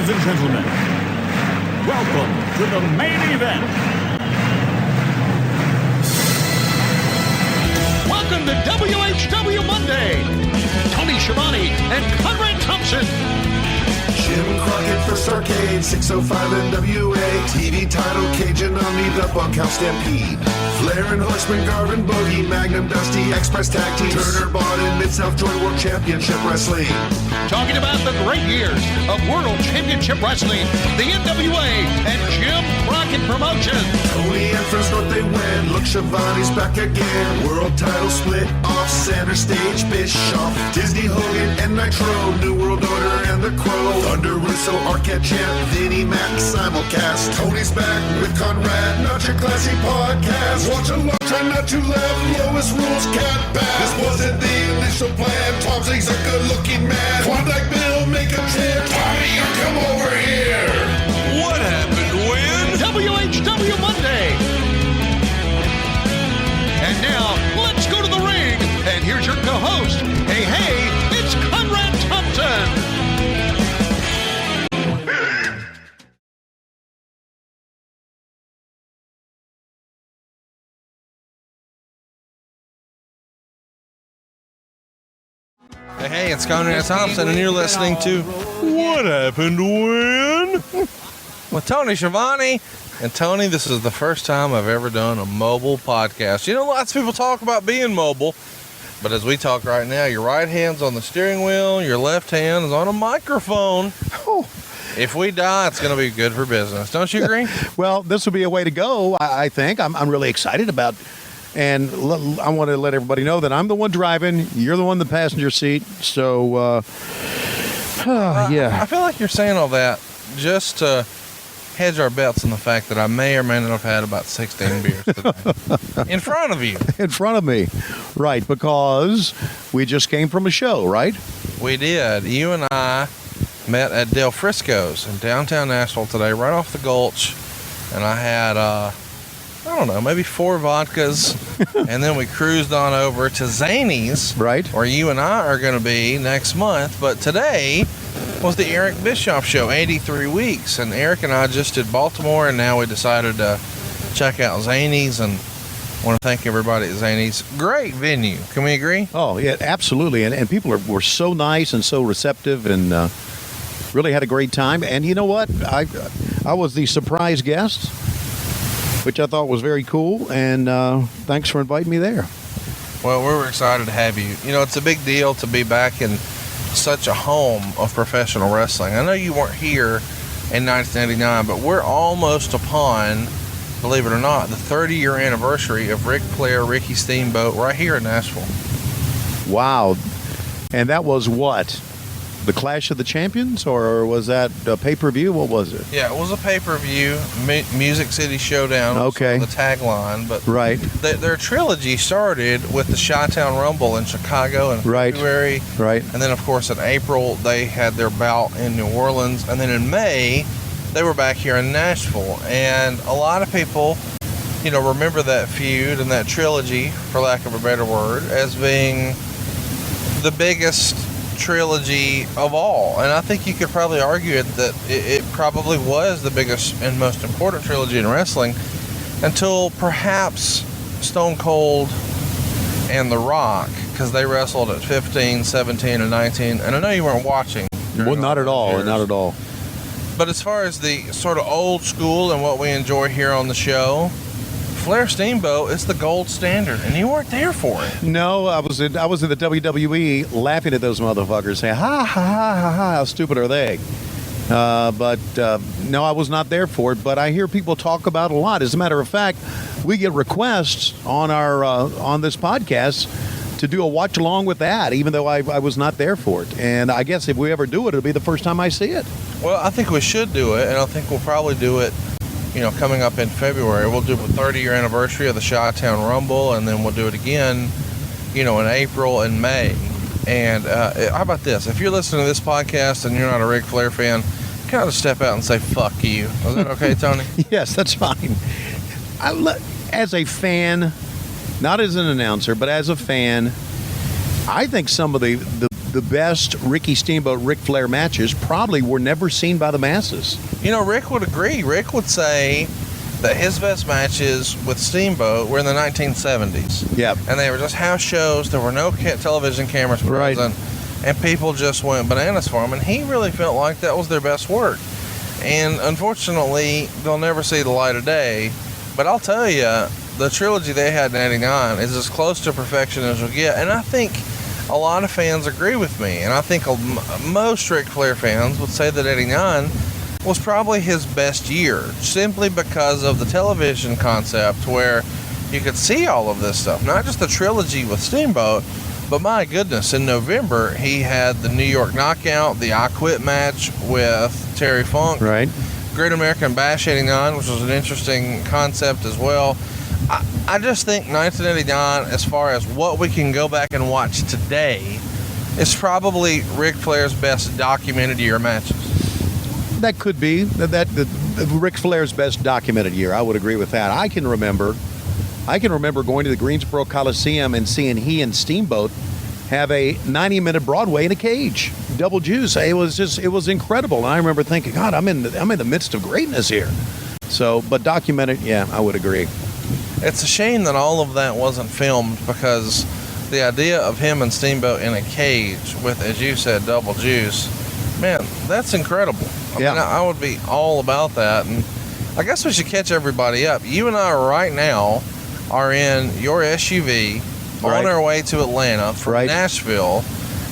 Ladies and gentlemen, welcome to the main event. Welcome to WHW Monday. Tony Schiavone and Conrad Thompson. Jim Crockett for Starrcade, 605 NWA. TV title, Cajun Omni, the Bunkhouse Stampede. Flair and Horsemen, Garvin, Bogey, Magnum, Dusty, Express Tag Teams. Turner, Bond, and Mid-South Joint World Championship Wrestling. Talking about the great years of World Championship Wrestling, the NWA, and Jim Crockett Promotions. Tony and Friends North, they win. Look, Schiavone's back again. World title split off center stage. Bischoff, Disney, Hogan, and Nitro. New World Order and the Crow. Thunder, Russo, Arquette Champ, Vinnie Mac, simulcast. Tony's back with Conrad, not your classy podcast. Watch along, try not to laugh. Lowest rules can't pass. This wasn't the initial plan. Tom Zigg's a good-looking man. Klondike Bill, make a trip. Tommy, you come over here. What happened when? WHW Monday. And now, let's go to the ring. And here's your co-host. Hey, it's Conrad Thompson. Hey, it's Conrad Thompson, and you're listening to What Happened When? With Tony Schiavone. And Tony, this is the first time I've ever done a mobile podcast. You know, lots of people talk about being mobile, but as we talk right now, your right hand's on the steering wheel, your left hand is on a microphone. If we die, it's going to be good for business. Don't you agree? Well, this will be a way to go, I think. I'm really excited about it. And I want to let everybody know that I'm the one driving. You're the one in the passenger seat. So, yeah. I feel like you're saying all that just to hedge our bets on the fact that I may or may not have had about 16 beers today. In front of you. In front of me. Right, because we just came from a show, right? We did. You and I met at Del Frisco's in downtown Nashville today, right off the Gulch. And I had... I don't know, maybe 4 vodkas, and then we cruised on over to Zany's, right, where you and I are going to be next month. But today was the Eric Bischoff show, 83 weeks, and Eric and I just did Baltimore, and now we decided to check out Zany's, and I want to thank everybody at Zany's. Great venue. Can we agree? Oh, yeah, absolutely. And people were so nice and so receptive, and really had a great time. And you know what? I was the surprise guest, which I thought was very cool, and thanks for inviting me there. Well, we were excited to have you. You know, it's a big deal to be back in such a home of professional wrestling. I know you weren't here in 1989, but we're almost upon, believe it or not, the 30-year anniversary of Ric Flair, Ricky Steamboat, right here in Nashville. Wow. And that was what? The Clash of the Champions, or was that a pay-per-view? What was it? Yeah, it was a pay-per-view, Music City Showdown. Okay. The tagline, but right. Their trilogy started with the Chi-Town Rumble in Chicago in February. Right. And then, of course, in April, they had their bout in New Orleans. And then in May, they were back here in Nashville. And a lot of people, you know, remember that feud and that trilogy, for lack of a better word, as being the biggest trilogy of all. And I think you could probably argue that it probably was the biggest and most important trilogy in wrestling until perhaps Stone Cold and The Rock, because they wrestled at 15, 17, and 19. And I know you weren't watching. Well, not at all. Not at all. But as far as the sort of old school and what we enjoy here on the show, Flair Steamboat is the gold standard, and you weren't there for it. No, I was in the WWE laughing at those motherfuckers, saying, ha, ha, ha, ha, ha, how stupid are they? But no, I was not there for it, but I hear people talk about it a lot. As a matter of fact, we get requests on our on this podcast to do a watch along with that, even though I was not there for it. And I guess if we ever do it, it'll be the first time I see it. Well, I think we should do it, and I think we'll probably do it, you know, coming up in February. We'll do the 30-year anniversary of the Chi-Town Rumble, and then we'll do it again, you know, in April and May. And how about this? If you're listening to this podcast and you're not a Ric Flair fan, kind of step out and say, fuck you. Is that okay, Tony? Yes, that's fine. As a fan, not as an announcer, but as a fan, I think some of the the best Ricky Steamboat Ric Flair matches probably were never seen by the masses. You know, Rick would agree. Rick would say that his best matches with Steamboat were in the 1970s. Yep. And they were just house shows. There were no television cameras present. And people just went bananas for him. And he really felt like that was their best work. And unfortunately, they'll never see the light of day. But I'll tell you, the trilogy they had in 89 is as close to perfection as you'll get. And I think a lot of fans agree with me. And I think most Ric Flair fans would say that 89 was probably his best year, simply because of the television concept where you could see all of this stuff. Not just the trilogy with Steamboat, but my goodness, in November, he had the New York Knockout, the I Quit match with Terry Funk. Right. Great American Bash 89, which was an interesting concept as well. I just think 1989, as far as what we can go back and watch today, is probably Ric Flair's best documented year matches. That could be Ric Flair's best documented year. I would agree with that. I can remember going to the Greensboro Coliseum and seeing he and Steamboat have a 90-minute Broadway in a cage, double juice. It was incredible. And I remember thinking, God, I'm in the midst of greatness here. So, but documented, yeah, I would agree. It's a shame that all of that wasn't filmed, because the idea of him and Steamboat in a cage with, as you said, double juice, man, that's incredible. I mean, I would be all about that. And I guess we should catch everybody up. You and I right now are in your SUV on our way to Atlanta from Nashville.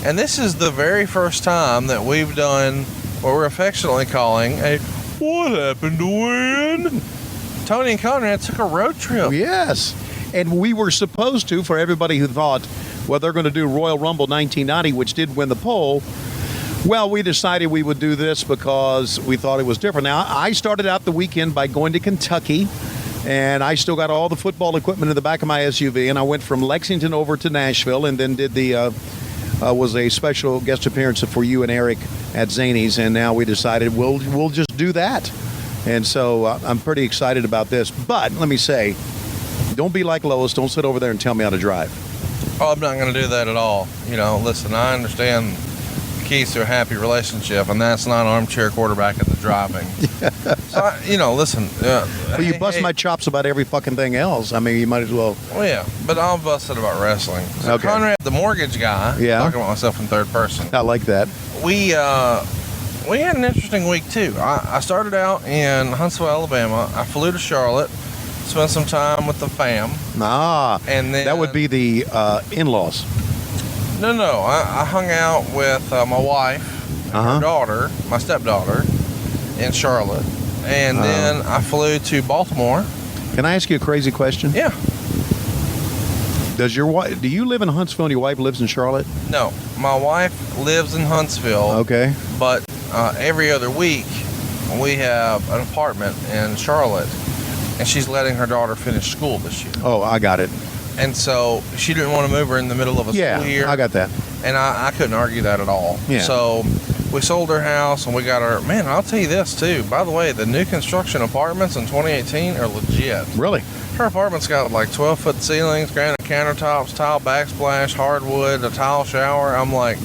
And this is the very first time that we've done what we're affectionately calling a What Happened to Win? Tony and Conrad took a road trip. Yes. And we were supposed to, for everybody who thought, well, they're going to do Royal Rumble 1990, which did win the poll. Well, we decided we would do this because we thought it was different. Now, I started out the weekend by going to Kentucky, and I still got all the football equipment in the back of my SUV, and I went from Lexington over to Nashville, and then did was a special guest appearance for you and Eric at Zany's, and now we decided we'll just do that. And so I'm pretty excited about this. But let me say, don't be like Lois. Don't sit over there and tell me how to drive. Oh, I'm not going to do that at all. You know, listen, I understand the keys to a happy relationship, and that's not armchair quarterback at the driving. So, listen. Well, you bust my chops about every fucking thing else. I mean, you might as well. Well, yeah, but I'll bust it about wrestling. So Okay. Conrad, the mortgage guy, talking about myself in third person. I like that. We had an interesting week, too. I started out in Huntsville, Alabama. I flew to Charlotte, spent some time with the fam. And then that would be the in-laws. No. I hung out with my wife and her daughter, my stepdaughter, in Charlotte. And then I flew to Baltimore. Can I ask you a crazy question? Yeah. Do you live in Huntsville and your wife lives in Charlotte? No. My wife lives in Huntsville. Okay. But every other week, we have an apartment in Charlotte, and she's letting her daughter finish school this year. Oh, I got it. And so she didn't want to move her in the middle of a school year. Yeah, I got that. And I couldn't argue that at all. Yeah. So we sold her house, and we got her. Man, I'll tell you this, too. By the way, the new construction apartments in 2018 are legit. Really? Her apartment's got like 12-foot ceilings, granite countertops, tile backsplash, hardwood, a tile shower. I'm like,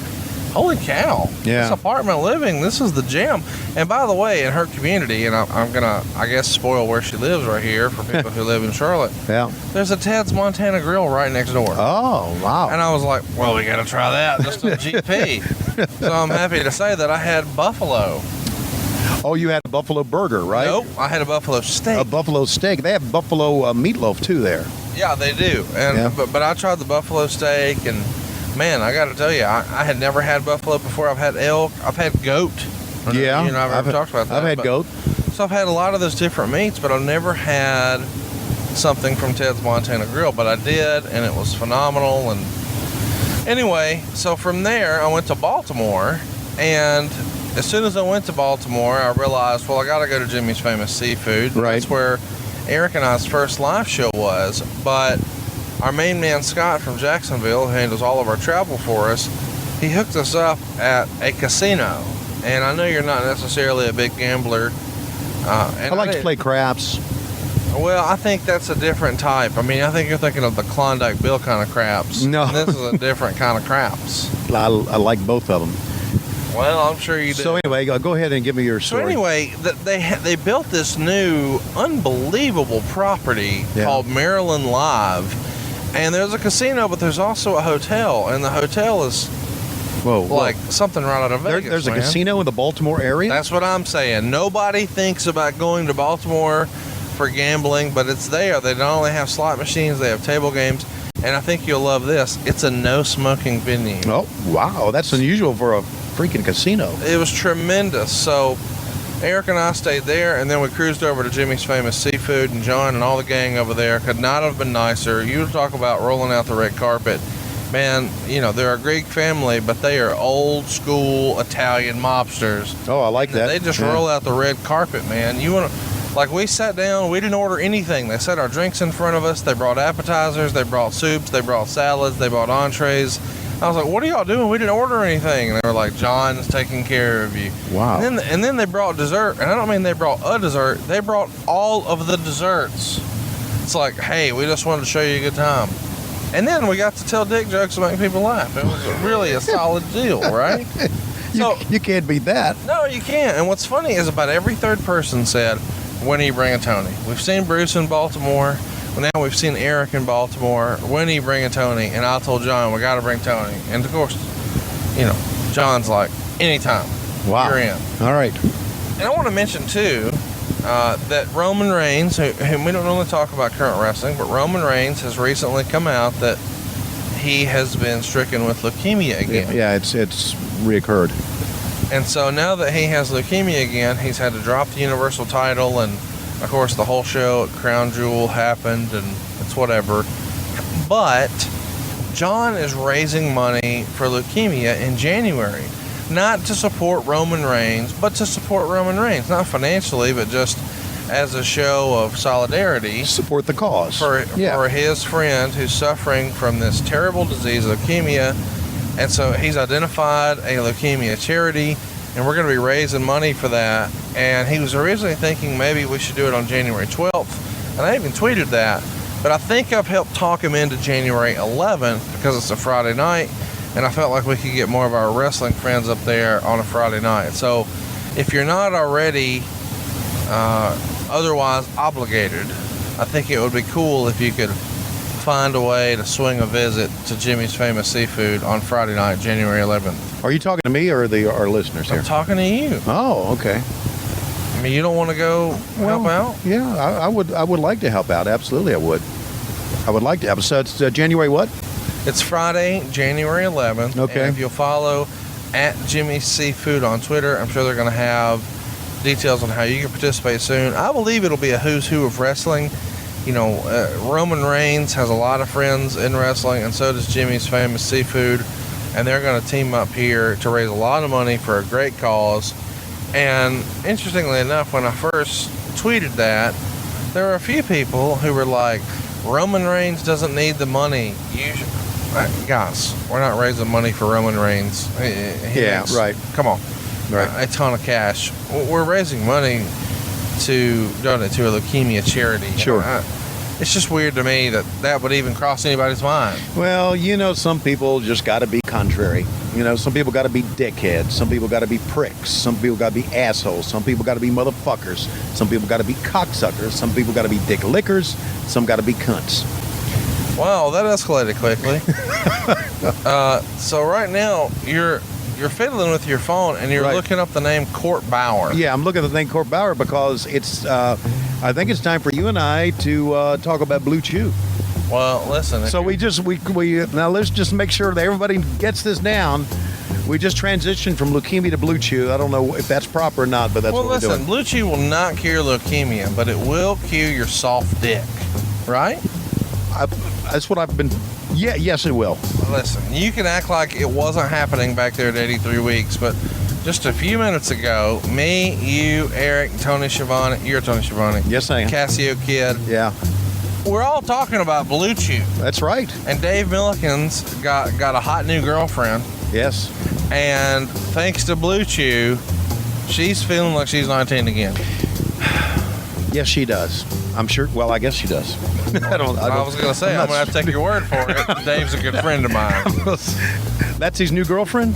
holy cow. Yeah. This apartment living, this is the gem. And by the way, in her community, and I'm going to, I guess, spoil where she lives right here for people who live in Charlotte. Yeah. There's a Ted's Montana Grill right next door. Oh, wow. And I was like, well, we got to try that just on GP. So I'm happy to say that I had buffalo. Oh, you had a buffalo burger, right? Nope, I had a buffalo steak. A buffalo steak. They have buffalo meatloaf, too, there. Yeah, they do. And but I tried the buffalo steak, and man, I got to tell you, I had never had buffalo before. I've had elk. I've had goat. Yeah. I've never talked about that. I've had goat. So I've had a lot of those different meats, but I've never had something from Ted's Montana Grill. But I did, and it was phenomenal. And anyway, so from there, I went to Baltimore, and as soon as I went to Baltimore, I realized, well, I got to go to Jimmy's Famous Seafood. Right. That's where Eric and I's first live show was. But our main man, Scott from Jacksonville, who handles all of our travel for us, he hooked us up at a casino. And I know you're not necessarily a big gambler. I like to play craps. Well, I think that's a different type. I mean, I think you're thinking of the Klondike Bill kind of craps. No. And this is a different kind of craps. I like both of them. Well, I'm sure you do. So anyway, go ahead and give me your story. So anyway, they built this new unbelievable property called Maryland Live, and there's a casino, but there's also a hotel, and the hotel is like something right out of Vegas. There's a casino in the Baltimore area? That's what I'm saying. Nobody thinks about going to Baltimore for gambling, but it's there. They not only have slot machines, they have table games, and I think you'll love this. It's a no-smoking venue. Oh, wow. That's unusual for a freaking casino. It was tremendous. So Eric and I stayed there, and then we cruised over to Jimmy's Famous Seafood, and John and all the gang over there could not have been nicer. You talk about rolling out the red carpet. Man, you know, they're a Greek family, but they are old school Italian mobsters. Oh, I like that. They just roll out the red carpet, man. You want to, like, we sat down, we didn't order anything. They set our drinks in front of us. They brought appetizers, they brought soups, they brought salads, they brought entrees. I was like, what are y'all doing? We didn't order anything. And they were like, John's taking care of you. Wow. And then they brought dessert. And I don't mean they brought a dessert. They brought all of the desserts. It's like, hey, we just wanted to show you a good time. And then we got to tell dick jokes and make people laugh. It was really a solid deal, right? You can't beat that. No, you can't. And what's funny is about every third person said, when are you bringing Tony? We've seen Bruce in Baltimore. Now we've seen Eric in Baltimore. When are you bringing Tony? And I told John, we got to bring Tony. And of course, you know, John's like, anytime. Wow. You're in. All right. And I want to mention, too, that Roman Reigns, who we don't normally talk about current wrestling, but Roman Reigns has recently come out that he has been stricken with leukemia again. Yeah, it's reoccurred. And so now that he has leukemia again, he's had to drop the Universal title, and of course the whole show at Crown Jewel happened, and it's whatever. But John is raising money for leukemia in January. Not to support Roman Reigns, but to support Roman Reigns. Not financially, but just as a show of solidarity. Support the cause. For his friend who's suffering from this terrible disease, leukemia. And so he's identified a leukemia charity, and we're going to be raising money for that. And he was originally thinking maybe we should do it on January 12th. And I even tweeted that. But I think I've helped talk him into January 11th because it's a Friday night. And I felt like we could get more of our wrestling friends up there on a Friday night. So if you're not already otherwise obligated, I think it would be cool if you could find a way to swing a visit to Jimmy's Famous Seafood on Friday night, January 11th. Are you talking to me or our listeners here? I'm talking to you. Oh, okay. I mean, you don't want to go help out? Yeah, I would like to help out. Absolutely, I would. I would like to help. So it's January what? It's Friday, January 11th. Okay. And if you'll follow at Jimmy's Seafood on Twitter, I'm sure they're going to have details on how you can participate soon. I believe it'll be a who's who of wrestling. You know, Roman Reigns has a lot of friends in wrestling, and so does Jimmy's Famous Seafood. And they're going to team up here to raise a lot of money for a great cause. And interestingly enough, when I first tweeted that, there were a few people who were like, Roman Reigns doesn't need the money. Guys, we're not raising money for Roman Reigns. Right. Come on. Right. A ton of cash. We're raising money to donate to a leukemia charity. Sure. It's just weird to me that would even cross anybody's mind. Well, you know, some people just got to be contrary. You know, some people got to be dickheads. Some people got to be pricks. Some people got to be assholes. Some people got to be motherfuckers. Some people got to be cocksuckers. Some people got to be dick lickers. Some got to be cunts. Wow, that escalated quickly. So right now, you're fiddling with your phone and you're looking up the name Court Bauer. Yeah, I'm looking at the name Court Bauer because it's. I think it's time for you and I to talk about Blue Chew. Well, listen. So we now let's just make sure that everybody gets this down. We just transitioned from leukemia to Blue Chew. I don't know if that's proper or not, but that's what we're doing. Blue Chew will not cure leukemia, but it will cure your soft dick, right? That's what I've been. Yeah, yes, it will. Listen, you can act like it wasn't happening back there at 83 weeks, but just a few minutes ago, me, you, Eric, Tony Schiavone, you're Tony Schiavone. Yes, I am. Cassio Kid. Yeah. We're all talking about Blue Chew. That's right. And Dave Milliken's got a hot new girlfriend. Yes. And thanks to Blue Chew, she's feeling like she's 19 again. Yes, she does. I'm sure. Well, I guess she does. I was going to say, I'm going to have to take your word for it. Dave's a good friend of mine. That's his new girlfriend?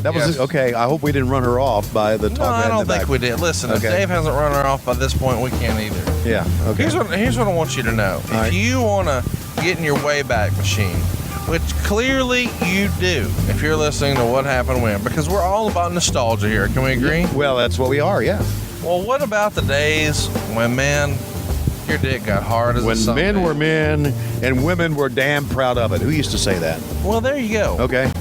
That was okay. I hope we didn't run her off by the talk. No, I don't think we did. Listen, if Dave hasn't run her off by this point, we can't either. Yeah. Okay. Here's what I want you to know. If you want to get in your Wayback Machine, which clearly you do, if you're listening to What Happened When, because we're all about nostalgia here. Can we agree? Well, that's what we are. Yeah. Well, what about the days when, man, your dick got hard as a When men were men and women were damn proud of it? Who used to say that? Well, there you go. Okay.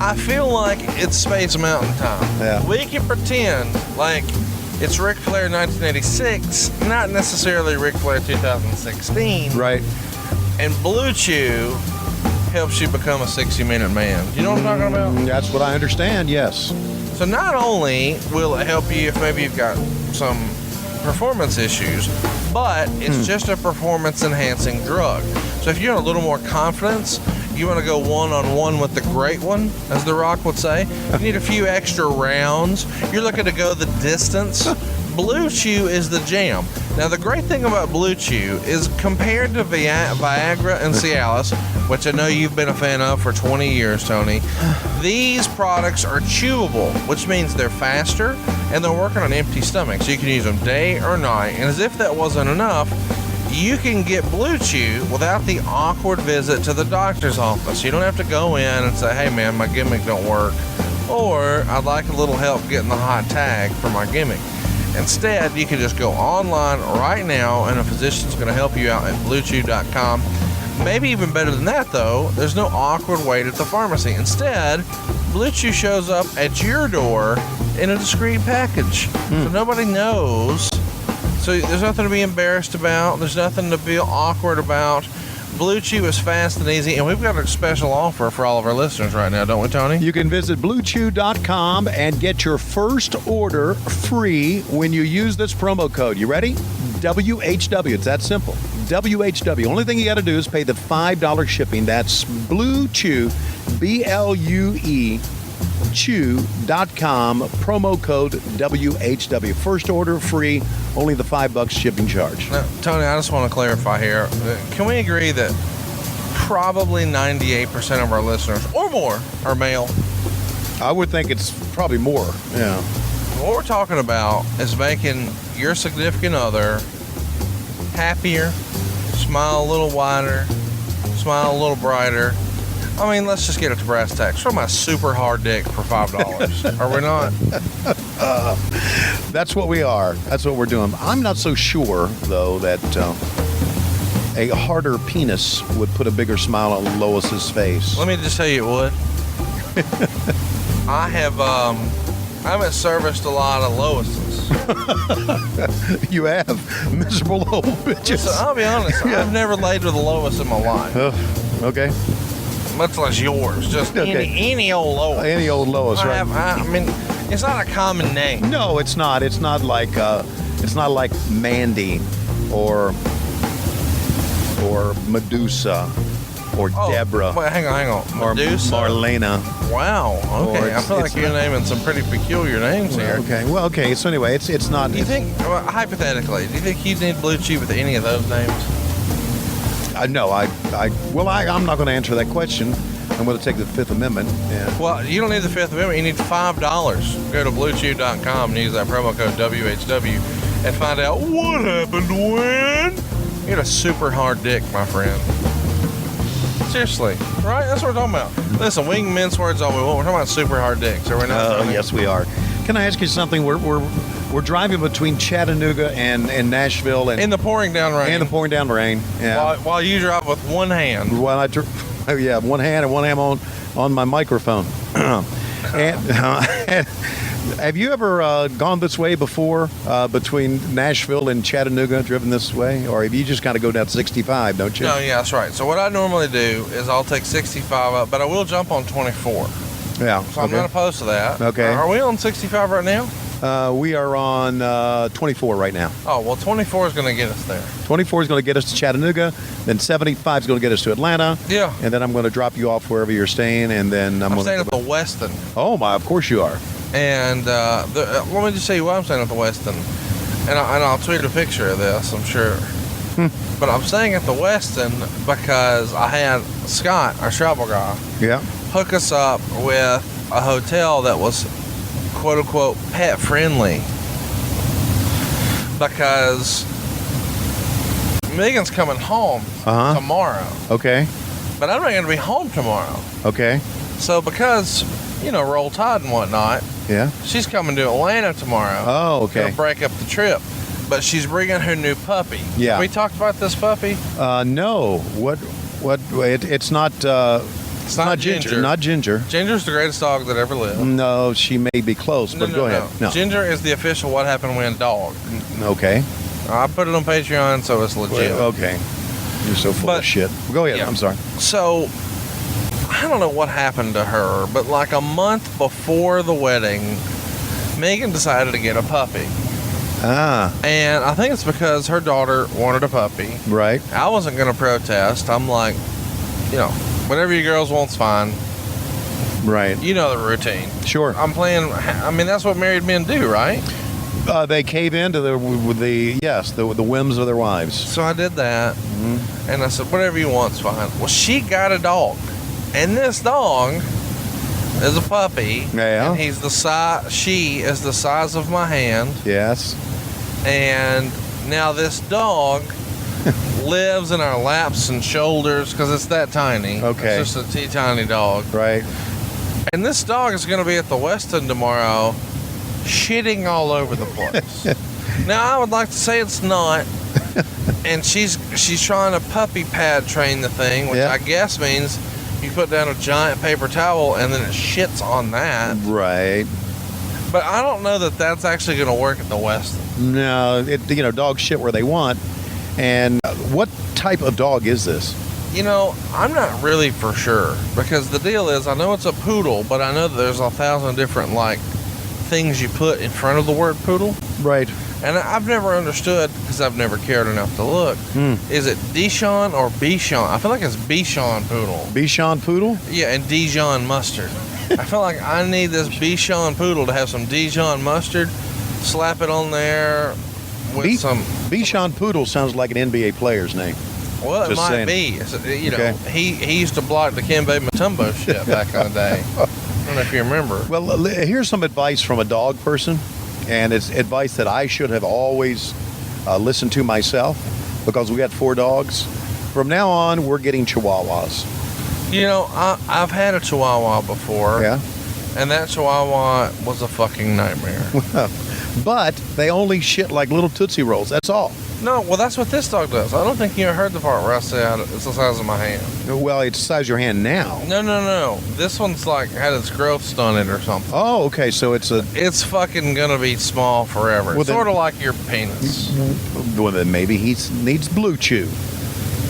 I feel like it's Space Mountain time. Yeah. We can pretend like it's Ric Flair 1986, not necessarily Ric Flair 2016. Right. And Blue Chew helps you become a 60-minute man. Do you know what I'm talking about? That's what I understand, yes. So not only will it help you if maybe you've got some performance issues, but it's just a performance-enhancing drug. So if you want a little more confidence, you want to go one-on-one with the great one, as The Rock would say, you need a few extra rounds, you're looking to go the distance, Blue Chew is the jam. Now, the great thing about Blue Chew is compared to Viagra and Cialis, which I know you've been a fan of for 20 years, Tony, these products are chewable, which means they're faster and they're working on empty stomachs. So you can use them day or night. And as if that wasn't enough, you can get Blue Chew without the awkward visit to the doctor's office. You don't have to go in and say, hey man, my gimmick don't work, or I'd like a little help getting the hot tag for my gimmick. Instead, you can just go online right now and a physician's going to help you out at bluechew.com. Maybe even better than that, though, there's no awkward wait at the pharmacy. Instead, Blue Chew shows up at your door in a discreet package. So nobody knows. So there's nothing to be embarrassed about. There's nothing to feel awkward about. Blue Chew is fast and easy, and we've got a special offer for all of our listeners right now, don't we, Tony? You can visit bluechew.com and get your first order free when you use this promo code. You ready? WHW. It's that simple. WHW. Only thing you got to do is pay the $5 shipping. That's Blue Chew, BLUE. Chew.com, promo code WHW. First order free, only the $5 shipping charge. Now, Tony, I just want to clarify here. Can we agree that probably 98% of our listeners or more are male? I would think it's probably more. Yeah. What we're talking about is making your significant other happier, smile a little wider, smile a little brighter. I mean, let's just get it to brass tacks. From a super hard dick for $5. Are we not? That's what we are. That's what we're doing. I'm not so sure, though, that a harder penis would put a bigger smile on Lois's face. Let me just tell you it would. I haven't serviced a lot of Loises. You have. Miserable old bitches. So I'll be honest. Yeah. I've never laid with a Lois in my life. Okay. Much less yours. Just any old Lois. Any old Lois, right? I mean, it's not a common name. No, it's not. It's not like Mandy or Medusa or Deborah. Wait, hang on. Or Medusa? Marlena. Wow. Okay. I feel like you're naming some pretty peculiar names here. Okay. Well, okay. So anyway, it's not. Do you think, hypothetically, do you think you'd need Blue Chew with any of those names? No, I'm not going to answer that question. I'm going to take the Fifth Amendment. Yeah. Well, you don't need the Fifth Amendment. You need $5. Go to bluechew.com and use that promo code WHW and find out what happened when. You had a super hard dick, my friend. Seriously, right? That's what we're talking about. Listen, we can mince words all we want. We're talking about super hard dicks, are we not? Oh, yes, we are. Can I ask you something? We're driving between Chattanooga and Nashville, and in the pouring down rain. And the pouring down rain. Yeah. While you drive with one hand. While one hand and one hand on my microphone. and have you ever gone this way before, between Nashville and Chattanooga, driven this way? Or have you just got to go down 65, don't you? No, yeah, that's right. So what I normally do is I'll take 65 up, but I will jump on 24. Yeah. So I'm not opposed to that. Okay. Are we on 65 right now? We are on 24 right now. Oh, well, 24 is going to get us there. 24 is going to get us to Chattanooga. Then 75 is going to get us to Atlanta. Yeah. And then I'm going to drop you off wherever you're staying. And then I'm staying at the Westin. Oh, my. Of course you are. And let me just tell you why I'm staying at the Westin. and I'll tweet a picture of this, I'm sure. But I'm staying at the Westin because I had Scott, our travel guy, Yeah. hook us up with a hotel that was quote unquote pet friendly, because Megan's coming home tomorrow, Okay. but I'm not going to be home tomorrow. Okay. So because, Roll Tide and whatnot, Yeah. she's coming to Atlanta tomorrow. Oh, okay. Gonna break up the trip. But she's bringing her new puppy. Yeah. Have we talked about this puppy? No. What? It's not. It's not Ginger. Not Ginger. Ginger's the greatest dog that ever lived. No, she may be close, but go ahead. No. Ginger is the official What Happened When dog. Okay. I put it on Patreon, so it's legit. Okay. You're so full of shit. Go ahead. Yeah. I'm sorry. So, I don't know what happened to her, but like a month before the wedding, Megan decided to get a puppy. And I think it's because her daughter wanted a puppy. Right. I wasn't going to protest. I'm like, whatever you girls want's fine. Right. You know the routine. Sure. That's what married men do, right? They cave into the whims of their wives. So I did that, and I said, whatever you want's fine. Well, she got a dog, and this dog is a puppy. Yeah. And she is the size of my hand. Yes. And now this dog lives in our laps and shoulders because it's that tiny. Okay. It's just a teeny-tiny dog. Right. And this dog is going to be at the Westin tomorrow, shitting all over the place. Now, I would like to say it's not. And she's trying to puppy pad train the thing, which I guess means you put down a giant paper towel and then it shits on that. Right. But I don't know that that's actually going to work at the Westin. No, dogs shit where they want. And what type of dog is this? I'm not really for sure, because the deal is I know it's a poodle, but I know that there's 1,000 different things you put in front of the word poodle. Right. And I've never understood, because I've never cared enough to look. Is it Dijon or Bichon? I feel like it's Bichon poodle. Bichon poodle? Yeah, and Dijon mustard. I feel like I need this Bichon poodle to have some Dijon mustard, slap it on there with some... Bichon poodle sounds like an NBA player's name. Well, it Just might saying. be. Okay. He used to block the Kembe Mutombo shit back in the day. I don't know if you remember. Well, here's some advice from a dog person, and it's advice that I should have always listened to myself, because we got 4 dogs. From now on, we're getting Chihuahuas. I've had a Chihuahua before. Yeah. And that Chihuahua was a fucking nightmare. But they only shit like little Tootsie Rolls. That's all. No, well, that's what this dog does. I don't think you heard the part where I said it's the size of my hand. Well, it's the size of your hand now. No. This one's had its growth stunted or something. Oh, okay. So it's fucking gonna be small forever. Well, it's sort of like your penis. Well, then maybe he needs Blue Chew.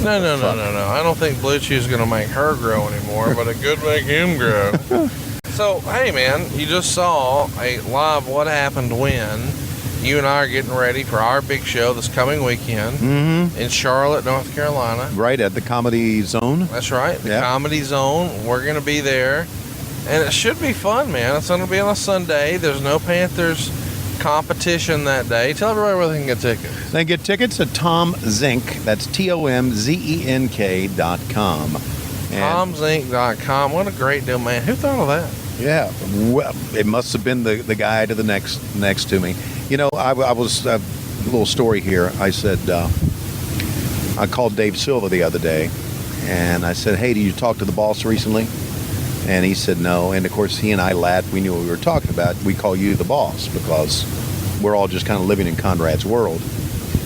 No. I don't think Blue Chew's gonna make her grow anymore, but it could make him grow. So, hey, man, you just saw a live What Happened When. You and I are getting ready for our big show this coming weekend in Charlotte, North Carolina. Right, at the Comedy Zone. That's right, the Comedy Zone. We're going to be there, and it should be fun, man. It's going to be on a Sunday. There's no Panthers competition that day. Tell everybody where they can get tickets. They can get tickets at Tom Zink. That's TOMZENK.com. TomZink.com. What a great deal, man. Who thought of that? Yeah, well, it must have been the guy to the next to me. I was a little story here. I said I called Dave Silva the other day, and I said, "Hey, did you talk to the boss recently?" And he said no. And of course, he and I laughed. We knew what we were talking about. We call you the boss because we're all just kind of living in Conrad's world.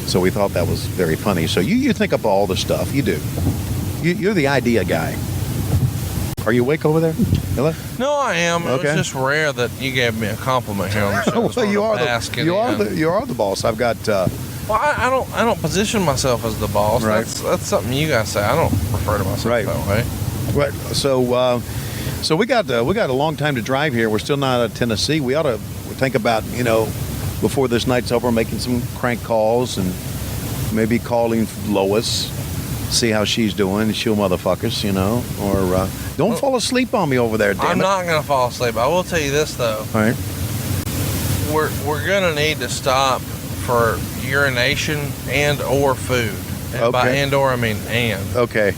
So we thought that was very funny. So you think up all the stuff. You do. You're the idea guy. Are you awake over there? Hello? No, I am. Okay. It was just rare that you gave me a compliment here on the show. Well, you are the boss. I've got. Well, I don't position myself as the boss. Right. That's something you guys say. I don't refer to myself that way. Right. So we got a long time to drive here. We're still not out of Tennessee. We ought to think about before this night's over, making some crank calls and maybe calling Lois. See how she's doing. She'll motherfuckers, or don't fall asleep on me over there. Damn I'm it. not gonna fall asleep. I will tell you this though. All right. We're gonna need to stop for urination and or food. And by and or, I mean and. Okay.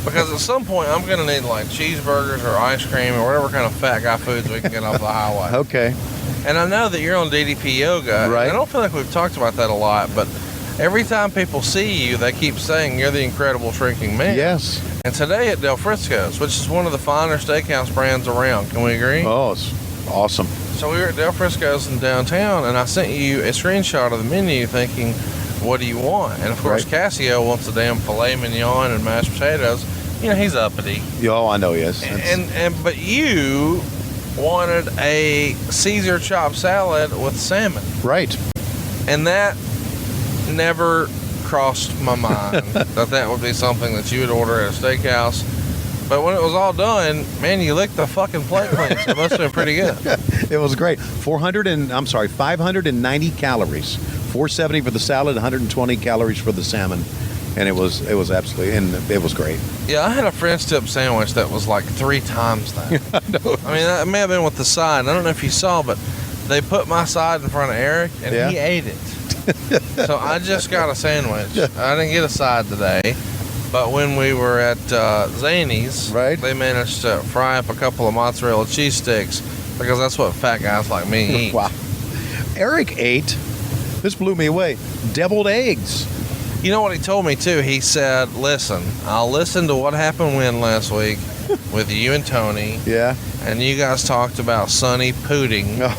Because at some point, I'm going to need like cheeseburgers or ice cream or whatever kind of fat guy foods we can get off the highway. Okay. And I know that you're on DDP Yoga. Right. And I don't feel like we've talked about that a lot, but every time people see you, they keep saying you're the incredible shrinking man. Yes. And today at Del Frisco's, which is one of the finer steakhouse brands around, can we agree? Oh, it's awesome. So we were at Del Frisco's in downtown, and I sent you a screenshot of the menu thinking, what do you want? And of course, Right. Cassio wants a damn filet mignon and mashed potatoes. You know, he's uppity. Oh, I know, yes. But you wanted a Caesar chopped salad with salmon. Right. And that never crossed my mind that would be something that you would order at a steakhouse. But when it was all done, man, you licked the fucking plate clean. So it must have been pretty good. It was great. 590 calories. 470 for the salad, 120 calories for the salmon. And it was absolutely, and it was great. Yeah, I had a French dip sandwich that was like 3 times that. I mean, that may have been with the side. I don't know if you saw, but they put my side in front of Eric, and he ate it. So I just got a sandwich. I didn't get a side today. But when we were at Zany's, they managed to fry up a couple of mozzarella cheese sticks because that's what fat guys like me eat. Wow. Eric ate, this blew me away, deviled eggs. You know what he told me, too? He said, listen, I'll listen to what happened when last week with you and Tony. Yeah. And you guys talked about Sonny pooting. Oh.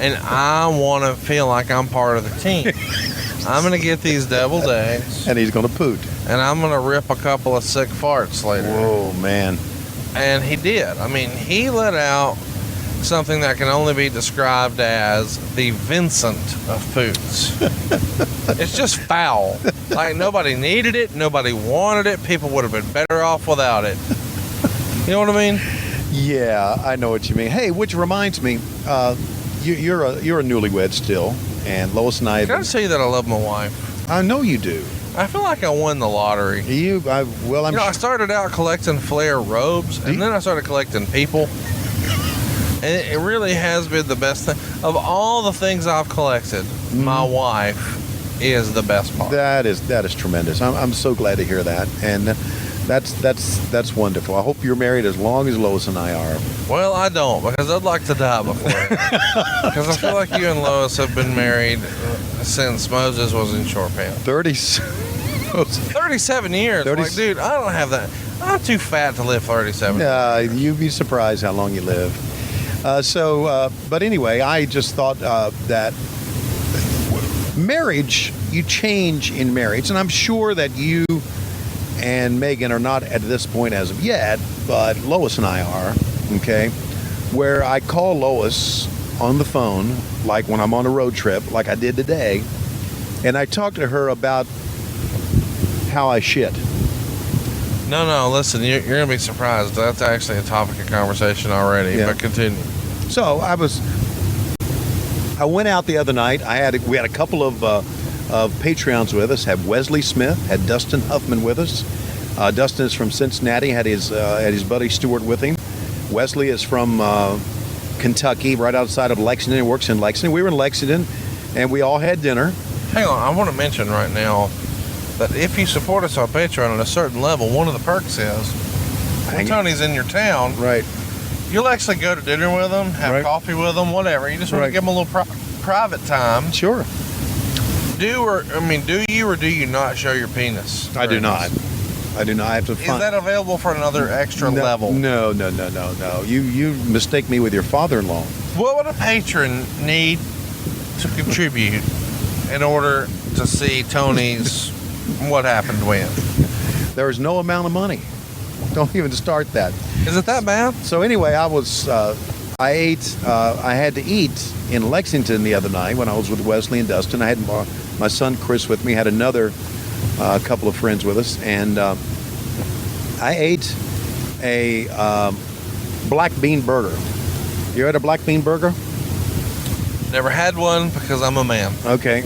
And I want to feel like I'm part of the team. I'm going to get these deviled eggs. And he's going to poot. And I'm going to rip a couple of sick farts later. Whoa, man. And he did. I mean, he let out something that can only be described as the Vincent of poots. It's just foul. Like, nobody needed it. Nobody wanted it. People would have been better off without it. You know what I mean? Yeah, I know what you mean. Hey, which reminds me, you're a newlywed still, and Lois and I. Can I tell you that I love my wife? I know you do. I feel like I won the lottery. I started out collecting flare robes, and then I started collecting people. And it really has been the best thing. Of all the things I've collected, my wife is the best part. That is tremendous. I'm so glad to hear that, and that's wonderful. I hope you're married as long as Lois and I are. Well, I don't, because I'd like to die before. Because I feel like you and Lois have been married since Moses was in short pants. 37 years. Like, dude, I don't have that. I'm too fat to live 37 years. You'd be surprised how long you live. But anyway, I just thought that marriage, you change in marriage, and I'm sure that you and Megan are not at this point as of yet, but Lois and I are, okay, where I call Lois on the phone, like when I'm on a road trip, like I did today, and I talk to her about how I shit. No, listen, you're going to be surprised. That's actually a topic of conversation already, but continue. So I went out the other night. We had a couple of Patreons with us. Had Wesley Smith, had Dustin Huffman with us. Dustin is from Cincinnati. Had his buddy Stewart with him. Wesley is from Kentucky, right outside of Lexington. He works in Lexington. We were in Lexington, and we all had dinner. Hang on, I want to mention right now that if you support us on Patreon at a certain level, one of the perks is when Tony's in your town, you'll actually go to dinner with him, have coffee with him, whatever. You just want to give him a little private time. Sure. Do you or do you not show your penis? I do not. I do not. I have to find. Is that available for another extra level? No. You mistake me with your father-in-law. What would a patron need to contribute in order to see Tony's what happened when? There is no amount of money. Don't even start that. Is it that bad? So anyway, I had to eat in Lexington the other night when I was with Wesley and Dustin. I had my son Chris with me, had another couple of friends with us, and I ate a black bean burger. You had a black bean burger? Never had one because I'm a man. Okay.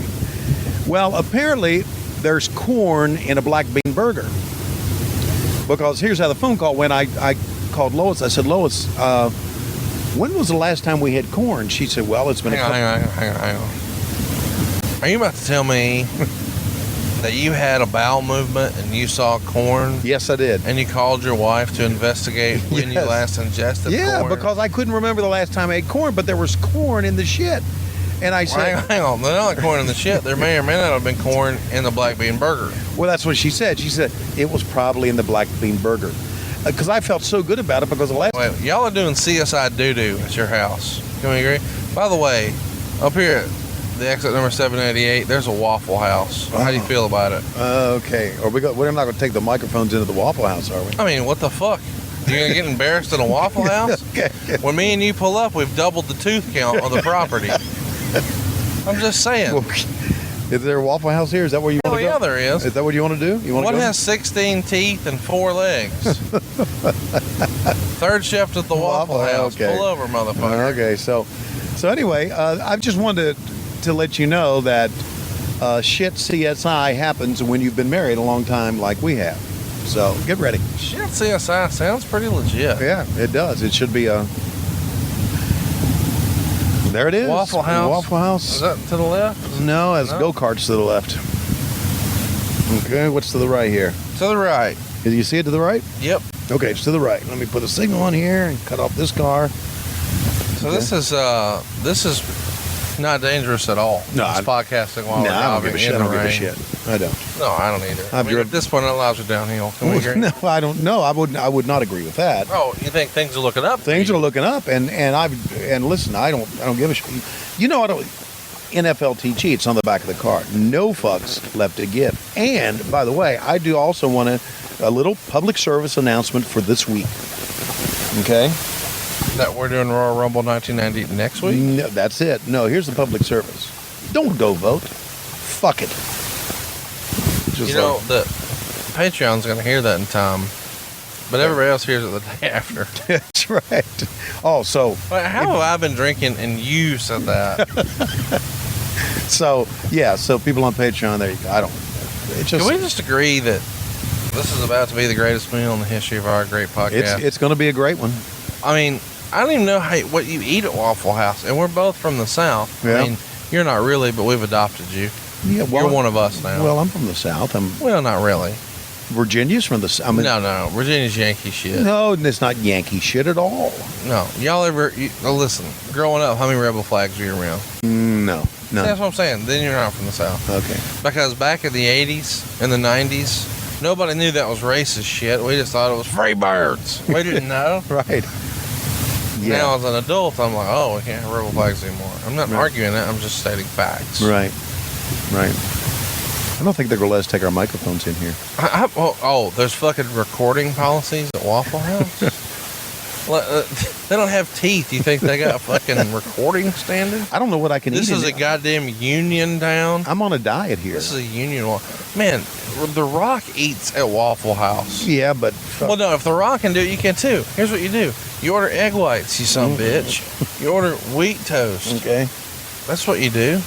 Well, apparently there's corn in a black bean burger. Because here's how the phone call went. I called Lois. I said, Lois, when was the last time we had corn? She said, well, it's been Hang on. Are you about to tell me that you had a bowel movement and you saw corn? Yes, I did. And you called your wife to investigate when you last ingested corn? Yeah, because I couldn't remember the last time I ate corn, but there was corn in the shit. And I said... Well, hang on. They're not corn in the shit. There may or may not have been corn in the black bean burger. Well, that's what she said. She said it was probably in the black bean burger. Because I felt so good about it because the last... Wait, y'all are doing CSI doo-doo at your house. Can we agree? By the way, up here at the exit number 788, there's a Waffle House. How do you feel about it? Okay. We're not going to take the microphones into the Waffle House, are we? I mean, what the fuck? You're going to get embarrassed in a Waffle House? Okay. When me and you pull up, we've doubled the tooth count on the property. I'm just saying. Well, is there a Waffle House here? Is that where you want to go? Yeah, there is. Is that what you want to do? You want What to go? has 16 teeth and 4 legs? Third shift at the Waffle House. Okay. Pull over, motherfucker. Okay, so anyway, I just wanted to let you know that shit CSI happens when you've been married a long time like we have. So get ready. Shit, CSI sounds pretty legit. Yeah, it does. It should be a... There it is. Waffle House. Waffle House. Is that to the left? No, it's No? go-karts to the left. Okay, what's to the right here? To the right. Did you see it to the right? Yep. Okay, it's to the right. Let me put a signal on here and cut off this car. So this is not dangerous at all. No, It's podcasting while we're I don't give driving a shit. in I the don't give a rain. shit. I don't. No, I don't either. I mean, at this point, it allows you downhill. Can we agree? No, I don't. No, I would not agree with that. Oh, you think things are looking up? Things are looking up, and listen, I don't give a shit. You know what? NFLTG, it's on the back of the car. No fucks left to give. And by the way, I do also want a little public service announcement for this week. Okay. That we're doing Royal Rumble 1990 next week? No, that's it. No, here's the public service. Don't go vote. Fuck it. Just You know, the Patreon's going to hear that in time, but everybody else hears it the day after. That's right. Oh, so Wait, how have I been drinking and you said that? so people on Patreon, there you go. I don't. It just, Can we just agree that this is about to be the greatest meal in the history of our great podcast? it's going to be a great one. I mean, I don't even know what you eat at Waffle House, and we're both from the South. Yeah. I mean, you're not really, but we've adopted you. Yeah, well, You're one of us now. Well, I'm from the South. Well, not really. Virginia's from the South. No, Virginia's Yankee shit. No, it's not Yankee shit at all. No, y'all ever? Listen, growing up, how many rebel flags were you around? No. That's what I'm saying. Then you're not from the South. Okay. Because back in the 80s and the 90s, nobody knew that was racist shit. We just thought it was free birds. We didn't know. Right. Yeah. Now, as an adult, I'm like, oh, we can't have rebel flags anymore. I'm not arguing that. I'm just stating facts. Right. I don't think they're going to let us take our microphones in here. There's fucking recording policies at Waffle House? They don't have teeth. You think they got fucking recording standards? I don't know what I can eat. This is a goddamn union town. I'm on a diet here. This is a union one. Man, The Rock eats at Waffle House. Yeah, but... Well, no, if The Rock can do it, you can too. Here's what you do. You order egg whites, you son of a bitch. You order wheat toast. Okay. That's what you do.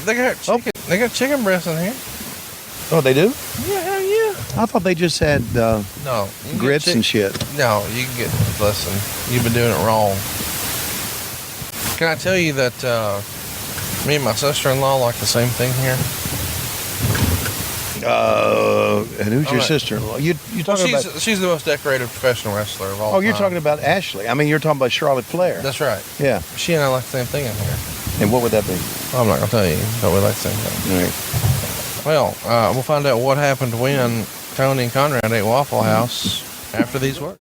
They got chicken. They got chicken breasts in here. Oh, they do? Yeah, hell yeah. I thought they just had No. you can get grits and shit. No, you can get... Listen, you've been doing it wrong. Can I tell you that me and my sister-in-law like the same thing here? And who's your right. sister-in-law? You talking about? She's the most decorated professional wrestler of all Oh, you're time. talking about Ashley. I mean, you're talking about Charlotte Flair. That's right. Yeah. She and I like the same thing in here. And what would that be? I'm not going to tell you, but we like the same thing. All right. Well, we'll find out what happened when Tony and Conrad ate Waffle House after these words.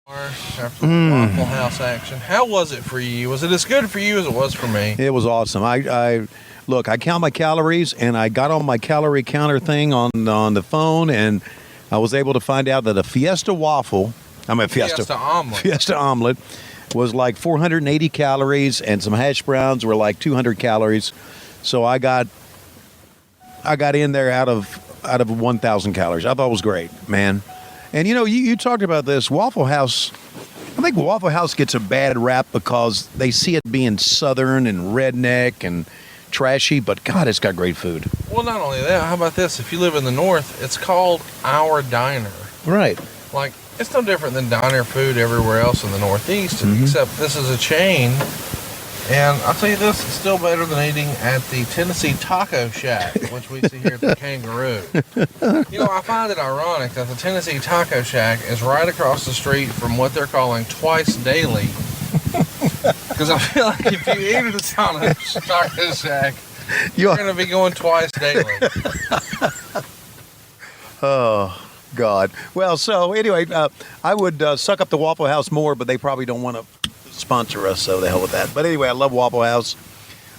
After the Waffle House action. How was it for you? Was it as good for you as it was for me? It was awesome. I look, I count my calories, and I got on my calorie counter thing on the phone, and I was able to find out that a Fiesta omelet was like 480 calories, and some hash browns were like 200 calories. So I got in there out of 1,000 calories. I thought it was great, man. And you talked about this Waffle House. I think Waffle House gets a bad rap because they see it being southern and redneck and trashy, but God, it's got great food. Well, not only that, how about this? If you live in the north, it's called Our Diner. Right. Like, it's no different than diner food everywhere else in the Northeast, except this is a chain. And I'll tell you this, it's still better than eating at the Tennessee Taco Shack, which we see here at the Kangaroo. You know, I find it ironic that the Tennessee Taco Shack is right across the street from what they're calling Twice Daily. Because I feel like if you eat at the Taco Shack, you're going to be going twice daily. Oh, God. Well, so anyway, I would suck up the Waffle House more, but they probably don't want to sponsor us, so the hell with that. But anyway, I love Waffle House.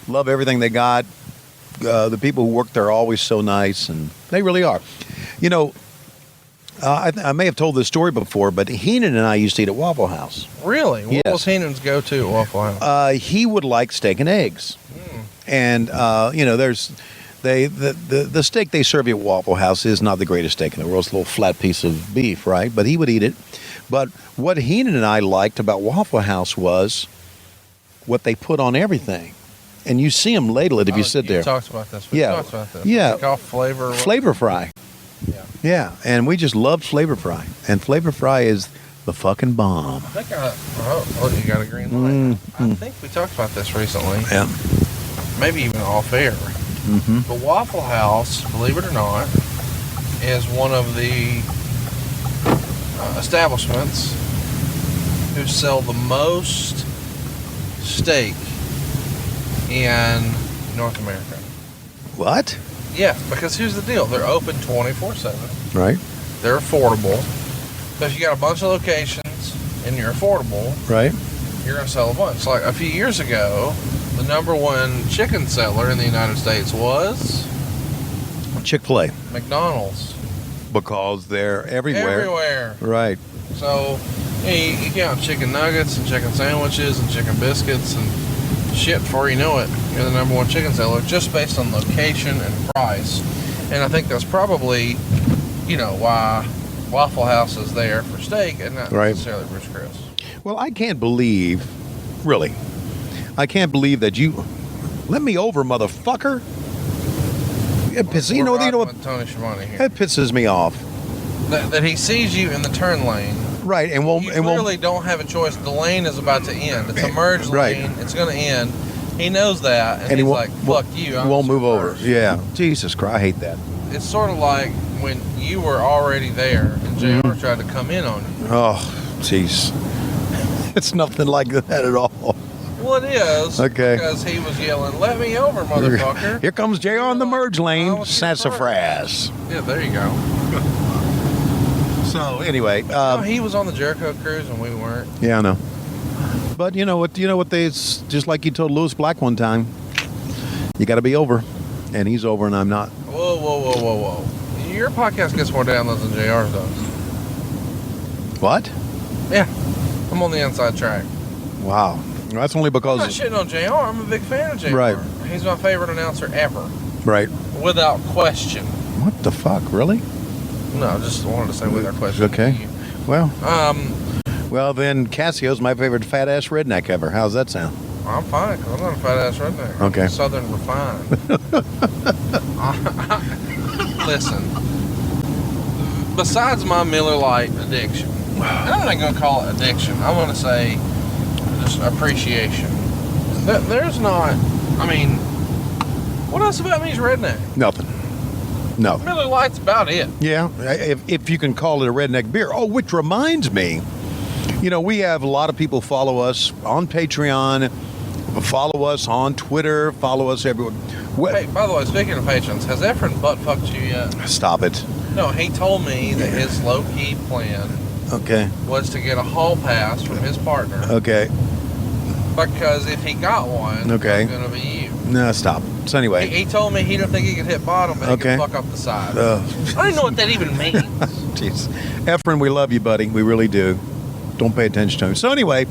Love everything they got. The people who work there are always so nice, and they really are. You know, I may have told this story before, but Heenan and I used to eat at Waffle House. Really? What Yes. was Heenan's go-to at Waffle House? He would like steak and eggs. And, you know, there's the steak they serve you at Waffle House is not the greatest steak in the world. It's a little flat piece of beef, right? But he would eat it. But what Heenan and I liked about Waffle House was what they put on everything. And you see them ladle it if you sit there. We talked about this. Yeah. Talked about this. Yeah. Take off flavor. or what? Flavor Fry. Yeah. Yeah. And we just loved Flavor Fry. And Flavor Fry is the fucking bomb. I think oh, you got a green light. I think we talked about this recently. Yeah. Maybe even off air. But Waffle House, believe it or not, is one of the establishments who sell the most steak in North America. What? Yeah, because here's the deal. They're open 24/7. Right. They're affordable. So if you got a bunch of locations and you're affordable, Right. you're going to sell a bunch. Like a few years ago, the number one chicken seller in the United States was Chick-fil-A. McDonald's. Because they're everywhere. Everywhere. Right. So you count chicken nuggets and chicken sandwiches and chicken biscuits and shit before you know it. You're the number one chicken seller just based on location and price. And I think that's probably, you know, why Waffle House is there for steak and not necessarily Ruth's Chris. Well, I can't believe, really, I can't believe that you let me over, motherfucker. It pisses, you know what? With Tony Schiavone here. That pisses me off. That he sees you in the turn lane. Right, and won't. You and really don't have a choice. The lane is about to end. It's a merge lane. It's going to end. He knows that, and he's like, "Fuck you." He won't move over. Yeah, Jesus Christ, I hate that. It's sort of like when you were already there and JR tried to come in on you. Oh, jeez. It's nothing like that at all. Well, it is. Okay. Because he was yelling, "Let me over, motherfucker!" Here comes JR on the merge lane. Sassafras. Yeah, there you go. So anyway, No, he was on the Jericho cruise and we weren't. yeah, I know. But you know what? It's just like you told Lewis Black one time. You got to be over, and he's over, and I'm not. Whoa. Your podcast gets more downloads than JR's does. What? Yeah, I'm on the inside track. Wow. That's only I'm not because. shitting on JR. I'm a big fan of JR. Right. He's my favorite announcer ever, Right. without question. What the fuck? Really? No, I just wanted to say without question. Okay. Well. Um, Well, then Cassio's my favorite fat ass redneck ever. How's that sound? I'm fine because I'm not a fat ass redneck. Okay. I'm Southern refined. Listen. Besides my Miller Lite addiction, and I'm not going to call it addiction. I'm going to say just appreciation. There's not. I mean, what else about me is redneck? Nothing. No. Miller Lite's about it. Yeah, if you can call it a redneck beer. Oh, which reminds me, you know, we have a lot of people follow us on Patreon, follow us on Twitter, follow us everywhere. Hey, by the way, speaking of patrons, has Efren butt fucked you yet? Stop it. No, he told me that his low-key plan Okay. was to get a hall pass from his partner. Okay. Because if he got one, Okay. it's going to be you. No, stop. So anyway. He told me he didn't think he could hit bottom, but Okay. he could fuck up the side. Uh, I don't know what that even means. Jeez. Efren, we love you, buddy. We really do. Don't pay attention to him. So anyway,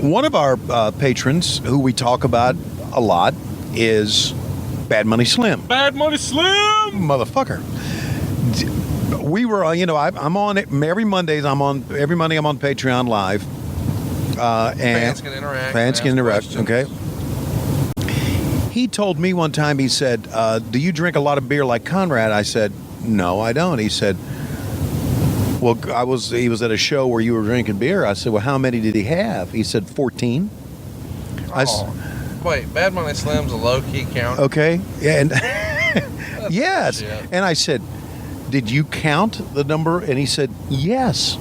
one of our patrons who we talk about a lot is Bad Money Slim. Bad Money Slim! Motherfucker. We were, you know, I'm on it every Mondays. Every Monday I'm on Patreon live. And Fans can interact. Fans can interact. Questions. Okay. He told me one time, he said, do you drink a lot of beer like Conrad? I said, no, I don't. He said, well, he was at a show where you were drinking beer. I said, well, how many did he have? He said 14. Wait, Bad Money Slim's a low-key counter? Okay. Yeah, and yes. Shit. And I said, did you count the number? And he said, yes.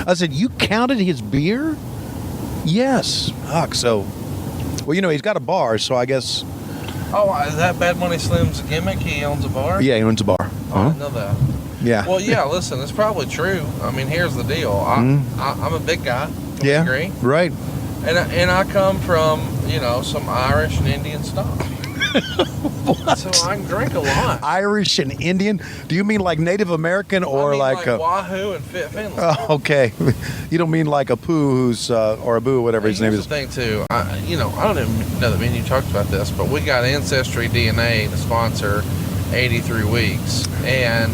I said, you counted his beer? Yes. Fuck, so, well, you know, he's got a bar, so I guess. Oh, is that Bad Money Slim's gimmick? He owns a bar? Yeah, he owns a bar. Oh, I didn't know that. Yeah. Well, yeah, listen, it's probably true. I mean, here's the deal. I'm a big guy. Can Yeah. we agree? Right. And I come from, you know, some Irish and Indian stock. So I can drink a lot. Irish and Indian? Do you mean like Native American or I mean, like Wahoo and Fit Finland. Oh, okay. You don't mean like a poo who's or a boo, whatever his name Here's is. the thing too. I don't even know that me and you talked about this, but we got Ancestry DNA to sponsor 83 weeks, and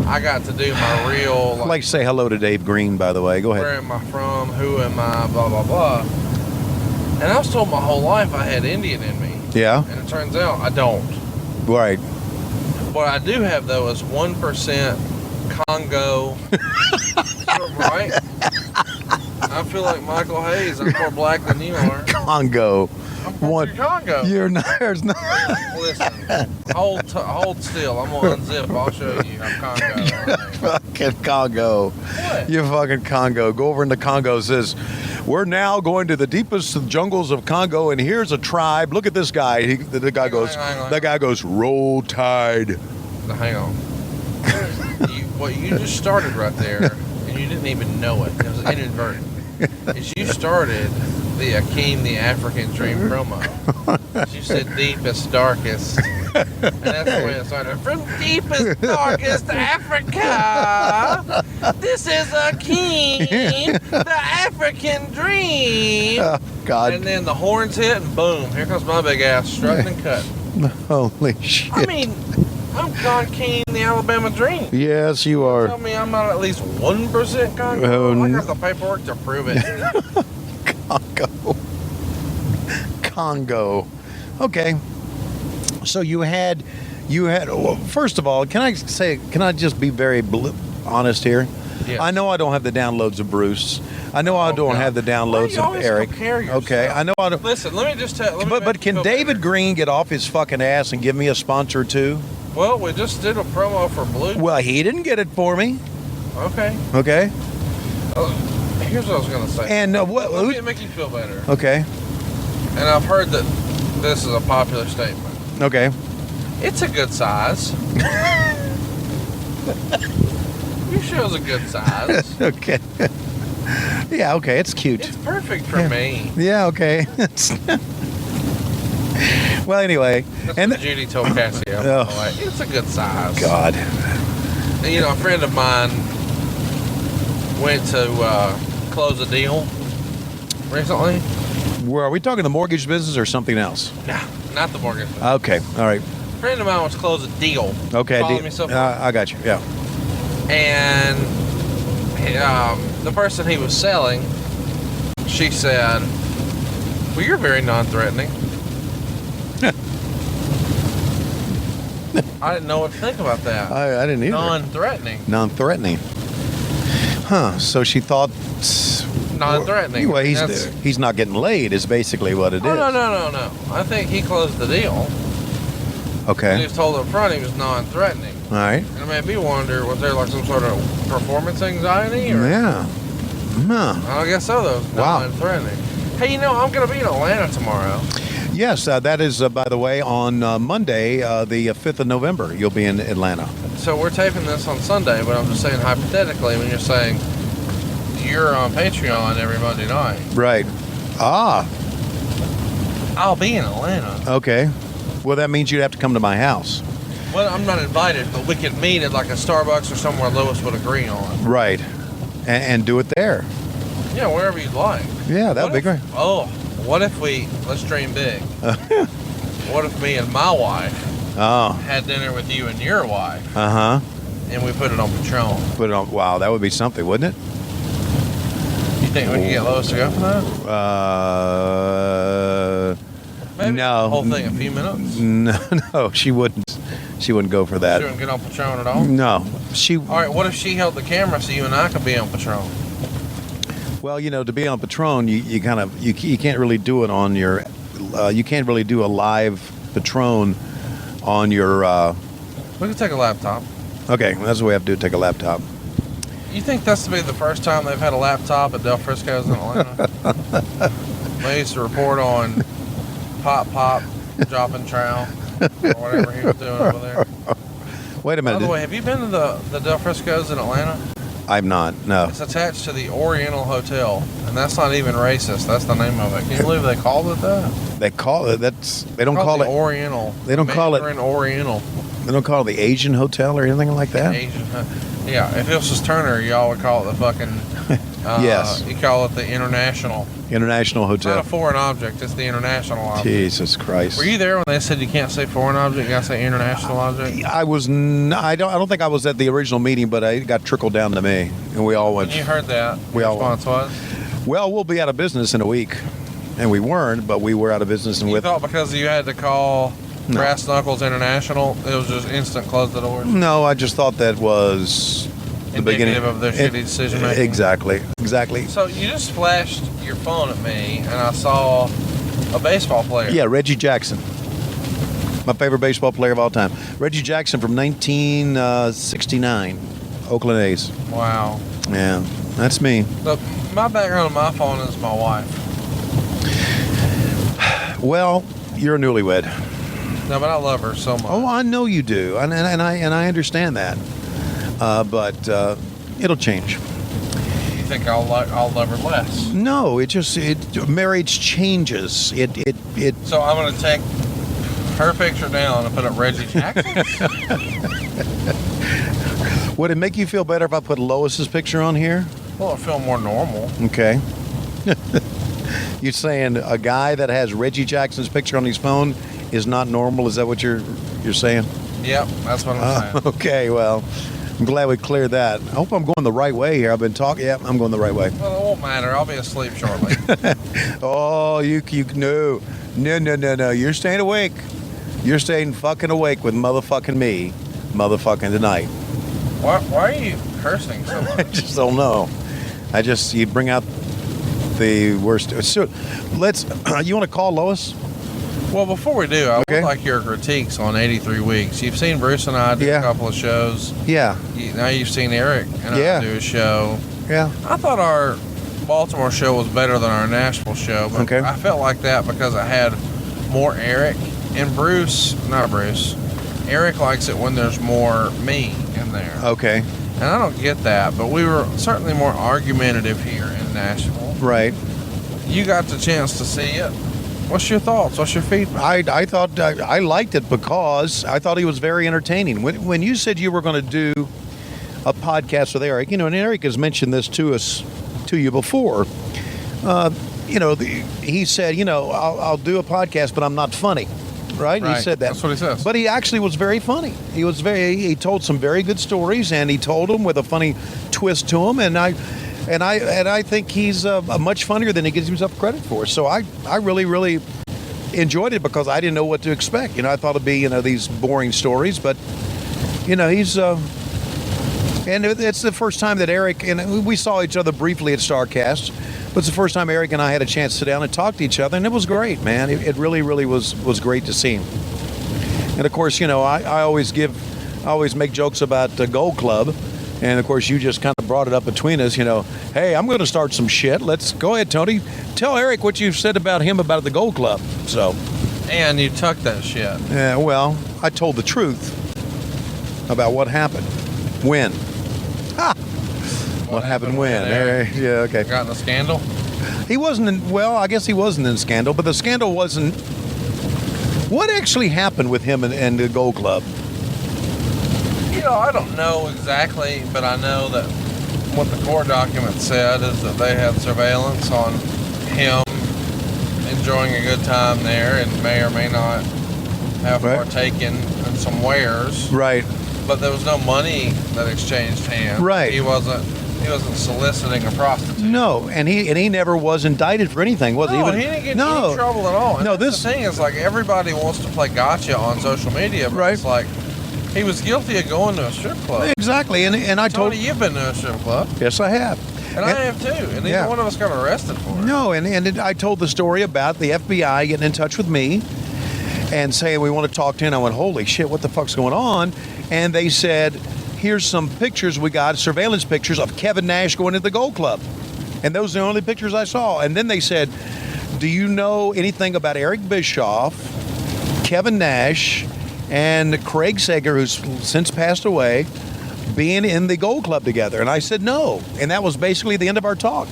I got to do my real. I'd like to say hello to Dave Green, by the way. Go ahead. Where am I from? Who am I? Blah blah blah. And I was told my whole life I had Indian in me. Yeah. And it turns out I don't. Right. What I do have though is 1% Congo. Right? I feel like Michael Hayes. I'm more black than you are. Congo. I'm from Congo. You're not. There's not. Listen, hold still. I'm gonna unzip. I'll show you. I'm Congo. Fucking Congo. What? You fucking Congo. Go over into Congo. It says, we're now going to the deepest jungles of Congo, and here's a tribe. Look at this guy. The guy goes. Hang on. That guy goes. Roll Tide. Now, hang on. What you just started right there, and you didn't even know it. It was inadvertent. Is you started the Akeem the African Dream promo. You said deepest, darkest. And that's the way it started. From deepest, darkest Africa, this is Akeem, the African Dream. Oh, God. And then the horns hit, and boom, here comes my big ass strutting and cutting. Holy shit. I mean, I'm Con King, the Alabama Dream. Yes, you are. Tell me I'm not at least 1% Congo. I got the paperwork to prove it. Congo. Okay. So you had, well, first of all, can I just be very honest here? Yes. I know I don't have the downloads of Bruce. I know I don't have the downloads of Eric. Okay, I know I don't. Listen, let me just tell. But can David Green get off his fucking ass and give me a sponsor too? Well, we just did a promo for Blue. Well, he didn't get it for me. Okay. Okay. Here's what I was gonna say. And what? Let me make you feel better. Okay. And I've heard that this is a popular statement. Okay. It's a good size. Your show's a good size. Okay. Yeah. Okay. It's cute. It's perfect for me. Yeah. Okay. Well, anyway, That's and what Judy told Cassie. Oh. Like, it's a good size. God. And, you know, a friend of mine went to close a deal recently. Where are we talking? The mortgage business or something else? Nah, not the mortgage. Okay. All right. A friend of mine wants to close a deal. Okay. Follow me so far? I got you. Yeah. And the person he was selling, she said, well, you're very non-threatening. I didn't know what to think about that. I didn't either. Non-threatening. Huh. So she thought. Non-threatening. Well, he's not getting laid is basically what it is. No. I think he closed the deal. Okay. He was told up front he was non-threatening. All right. And it made me wonder, was there like some sort of performance anxiety? Or? Yeah. Huh. I guess so, though. Wow. Non-threatening. Hey, you know, I'm going to be in Atlanta tomorrow. Yes, that is, by the way, on Monday, the 5th of November. You'll be in Atlanta. So we're taping this on Sunday, but I'm just saying hypothetically, when you're saying you're on Patreon every Monday night. Right. Ah. I'll be in Atlanta. Okay. Well, that means you'd have to come to my house. Well, I'm not invited, but we could meet at like a Starbucks or somewhere Lewis would agree on. Right. And do it there. Yeah, wherever you'd like. Yeah, that would be great. Oh, what if let's dream big. What if me and my wife had dinner with you and your wife? Uh-huh. And we put it on Patron. Put it on. Wow, that would be something, wouldn't it? You think we can get Lois to go for that? Maybe No. the whole thing, a few minutes. No, she wouldn't. She wouldn't go for that. She wouldn't get on Patron at all. No, she. All right, what if she held the camera so you and I could be on Patron? Well, to be on Patron, you can't really do it on your. You can't really do a live Patron on your. We could take a laptop. Okay, that's what we have to do. Take a laptop. You think that's to be the first time they've had a laptop at Del Frisco's in Atlanta? They used to report on Pop, dropping trowel, or whatever he was doing over there. Wait a minute. By the way, have you been to the Del Frisco's in Atlanta? I'm not. No. It's attached to the Oriental Hotel, and that's not even racist. That's the name of it. Can you believe they called it that? They call it. They don't call it Oriental. They don't call it Oriental. They don't call it the Asian Hotel or anything like that. Asian. Yeah, if it was just Turner, y'all would call it the fucking. Yes. You call it the International. International It's not Hotel. a foreign object. It's the international object. Jesus Christ. Were you there when they said you can't say foreign object? You gotta say international object. I was. I don't think I was at the original meeting, but it got trickled down to me, and we all went. When you heard that, We your all- response was? Well, we'll be out of business in a week, and we weren't, but we were out of business. And You with thought because you had to call No. Brass Knuckles International, it was just instant close the doors? no, I just thought that was the beginning Indicative of their shitty decision making. Exactly. So you just flashed your phone at me, and I saw a baseball player. Yeah, Reggie Jackson. My favorite baseball player of all time. Reggie Jackson from 1969, Oakland A's. Wow. Yeah, that's me. Look, my background on my phone is my wife. Well, you're a newlywed. No, but I love her so much. Oh, I know you do, and I understand that. But it'll change. You think I'll love her less? No, marriage changes. It. So I'm gonna take her picture down and put up Reggie Jackson. Would it make you feel better if I put Lois's picture on here? Well, I feel more normal. Okay. You're saying a guy that has Reggie Jackson's picture on his phone is not normal? Is that what you're saying? Yep, that's what I'm saying. Okay, well, I'm glad we cleared that. I hope I'm going the right way here. I've been talking. Yeah, I'm going the right way. Well, it won't matter. I'll be asleep shortly. Oh, you no. You're staying awake. You're staying fucking awake with motherfucking me, motherfucking tonight. Why are you cursing so I much? just don't know. You bring out the worst. So let's. You want to call Lois? Well, before we do, I Okay. would like your critiques on 83 Weeks. You've seen Bruce and I do Yeah. a couple of shows. Yeah. Now you've seen Eric and Yeah. I do a show. Yeah. I thought our Baltimore show was better than our Nashville show, but Okay. I felt like that because I had more Eric and Eric likes it when there's more me in there. Okay. And I don't get that, but we were certainly more argumentative here in Nashville. Right. You got the chance to see it. What's your thoughts? What's your feedback? I thought I liked it because I thought he was very entertaining. When you said you were going to do a podcast with Eric, and Eric has mentioned this to you before. He said, I'll do a podcast, but I'm not funny. Right? He said that. That's what he says. But he actually was very funny. He told some very good stories, and he told them with a funny twist to them. And I think he's much funnier than he gives himself credit for. So I really, really enjoyed it because I didn't know what to expect. I thought it'd be these boring stories, but he's and it's the first time that Eric and we saw each other briefly at Starrcast. But it's the first time Eric and I had a chance to sit down and talk to each other, and it was great, man. It really, really was great to see him. And of course, I always make jokes about the Gold Club, and of course, you just kind of brought it up between us. Hey, I'm going to start some shit. Let's go ahead, Tony. Tell Eric what you've said about him about the Gold Club. So, and you tucked that shit. yeah, well, I told the truth about what happened. When? Ha! What happened when? Yeah, okay. Got in a scandal? He wasn't I guess he wasn't in scandal, but the scandal wasn't. What actually happened with him and the Gold Club? I don't know exactly, but I know that what the court document said is that they had surveillance on him enjoying a good time there and may or may not have Right. partaken in some wares. Right. But there was no money that exchanged hands. Right. He wasn't soliciting a prostitute. No, and he never was indicted for anything, was he? No, he didn't get in any trouble at all. And no, the thing is, like, everybody wants to play gotcha on social media, but right. It's like, he was guilty of going to a strip club. Exactly, and I told... Tony, you've been to a strip club. Yes, I have. And I have too, and neither one of us got arrested for it. No, and I told the story about the FBI getting in touch with me and saying, we want to talk to you, and I went, holy shit, what the fuck's going on? And they said, here's some pictures we got, surveillance pictures of Kevin Nash going to the Gold Club. And those are the only pictures I saw. And then they said, do you know anything about Eric Bischoff, Kevin Nash, and Craig Sager, who's since passed away, being in the Gold Club together? And I said no. And that was basically the end of our talk.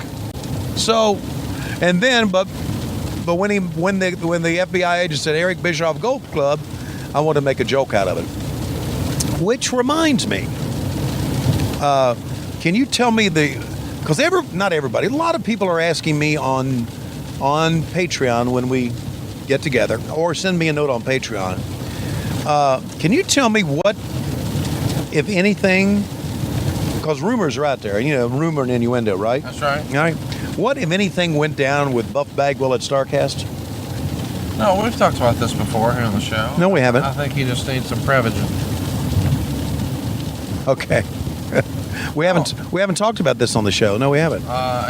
So, and then, but when the FBI agent said Eric Bischoff Gold Club, I wanted to make a joke out of it. Which reminds me, can you tell me because not everybody, a lot of people are asking me on Patreon when we get together, or send me a note on Patreon. Can you tell me what, if anything, because rumors are out there, rumor and innuendo, right? That's right. All right. What, if anything, went down with Buff Bagwell at Starrcast? No, we've talked about this before here on the show. No, we haven't. I think he just needs some Prevagen. Okay. We haven't talked about this on the show. No, we haven't.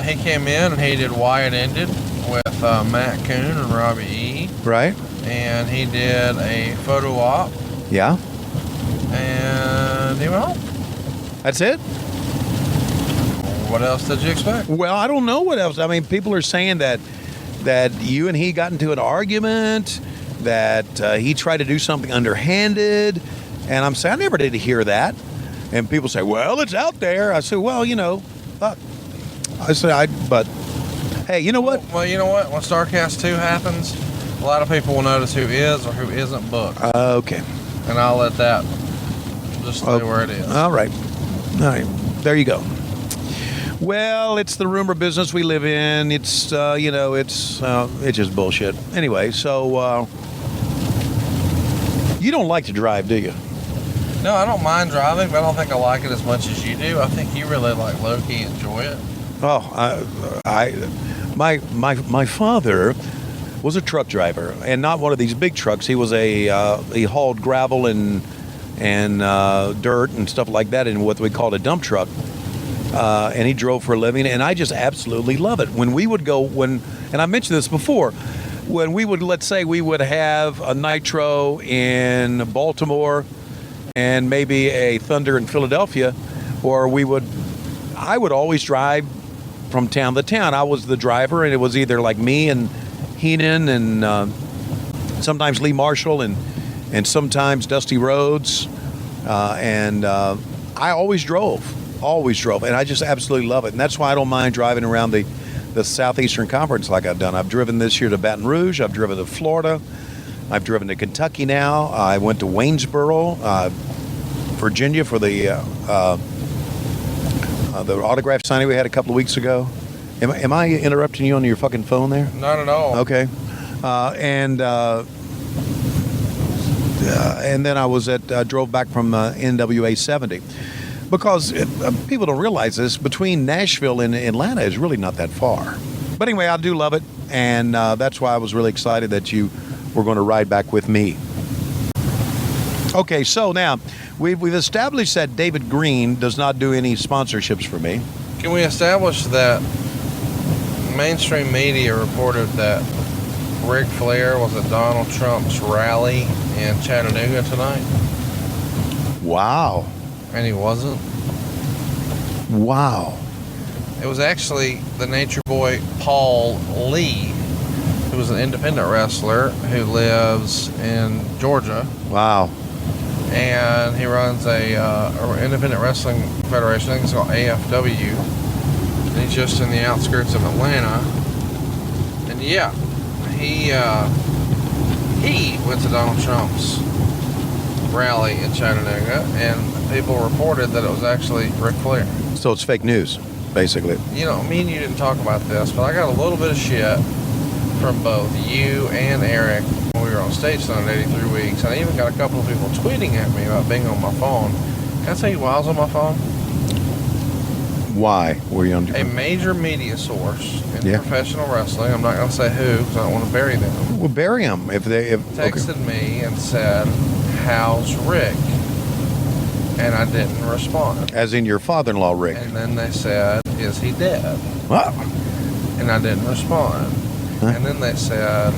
He came in and he did Why It Ended with Matt Coon and Robbie E. Right. And he did a photo op. Yeah. And he went home. That's it? What else did you expect? Well, I don't know what else. I mean, people are saying that you and he got into an argument, that he tried to do something underhanded, and I'm saying I never did hear that. And people say, well, it's out there. I say, well, fuck. But hey, you know what? Well, you know what? When Starrcast 2 happens, a lot of people will notice who is or who isn't booked. Okay. And I'll let that just stay where it is. All right. There you go. Well, it's the rumor business we live in. It's, it's just bullshit. Anyway, so you don't like to drive, do you? No, I don't mind driving, but I don't think I like it as much as you do. I think you really low-key enjoy it. Oh, my father was a truck driver, and not one of these big trucks. He was he hauled gravel and dirt and stuff like that in what we called a dump truck. And he drove for a living, and I just absolutely love it. When we would go, and I mentioned this before, when we would, let's say we would have a Nitro in Baltimore and maybe a Thunder in Philadelphia, or I would always drive from town to town. I was the driver, and it was either like me and Heenan and sometimes Lee Marshall and sometimes Dusty Rhodes, and I always drove, and I just absolutely love it. And that's why I don't mind driving around the Southeastern Conference like I've done. I've driven this year to Baton Rouge. I've driven to Florida. I've driven to Kentucky now. I went to Waynesboro, Virginia for the autograph signing we had a couple of weeks ago. Am I interrupting you on your fucking phone there? Not at all. Okay. And then I was drove back from NWA 70. Because people don't realize this, between Nashville and Atlanta is really not that far. But anyway, I do love it, and that's why I was really excited that you were going to ride back with me. Okay, so now, we've established that David Green does not do any sponsorships for me. Can we establish that mainstream media reported that Ric Flair was at Donald Trump's rally in Chattanooga tonight? Wow. And he wasn't? Wow. It was actually the Nature Boy Paul Lee, who was an independent wrestler who lives in Georgia. Wow. And he runs a independent wrestling federation. I think it's called AFW. And he's just in the outskirts of Atlanta. And yeah, he went to Donald Trump's rally in Chattanooga, and people reported that it was actually Ric Flair. So it's fake news, basically. Me and you didn't talk about this, but I got a little bit of shit from both you and Eric when we were on stage on 83 Weeks, and I even got a couple of people tweeting at me about being on my phone. Can I tell you why I was on my phone? Why were you A undefeated? major media source in Yeah. professional wrestling, I'm not going to say who because I don't want to bury them, Well, bury them if they texted me and said, "How's Rick?" And I didn't respond. As in your father-in-law, Rick. And then they said, "Is he dead?" Ah, And I didn't respond. Huh? And then they said,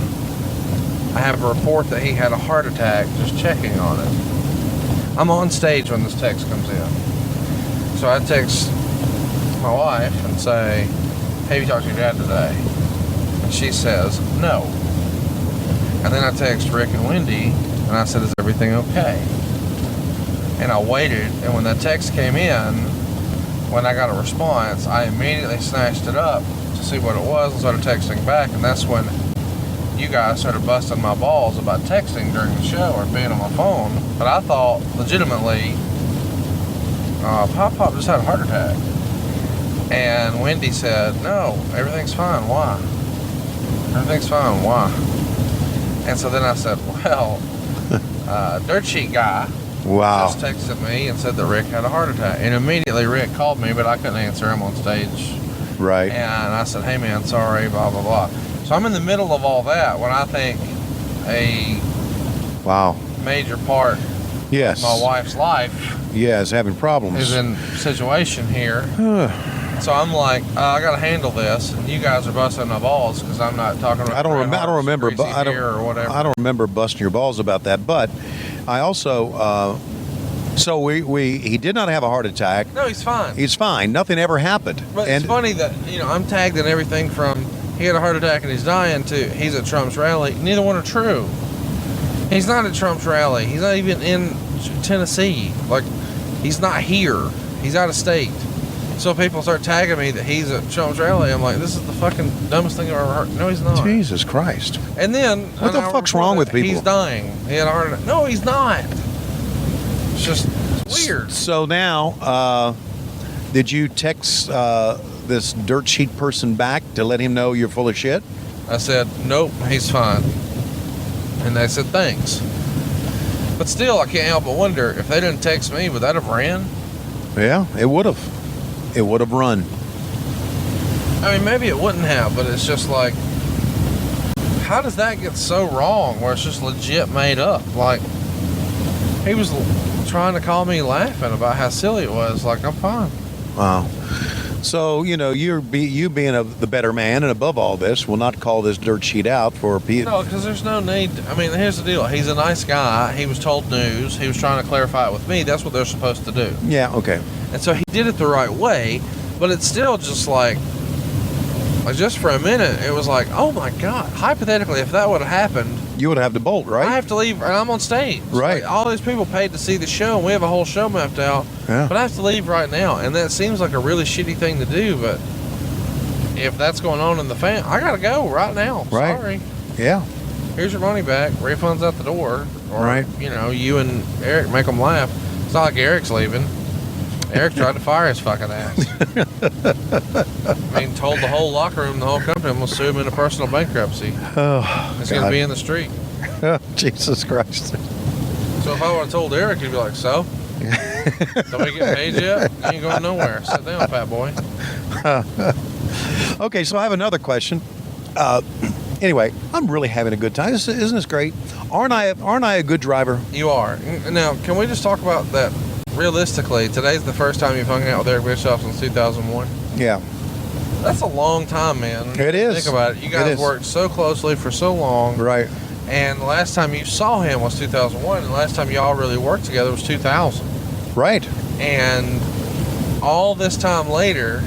"I have a report that he had a heart attack, just checking on it." I'm on stage when this text comes in. So I text my wife and say, "Hey, you talked to your dad today?" And she says, "No." And then I text Rick and Wendy and I said, "Is everything okay?" And I waited, and when that text came in, when I got a response, I immediately snatched it up to see what it was and started texting back, and that's when you guys started busting my balls about texting during the show or being on my phone. But I thought legitimately, Pop just had a heart attack. And Wendy said, "No, everything's fine. Why? Everything's fine. Why?" And so then I said, "Well, Dirt Sheet Guy wow. just texted me and said that Rick had a heart attack." And immediately Rick called me, but I couldn't answer him on stage. Right. And I said, "Hey man, sorry, blah, blah, blah." So I'm in the middle of all that when I think a Wow. major part Yes. of my wife's life Yes, having problems. is in situation here. So I'm like, I got to handle this, and you guys are busting my balls because I'm not talking about. I don't remember. Or whatever. I don't remember busting your balls about that. But I also. So he did not have a heart attack. No, he's fine. He's fine. Nothing ever happened. But it's funny that I'm tagged in everything from he had a heart attack and he's dying to he's at Trump's rally. Neither one are true. He's not at Trump's rally. He's not even in Tennessee. Like, he's not here. He's out of state. So people start tagging me that he's at Trump's rally. I'm like, this is the fucking dumbest thing I've ever heard. No, he's not. Jesus Christ. And then What the fuck's wrong with people? He's dying. He had a heart attack. No, he's not. It's just weird. So now, did you text this dirt sheet person back to let him know you're full of shit? I said, "Nope, he's fine." And they said, "Thanks." But still, I can't help but wonder, if they didn't text me, would that have ran? Yeah, it would have. It would have run. I mean, maybe it wouldn't have, but it's just like, how does that get so wrong where it's just legit made up? Like, he was trying to call me laughing about how silly it was. Like, I'm fine. Wow. So, you being the better man and above all this will not call this dirt sheet out for people. No, because there's no need. I mean, here's the deal. He's a nice guy. He was told news. He was trying to clarify it with me. That's what they're supposed to do. Yeah, okay. And so he did it the right way, but it's still just like just for a minute, it was like, oh my God. Hypothetically, if that would have happened, You would have to bolt, right? I have to leave, and I'm on stage. Right. Like, all these people paid to see the show, and we have a whole show mapped out. Yeah. But I have to leave right now, and that seems like a really shitty thing to do, but if that's going on in the fan, I gotta go right now. Right. Sorry. Yeah. Here's your money back. Refund's out the door. Or, Right. You and Eric make them laugh. It's not like Eric's leaving. Eric tried to fire his fucking ass. I mean, told the whole locker room, the whole company, I'm going to sue him into personal bankruptcy. Oh, He's going to be in the street. Jesus Christ. So if I would have told Eric, he'd be like, "So? Don't we get paid yet? You ain't going nowhere. Sit down, fat boy." Okay, so I have another question. Anyway, I'm really having a good time. Isn't this great? Aren't I a good driver? You are. Now, can we just talk about that realistically? Today's the first time you've hung out with Eric Bischoff since 2001. Yeah. That's a long time, man. It is. Think about it. You guys worked so closely for so long. Right. And the last time you saw him was 2001, and the last time y'all really worked together was 2000. Right. And all this time later,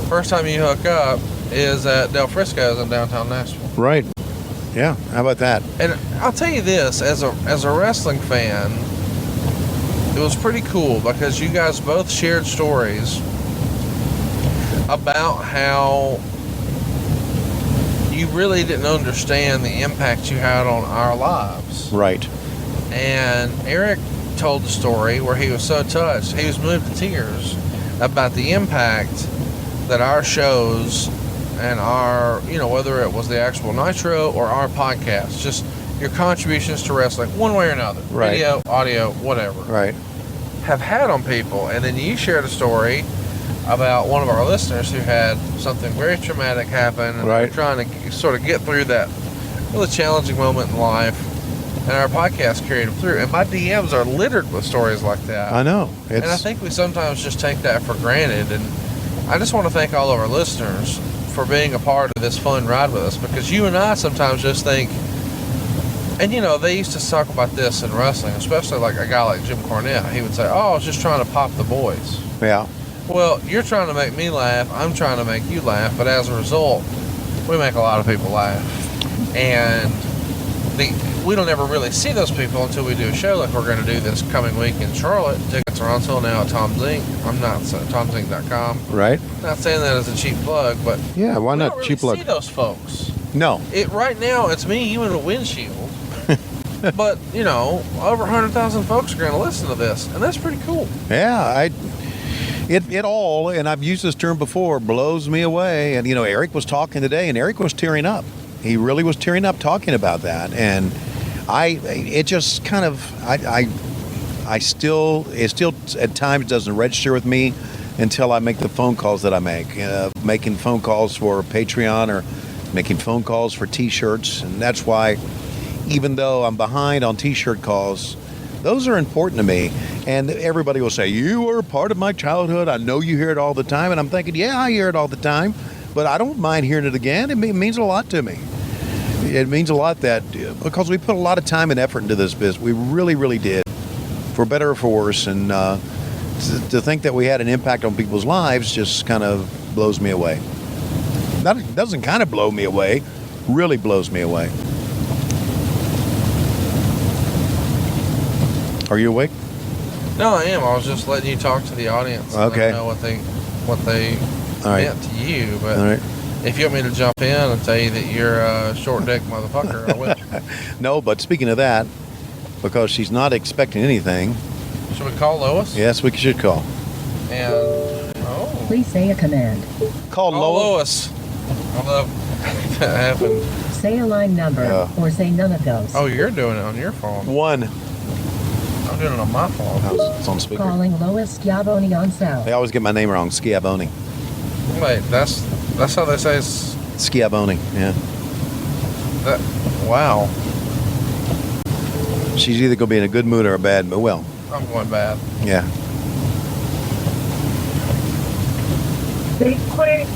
first time you hook up is at Del Frisco's in downtown Nashville. Right. Yeah. How about that? And I'll tell you this, as a wrestling fan, it was pretty cool because you guys both shared stories about how you really didn't understand the impact you had on our lives. Right. And Eric told the story where he was so touched, he was moved to tears about the impact that our shows and our, whether it was the actual Nitro or our podcast, just your contributions to wrestling, one way or another, Right. video, audio, whatever, Right. have had on people. And then you shared a story about one of our listeners who had something very traumatic happen, and Right. they're trying to sort of get through that really challenging moment in life. And our podcast carried them through. And my DMs are littered with stories like that. I know. And I think we sometimes just take that for granted. And I just want to thank all of our listeners for being a part of this fun ride with us, because you and I sometimes just think, and you know, they used to talk about this in wrestling, especially like a guy like Jim Cornette. He would say, oh, I was just trying to pop the boys. Yeah. Well, you're trying to make me laugh. I'm trying to make you laugh. But as a result, we make a lot of people laugh. And we don't ever really see those people until we do a show like we're going to do this coming week in Charlotte. Tickets are on sale now at Tom's Inc. I'm not Tom'sInc.com. Right. Not saying that as a cheap plug, but Yeah, why we not don't really cheap plug? see those folks. No. Right now, it's me, you, and a windshield. But, you know, over 100,000 folks are going to listen to this, and that's pretty cool. Yeah, it all, and I've used this term before, blows me away. And, you know, Eric was talking today, and Eric was tearing up. He really was tearing up talking about that. And it just kind of, it still at times doesn't register with me until I make the phone calls that I make. Making phone calls for Patreon or making phone calls for T-shirts. And that's why, even though I'm behind on T-shirt calls, those are important to me. And everybody will say, you were a part of my childhood. I know you hear it all the time. And I'm thinking, yeah, I hear it all the time. But I don't mind hearing it again. It means a lot to me. It means a lot because we put a lot of time and effort into this business. We really, really did, for better or for worse. And to think that we had an impact on people's lives just kind of blows me away. That doesn't kind of blow me away, really blows me away. Are you awake? No, I am. I was just letting you talk to the audience. And Okay. let them know what they All right. meant to you. But All right. if you want me to jump in and tell you that you're a short dick motherfucker, I will. No, but speaking of that, because she's not expecting anything, Should we call Lois? yes, we should call. And Please say a command. Call call Lois. Lois. I love that happened. Say a line number, Yeah. or say none of those. Oh, you're doing it on your phone. 1. I'm doing it on my phone. It's on speaker. Calling Lois Schiavone on cell. They always get my name wrong. Schiavone. Wait, that's how they say it's. Schiavone, yeah. Wow. She's either going to be in a good mood or a bad mood. Well, I'm going bad. yeah. Be quick,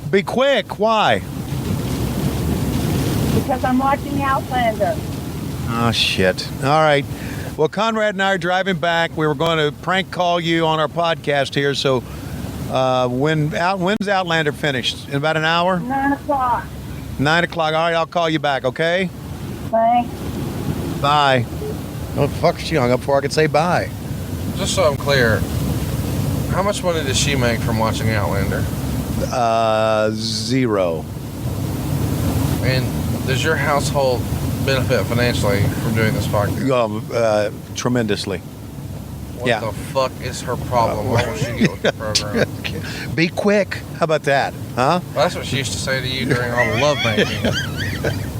Be quick. Why? because I'm watching Outlander. Oh, shit. All right. Well, Conrad and I are driving back. We were going to prank call you on our podcast here. So when's Outlander finished? In about an hour? 9 o'clock. 9 o'clock. All right, I'll call you back, okay? Thanks. Bye. Oh, fuck, she hung up before I could say bye. Just so I'm clear, how much money does she make from watching Outlander? 0. And does your household benefit financially from doing this podcast? Tremendously. What yeah. the fuck is her problem? What will she get with the program? Be quick. How about that? Huh? Well, that's what she used to say to you during all the love making.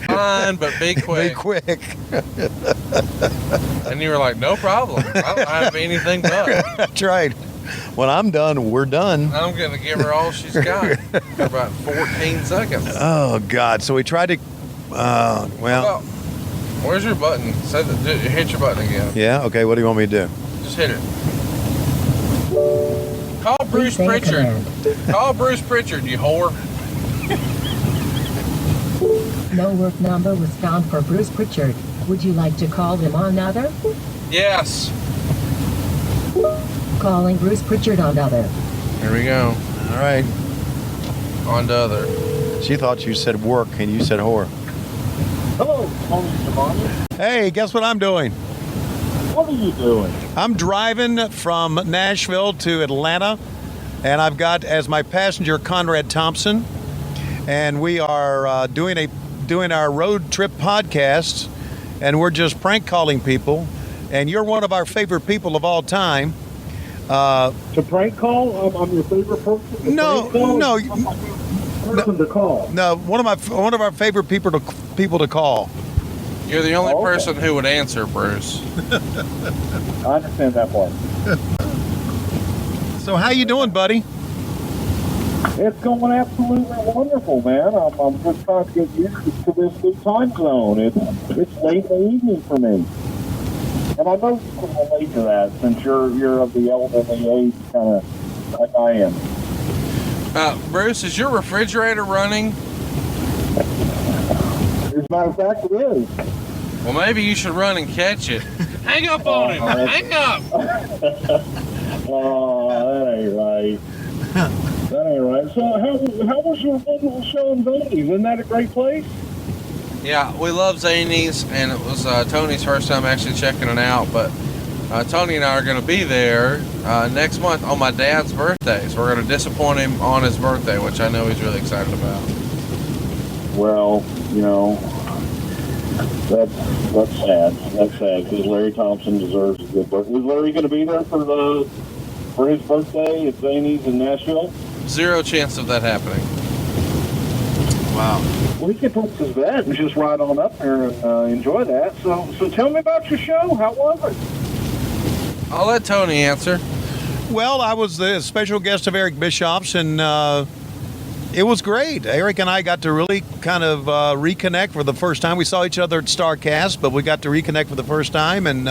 Fine, but be quick. Be quick. And you were like, no problem. I don't have anything but. That's right. When I'm done, we're done. I'm going to give her all she's got for about 14 seconds. Oh, God. So we tried to, well, Well, where's your button? Hit your button again. yeah, okay. What do you want me to do? Just hit it. Call Bruce Please say a Pritchard. command. Call Bruce Pritchard, you whore. No work number was found for Bruce Pritchard. Would you like to call him on other? Yes. Calling Bruce Pritchard on other. Here we go. All right. On to other. She thought you said work and you said whore. Hello, Tony Schiavone. Hey, guess what I'm doing? What are you doing? I'm driving from Nashville to Atlanta, and I've got as my passenger Conrad Thompson, and we are doing our road trip podcast, and we're just prank calling people, and you're one of our favorite people of all time. To prank call? I'm your favorite person? To No, prank call? no. I'm my favorite person to call. No, one of our favorite people to call. You're the only Okay. person who would answer, Bruce. I understand that part. So how you doing, buddy? It's going absolutely wonderful, man. I'm just trying to get used to this new time zone. It's late in the evening for me. And I know you can relate to that since you're of the elderly age, kind of like I am. Bruce, is your refrigerator running? As a matter of fact, it is. Well, maybe you should run and catch it. Hang up on him! Hang up! Oh, that ain't right. That ain't right. So how was your wonderful show in Vegas? Isn't that a great place? Yeah, we love Zanies, and it was Tony's first time actually checking it out, but Tony and I are going to be there next month on my dad's birthday, so we're going to disappoint him on his birthday, which I know he's really excited about. Well, you know, that's sad. That's sad, because Larry Thompson deserves a good birthday. Is Larry going to be there for his birthday at Zanies in Nashville? Zero chance of that happening. Wow. Well, he can put his bed and just ride on up there and enjoy that. So tell me about your show. How was it? I'll let Tony answer. Well, I was the special guest of Eric Bischoff's, and it was great. Eric and I got to really kind of reconnect for the first time. We saw each other at Starrcast, but we got to reconnect for the first time, and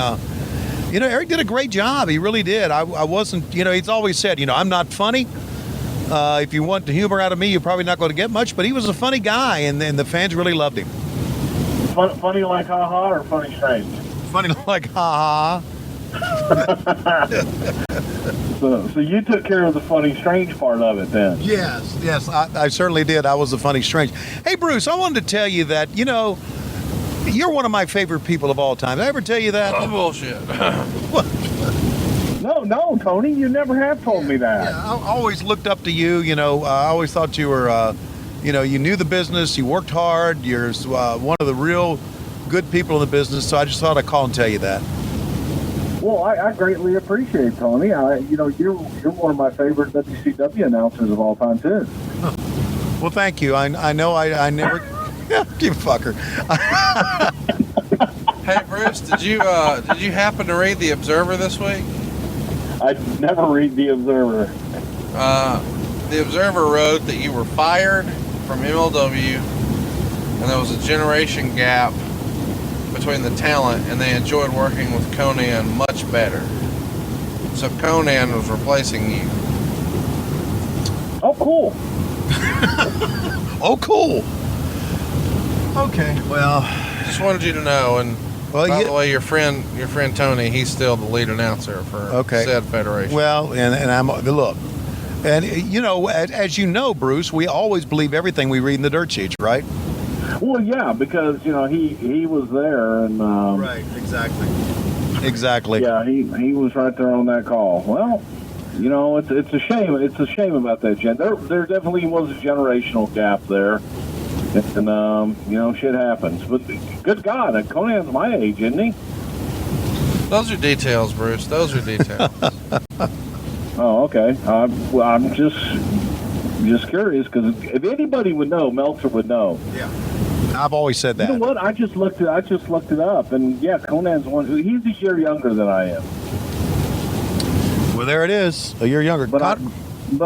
you know, Eric did a great job. He really did. I wasn't, you know, he's always said, you know, I'm not funny. If you want the humor out of me, you're probably not going to get much, but he was a funny guy, and the fans really loved him. Funny like ha-ha or funny strange? Funny like ha-ha. So you took care of the funny strange part of it then? Yes, I certainly did. I was the funny strange. Hey, Bruce, I wanted to tell you that, you know, you're one of my favorite people of all time. Did I ever tell you that? Oh, bullshit. No, Tony, you never have told me that. Yeah, I always looked up to you. You know, I always thought you were, you know, you knew the business. You worked hard. You're one of the real good people in the business. So I just thought I'd call and tell you that. Well, I greatly appreciate Tony. You know, you're one of my favorite WCW announcers of all time too. Well, thank you. I know I never. You fucker. Hey, Bruce, did you happen to read the Observer this week? I never read the Observer. The Observer wrote that you were fired from MLW, and there was a generation gap between the talent, and they enjoyed working with Conan much better. So Conan was replacing you. Oh, cool. Oh, cool. Okay. Well, Just wanted you to know, and by the way, your friend Tony, he's still the lead announcer for said federation. Well, and I'm look, and you know, as you know, Bruce, we always believe everything we read in the dirt sheets, right? Well, yeah, because you know he was there, and right, exactly. Yeah, he was right there on that call. Well, you know, it's a shame. It's a shame about that. There definitely was a generational gap there. And, you know, shit happens. But good God, Conan's my age, isn't he? Those are details, Bruce. Those are details. Oh, okay. I'm just curious, because if anybody would know, Meltzer would know. Yeah. I've always said that. You know what? I just looked it up, and yeah, Conan's one. He's a year younger than I am. Well, there it is. A year younger. But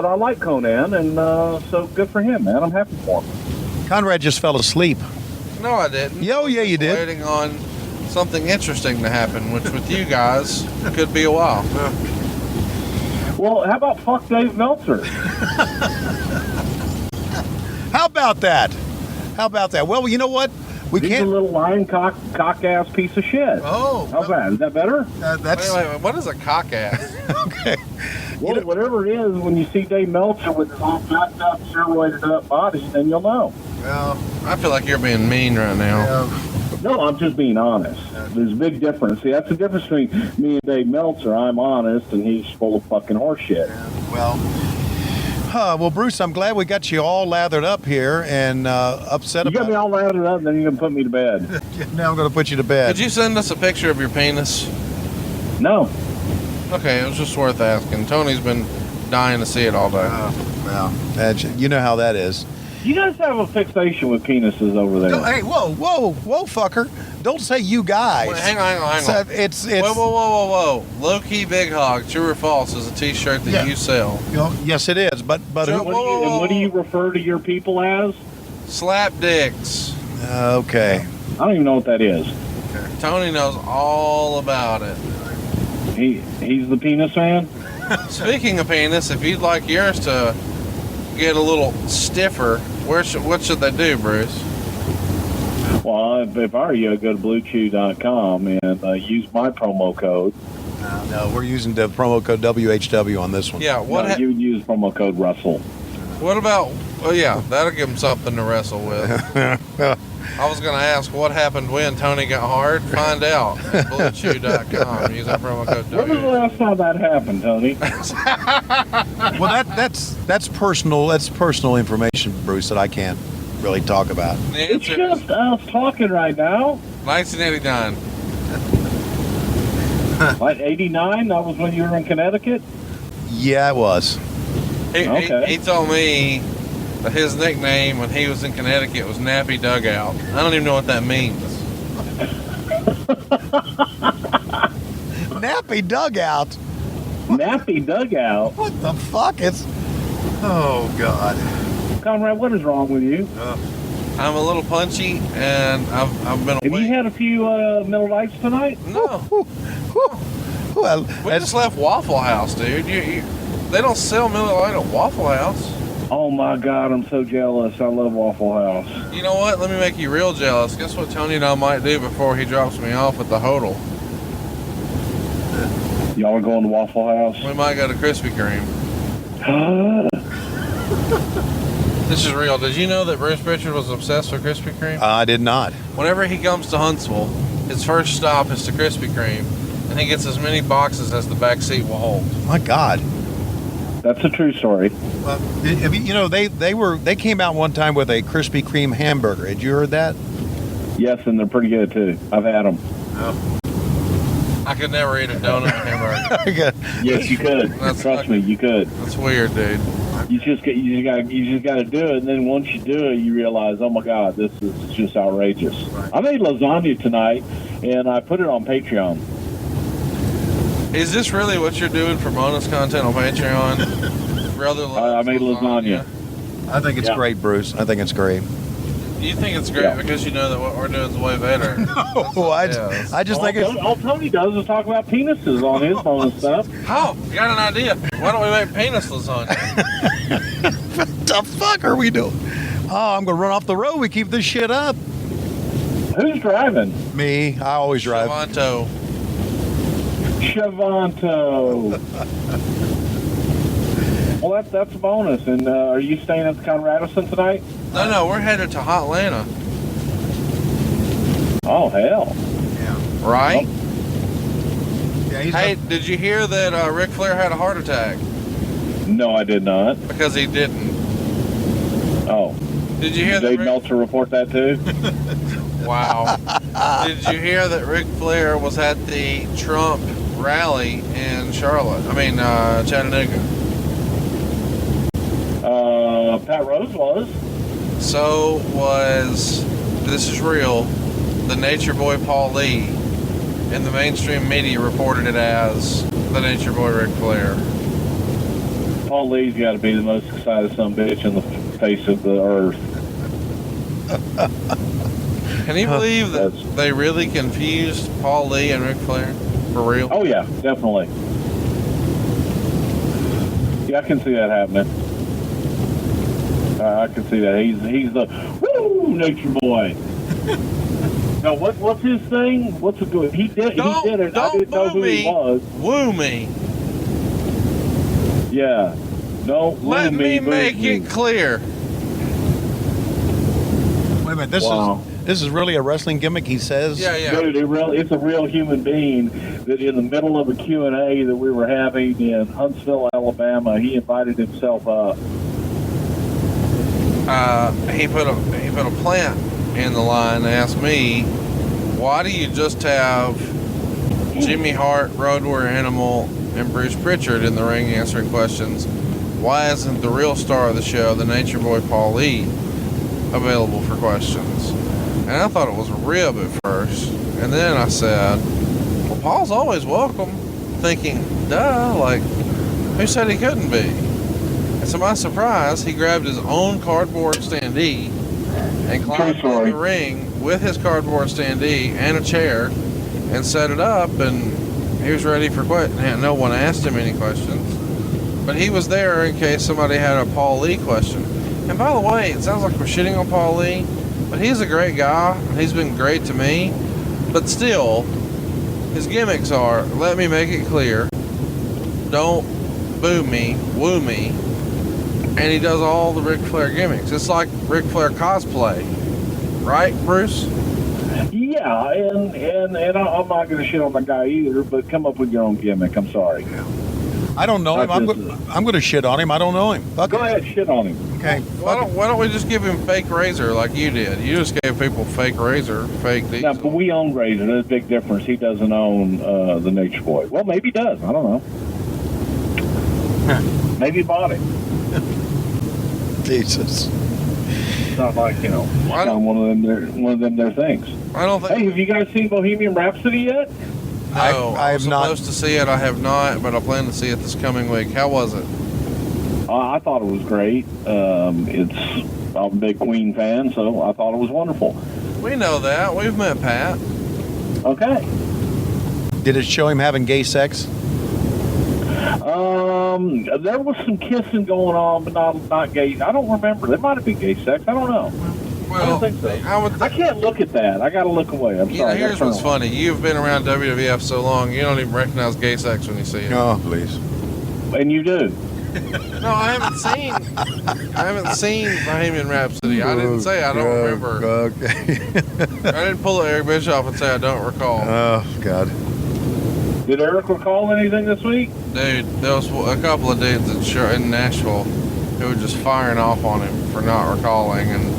I like Conan, and so good for him, man. I'm happy for him. Conrad just fell asleep. No, I didn't. Yeah, you did. Waiting on something interesting to happen, which with you guys could be a while. Well, how about fuck Dave Meltzer? How about that? Well, you know what? He's a little lying cock ass piece of shit. Oh, how's that? Is that better? Wait, what is a cock ass? Okay. Well, whatever it is, when you see Dave Meltzer with his all jacked up, steroided up body, then you'll know. Well, I feel like you're being mean right now. No, I'm just being honest. There's a big difference. See, that's the difference between me and Dave Meltzer. I'm honest, and he's full of fucking horse shit. Well, Bruce, I'm glad we got you all lathered up here and upset about it. You got me all lathered up, and then you're going to put me to bed. Now I'm going to put you to bed. Could you send us a picture of your penis? No. Okay, it was just worth asking. Tony's been dying to see it all day. Well, you know how that is. You guys have a fixation with penises over there. Hey, whoa, fucker! Don't say you guys. Wait, hang on. So it's Whoa. Low key big hog. True or false is a T-shirt that you sell. Yes, it is. But Sure. What do you refer to your people as? Slap dicks. Okay. I don't even know what that is. Tony knows all about it. He's the penis man. Speaking of penis, if you'd like yours to get a little stiffer, what should they do, Bruce? Well, if I were you, I'd go to bluechew.com and use my promo code. No, we're using the promo code WHW on this one. Yeah, you would use promo code Russell. What about? Oh yeah, that'll give them something to wrestle with. I was going to ask what happened when Tony got hard. Find out at bluechew.com. Use our promo code. When was the last time that happened, Tony? Well, that's personal. That's personal information, Bruce, that I can't really talk about. The It's answer just is us talking right now. 1989. Like 89? That was when you were in Connecticut? Yeah, it was. He told me that his nickname when he was in Connecticut was Nappy Dugout. I don't even know what that means. Nappy dugout. Nappy dugout? What the fuck? Oh God. Conrad, what is wrong with you? I'm a little punchy, and I've been Have awake. you had a few Miller Lights tonight? No. Well, We just left Waffle House, dude. They don't sell Miller Lite at Waffle House. Oh my God, I'm so jealous. I love Waffle House. You know what? Let me make you real jealous. Guess what Tony and I might do before he drops me off at the hotel? Y'all are going to Waffle House? We might go to Krispy Kreme. This is real. Did you know that Bruce Pritchard was obsessed with Krispy Kreme? I did not. Whenever he comes to Huntsville, his first stop is to Krispy Kreme, and he gets as many boxes as the back seat will hold. My God. That's a true story. They came out one time with a Krispy Kreme hamburger. Had you heard that? Yes, and they're pretty good too. I've had them. I could never eat a donut hamburger. Yes, you could. Trust me, you could. That's weird, dude. You just got to do it, and then once you do it, you realize, oh my God, this is just outrageous. I made lasagna tonight, and I put it on Patreon. Is this really what you're doing for bonus content on Patreon? Brother I made lasagna. I think it's great, Bruce. I think it's great. You think it's great because you know that what we're doing is way better. No, I just think it's... All Tony does is talk about penises on his bonus stuff. Oh, got an idea. Why don't we make penis lasagna? What the fuck are we doing? Oh, I'm going to run off the road. We keep this shit up. Who's driving? Me. I always drive. Schiavone. Well, that's a bonus. And are you staying at the Conradison tonight? No, we're headed to Hotlanta. Oh, hell. Yeah. Right? Yeah, hey, did you hear that Ric Flair had a heart attack? No, I did not. Because he didn't. Oh. Did you hear that? Dave Meltzer report that too? Wow. Did you hear that Ric Flair was at the Trump rally in Chattanooga? Pat Rose was. So was, this is real, the Nature Boy Paul Lee, and the mainstream media reported it as the Nature Boy Ric Flair. Paul Lee's got to be the most excited son of a bitch in the face of the earth. Can you believe that they really confused Paul Lee and Ric Flair? For real? Oh, yeah, definitely. Yeah, I can see that happening. I can see that. He's the Nature Boy. Now, what's his thing? What's it good? He did it. I didn't know who he was. Woo me. Yeah. No, let me make it clear. Wait a minute. This is really a wrestling gimmick, he says? Yeah. Dude, it's a real human being that in the middle of a Q&A that we were having in Huntsville, Alabama, he invited himself up. He put a plant in the line and asked me, why do you just have Jimmy Hart, Road Warrior Animal, and Bruce Pritchard in the ring answering questions? Why isn't the real star of the show the Nature Boy Paul Lee? available for questions. And I thought it was a rib at first. And then I said, well, Paul's always welcome. Thinking, duh, like, who said he couldn't be? And to my surprise, he grabbed his own cardboard standee and climbed in the ring with his cardboard standee and a chair and set it up, and he was ready for questions. No one asked him any questions, but he was there in case somebody had a Paul Lee question. And by the way, it sounds like we're shitting on Paul Lee, but he's a great guy. He's been great to me, but still, his gimmicks are, let me make it clear, don't boo me, woo me. And he does all the Ric Flair gimmicks. It's like Ric Flair cosplay. Right, Bruce? Yeah, and I'm not going to shit on the guy either, but come up with your own gimmick. I'm sorry. I don't know him. I'm going to shit on him. I don't know him. Fuck Go it. ahead, shit on him. Okay. Why don't we just give him fake razor like you did? You just gave people fake razor, fake diesel. No, but we own Razor. There's a big difference. He doesn't own the Nature Boy. Well, maybe he does. I don't know. Maybe he bought it. Jesus. It's not like, it's kind of one of them their things. I don't think. Hey, have you guys seen Bohemian Rhapsody yet? No, I have I'm not. supposed to see it. I have not, but I plan to see it this coming week. How was it? I thought it was great. I'm a big Queen fan, so I thought it was wonderful. We know that. We've met Pat. Okay. Did it show him having gay sex? There was some kissing going on, but not gay. I don't remember. There might have been gay sex. I don't know. Well, I don't think so. I can't look at that. I got to look away. I'm sorry. Here's what's funny. You've been around WWF so long, you don't even recognize gay sex when you see it. Oh, please. And you do. No, I haven't seen Bohemian Rhapsody. I didn't say I don't remember. Okay. I didn't pull Eric Bischoff and say I don't recall. Oh, God. Did Eric recall anything this week? Dude, there was a couple of dudes in Nashville who were just firing off on him for not recalling, and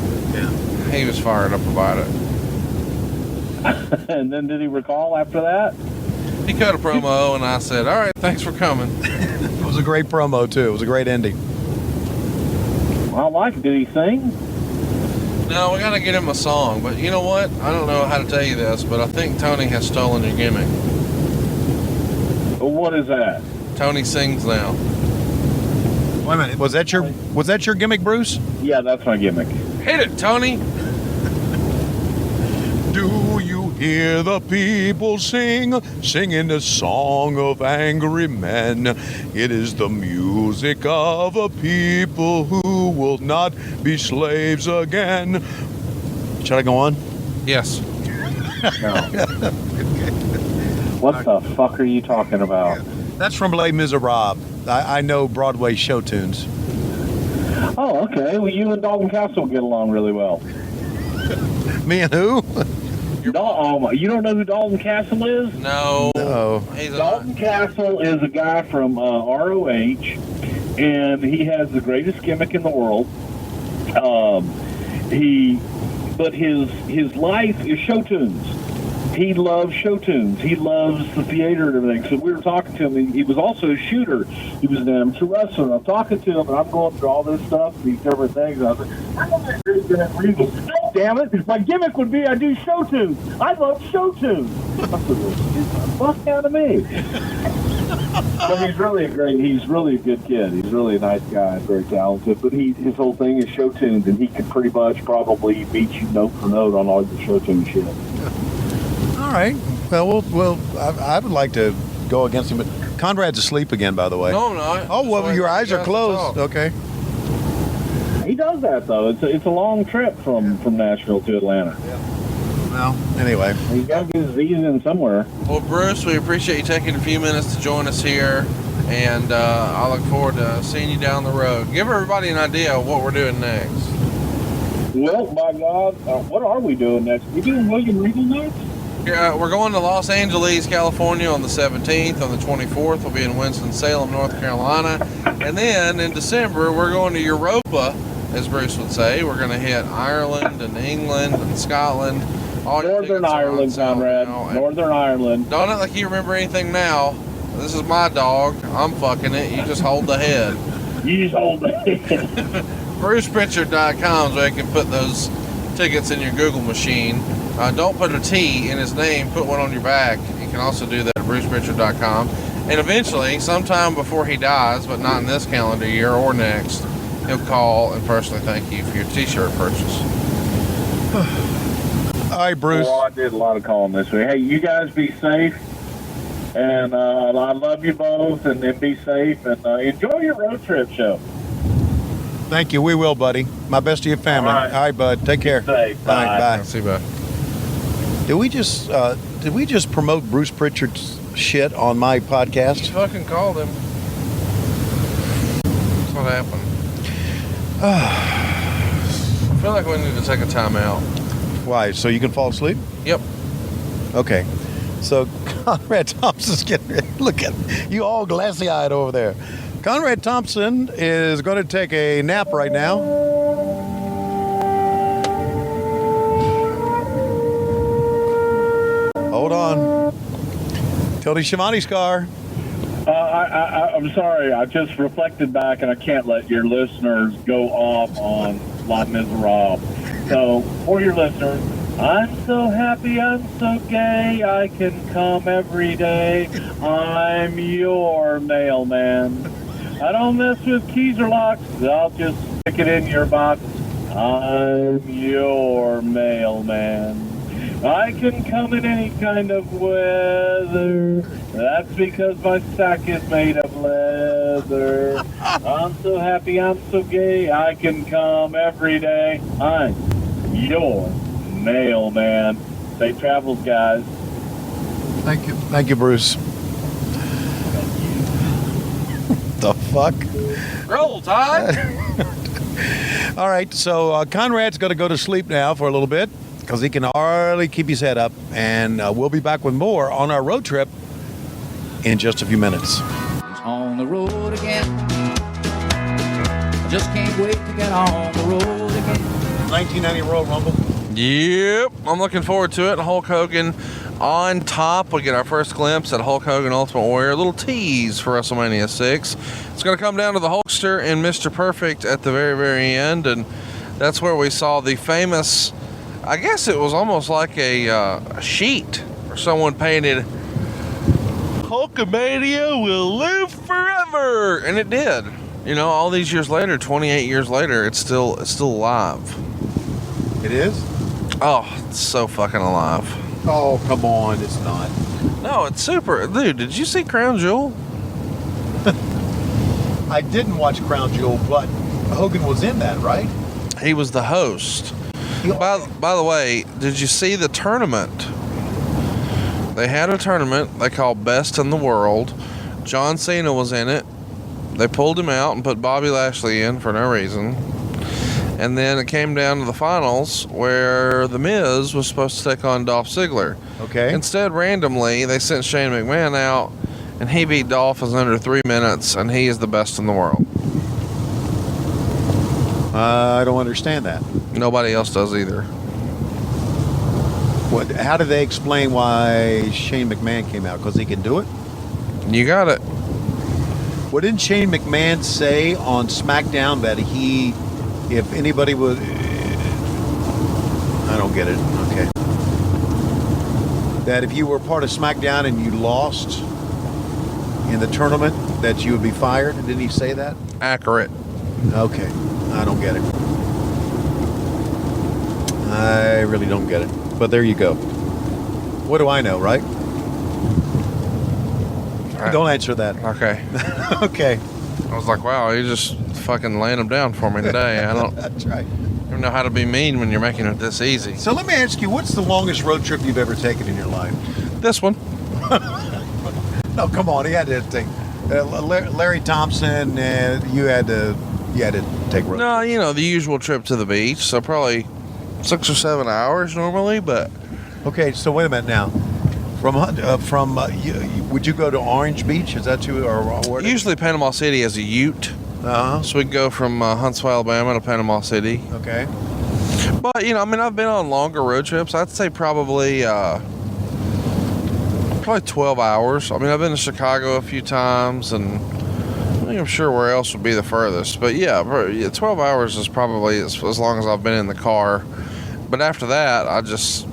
he was fired up about it. And then did he recall after that? He cut a promo, and I said, all right, thanks for coming. It was a great promo, too. It was a great ending. I like it. Did he sing? No, we got to get him a song, but you know what? I don't know how to tell you this, but I think Tony has stolen your gimmick. What is that? Tony sings now. Wait a minute. Was that your gimmick, Bruce? Yeah, that's my gimmick. Hit it, Tony. Do you hear the people singing the song of angry men? It is the music of a people who will not be slaves again. Should I go on? Yes. No. What the fuck are you talking about? That's from Les Miserables. I know Broadway show tunes. Oh, okay. Well, you and Dalton Castle get along really well. Me and who? You don't know who Dalton Castle is? No. Dalton Castle is a guy from ROH, and he has the greatest gimmick in the world. But his life is show tunes. He loves show tunes. He loves the theater and everything. So we were talking to him. He was also a shooter. He was an amateur wrestler. I'm talking to him, and I'm going through all this stuff, these different things. And I was like, I'm going to agree with Regal. God damn it. My gimmick would be I do show tunes. I love show tunes. I said, well, get the fuck out of me. But he's really a good kid. He's really a nice guy, very talented. But his whole thing is show tunes, and he could pretty much probably beat you note for note on all your show tune shit. All right. Well, I would like to go against him. But Conrad's asleep again, by the way. No, I'm not. Oh, well, your eyes are closed. Okay. He does that, though. It's a long trip from Nashville to Atlanta. Yeah. Well, anyway. He's got to get his Z's in somewhere. Well, Bruce, we appreciate you taking a few minutes to join us here, and I look forward to seeing you down the road. Give everybody an idea of what we're doing next. Well, my God, what are we doing next? We doing William Regal next? Yeah, we're going to Los Angeles, California on the 17th. On the 24th, we'll be in Winston-Salem, North Carolina. And then in December, we're going to Europa, as Bruce would say. We're going to hit Ireland and England and Scotland. Northern Ireland, Conrad. Northern Ireland. Don't act like you remember anything now. This is my dog. I'm fucking it. You just hold the head. You just hold the head. BrucePritchard.com is where you can put those tickets in your Google machine. Don't put a T in his name, put one on your back. You can also do that at BrucePritchard.com. And eventually, sometime before he dies, but not in this calendar year or next, he'll call and personally thank you for your t-shirt purchase. All right, Bruce. Well, I did a lot of calling this week. Hey, you guys be safe. And I love you both, and be safe, and enjoy your road trip show. Thank you. We will, buddy. My best to your family. All right, bud. Take care. Safe. Bye. Bye. See you, bud. Did we just promote Bruce Pritchard's shit on my You podcast? fucking called him. That's what happened. I feel like we need to take a time out. Why? So you can fall asleep? Yep. Okay. So Conrad Thompson's getting, look at you all glassy-eyed over there. Conrad Thompson is going to take a nap right now. Hold on. Tony Schiavone's car. I'm sorry. I just reflected back, and I can't let your listeners go off on La Miserable. So, for your listeners, I'm so happy, I'm so gay, I can come every day. I'm your mailman. I don't mess with keys or locks, I'll just stick it in your box. I'm your mailman. I can come in any kind of weather. That's because my sack is made of leather. I'm so happy, I'm so gay, I can come every day. I'm your mailman. Safe travels, guys. Thank you, Bruce. The fuck? Roll Tide. All right, so Conrad's going to go to sleep now for a little bit because he can hardly keep his head up, and we'll be back with more on our road trip in just a few minutes. On the road again. I just can't wait to get on the road again. 1990 Royal Rumble. Yep, I'm looking forward to it. Hulk Hogan on top. We get our first glimpse at Hulk Hogan Ultimate Warrior. A little tease for WrestleMania 6. It's going to come down to the Hulkster and Mr. Perfect at the very, very end, and that's where we saw the famous, I guess it was almost like a sheet where someone painted Hulkamania will live forever, and it did. You know, all these years later, 28 years later, it's still alive. It is? Oh, it's so fucking alive. Oh, come on, it's not. No, it's super. Dude, did you see Crown Jewel? I didn't watch Crown Jewel, but Hogan was in that, right? He was the host. By the way, did you see the tournament? They had a tournament they called Best in the World. John Cena was in it. They pulled him out and put Bobby Lashley in for no reason. And then it came down to the finals where The Miz was supposed to take on Dolph Ziggler. Okay. Instead, randomly, they sent Shane McMahon out, and he beat Dolph in under 3 minutes, and he is the best in the world. I don't understand that. Nobody else does either. How do they explain why Shane McMahon came out? Because he can do it? You got it. Well, didn't Shane McMahon say on SmackDown that if anybody was... I don't get it. Okay. That if you were part of SmackDown and you lost in the tournament, that you would be fired? Didn't he say that? Accurate. Okay. I don't get it. I really don't get it. But there you go. What do I know, right? Don't answer that. Okay. Okay. I was like, wow, you just fucking laying them down for me today. I don't That's right. even know how to be mean when you're making it this easy. So let me ask you, what's the longest road trip you've ever taken in your life? This one. No, come on. He had to take Larry Thompson, you had to take road. No, you know, the usual trip to the beach. So probably 6 or 7 hours normally, but... Okay, so wait a minute now. Would you go to Orange Beach? Is that you or where? Usually Panama City has a ute. Uh-huh. So we'd go from Huntsville, Alabama to Panama City. Okay. But, you know, I mean, I've been on longer road trips. I'd say probably 12 hours. I mean, I've been to Chicago a few times, and I'm sure where else would be the furthest. But yeah, 12 hours is probably as long as I've been in the car. But after that, I just,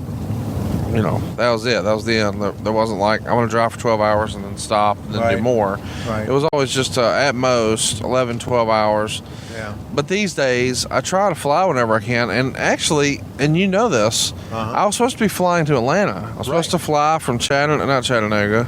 that was it. That was the end. There wasn't like, I'm going to drive for 12 hours and then stop and then do more. Right. It was always just at most 11, 12 hours. Yeah. But these days, I try to fly whenever I can. And actually, and you know this, I was supposed to be flying to Atlanta. I was supposed to fly from Chattanooga.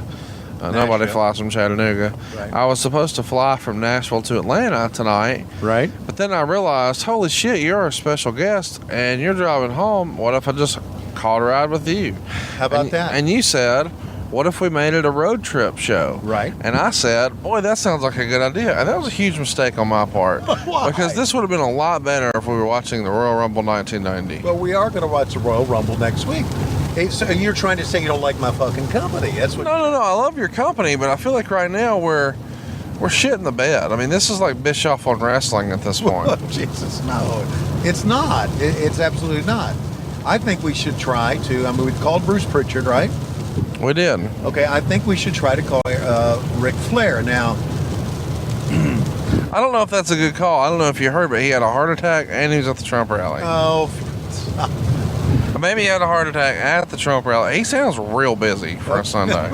Nobody flies from Chattanooga. Right. I was supposed to fly from Nashville to Atlanta tonight. Right. But then I realized, holy shit, you're a special guest and you're driving home. What if I just called a ride with you? How about that? And you said, what if we made it a road trip show? Right. And I said, boy, that sounds like a good idea. And that was a huge mistake on my part. Why? Because this would have been a lot better if we were watching the Royal Rumble 1990. Well, we are going to watch the Royal Rumble next week. Hey, so you're trying to say you don't like my fucking company? That's what. No. I love your company, but I feel like right now we're shitting the bed. I mean, this is like Bischoff on wrestling at this point. Jesus, no, it's not. It's absolutely not. I think we should try to. I mean, we called Bruce Pritchard, right? We did. Okay, I think we should try to call Ric Flair now. I don't know if that's a good call. I don't know if you heard, but he had a heart attack and he was at the Trump rally. Oh. Maybe he had a heart attack at the Trump rally. He sounds real busy for a Sunday.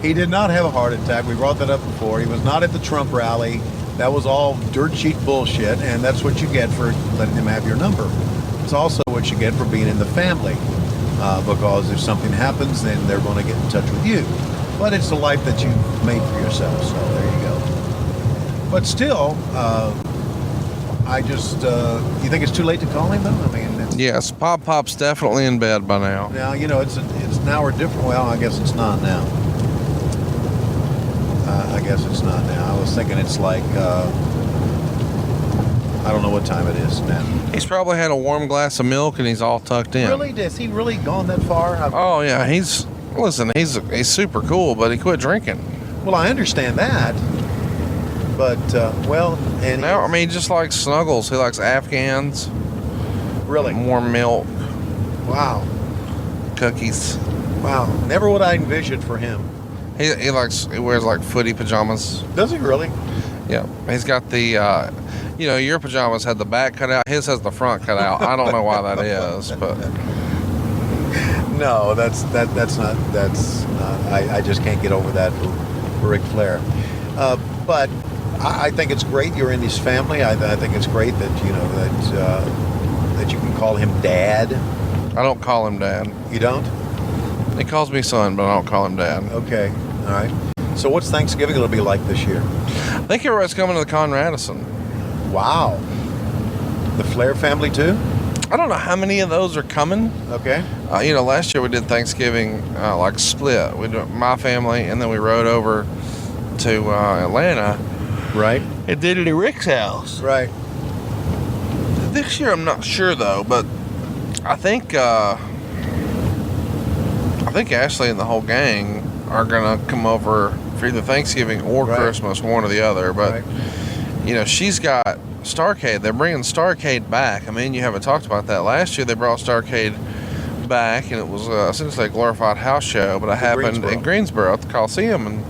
He did not have a heart attack. We brought that up before. He was not at the Trump rally. That was all dirt sheet bullshit, and that's what you get for letting him have your number. It's also what you get for being in the family, because if something happens, then they're going to get in touch with you. But it's the life that you've made for yourself, so there you go. But still, I just, you think it's too late to call him, though? I mean, yes, Pop's definitely in bed by now. now, it's now or different. Well, I guess it's not now. I guess it's not now. I was thinking it's like, I don't know what time it is now. He's probably had a warm glass of milk and he's all tucked in. Really? Has he really gone that far? Oh, yeah. He's super cool, but he quit drinking. Well, I understand that. But, and Now, I mean, he just likes snuggles. He likes Afghans. Really? Warm milk. Wow. Cookies. Wow. Never would I envision for him. He wears like footy pajamas. Does he really? Yeah. He's got the, your pajamas had the back cut out. His has the front cut out. I don't know why that is, but. No, that's not, I just can't get over that for Ric Flair. But I think it's great you're in his family. I think it's great that, that you can call him Dad. I don't call him Dad. You don't? He calls me son, but I don't call him Dad. Okay. All right. So what's Thanksgiving going to be like this year? I think everybody's coming to the Conradison. Wow. The Flair family too? I don't know how many of those are coming. Okay. Last year we did Thanksgiving like split. We did my family, and then we rode over to Atlanta. Right. And did it at Rick's house. Right. This year I'm not sure though, but I think Ashley and the whole gang are gonna come over for either Thanksgiving or Christmas, one or the other. But she's got Starrcade. They're bringing Starrcade back. I mean, you haven't talked about that. Last year they brought Starrcade back, and it was essentially a glorified house show, but it happened in Greensboro at the Coliseum, and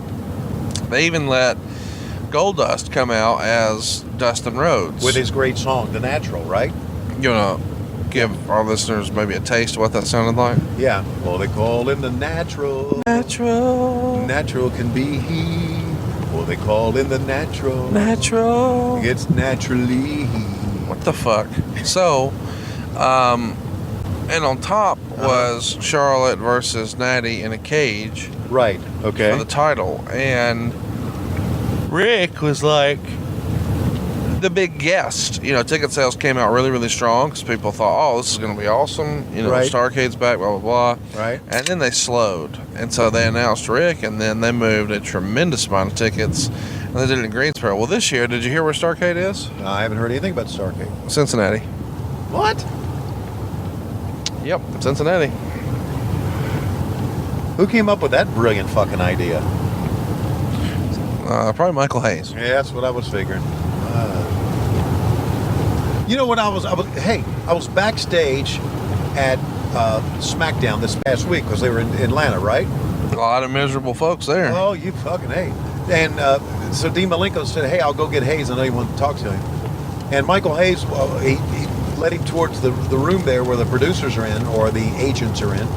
they even let Goldust come out as Dustin Rhodes with his great song, "The Natural," right? You wanna give our listeners maybe a taste of what that sounded like? Yeah. Well, they call him the Natural. Natural can be he. Well, they call him the Natural. It's naturally he. What the fuck? So, and on top was Charlotte versus Natty in a cage. Right. Okay. For the title, and Rick was like the big guest. Ticket sales came out really, really strong because people thought, oh, this is going to be awesome. Starrcade's back, blah, blah, blah. Right. And then they slowed. And so they announced Rick, and then they moved a tremendous amount of tickets, and they did it in Greensboro. Well, this year, did you hear where Starrcade is? I haven't heard anything about Starrcade. Cincinnati. What? Yep, Cincinnati. Who came up with that brilliant fucking idea? Probably Michael Hayes. Yeah, that's what I was figuring. I was backstage at SmackDown this past week because they were in Atlanta, right? A lot of miserable folks there. Oh, you fucking hey. And so Dean Malenko said, hey, I'll go get Hayes. I know you want to talk to him. And Michael Hayes, well, he led him towards the room there where the producers are in, or the agents are in.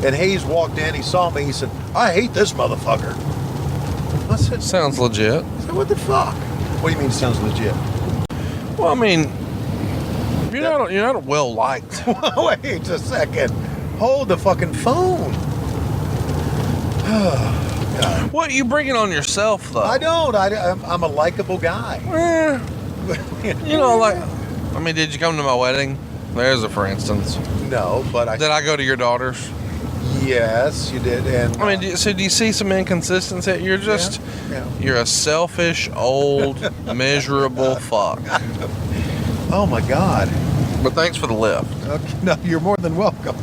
And Hayes walked in, he saw me, he said, I hate this motherfucker. I said, Sounds legit. I said, what the fuck? What do you mean sounds legit? Well, I mean, you're not well liked. Wait a second. Hold the fucking phone. God. What you bringing on yourself, though? I don't. I'm a likable guy. You know, like, I mean, did you come to my wedding? There's a for instance. No, but Did I go to your daughter's? Yes, you did. And I mean, do you see some inconsistency? You're just, you're a selfish, old, miserable fuck. Oh my God. But thanks for the lift. Okay, no, you're more than welcome.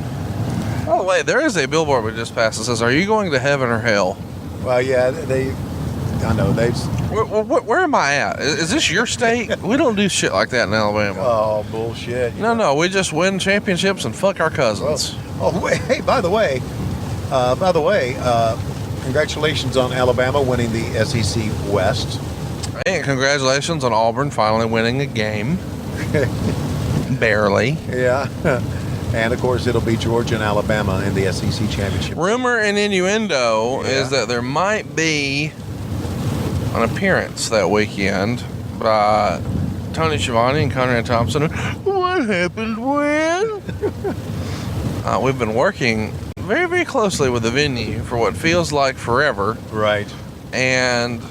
By the way, there is a billboard we just passed that says, "Are you going to heaven or hell?" Well, yeah, I know they. Where am I at? Is this your state? We don't do shit like that in Alabama. Oh, bullshit. No, we just win championships and fuck our cousins. Oh, wait, hey, by the way, congratulations on Alabama winning the SEC West. And congratulations on Auburn finally winning a game. Barely. Yeah. And, of course, it'll be Georgia and Alabama in the SEC championship. Rumor and innuendo is that there might be an appearance that weekend by Tony Schiavone and Conrad Thompson. What happened when? We've been working very, very closely with the venue for what feels like forever. Right. And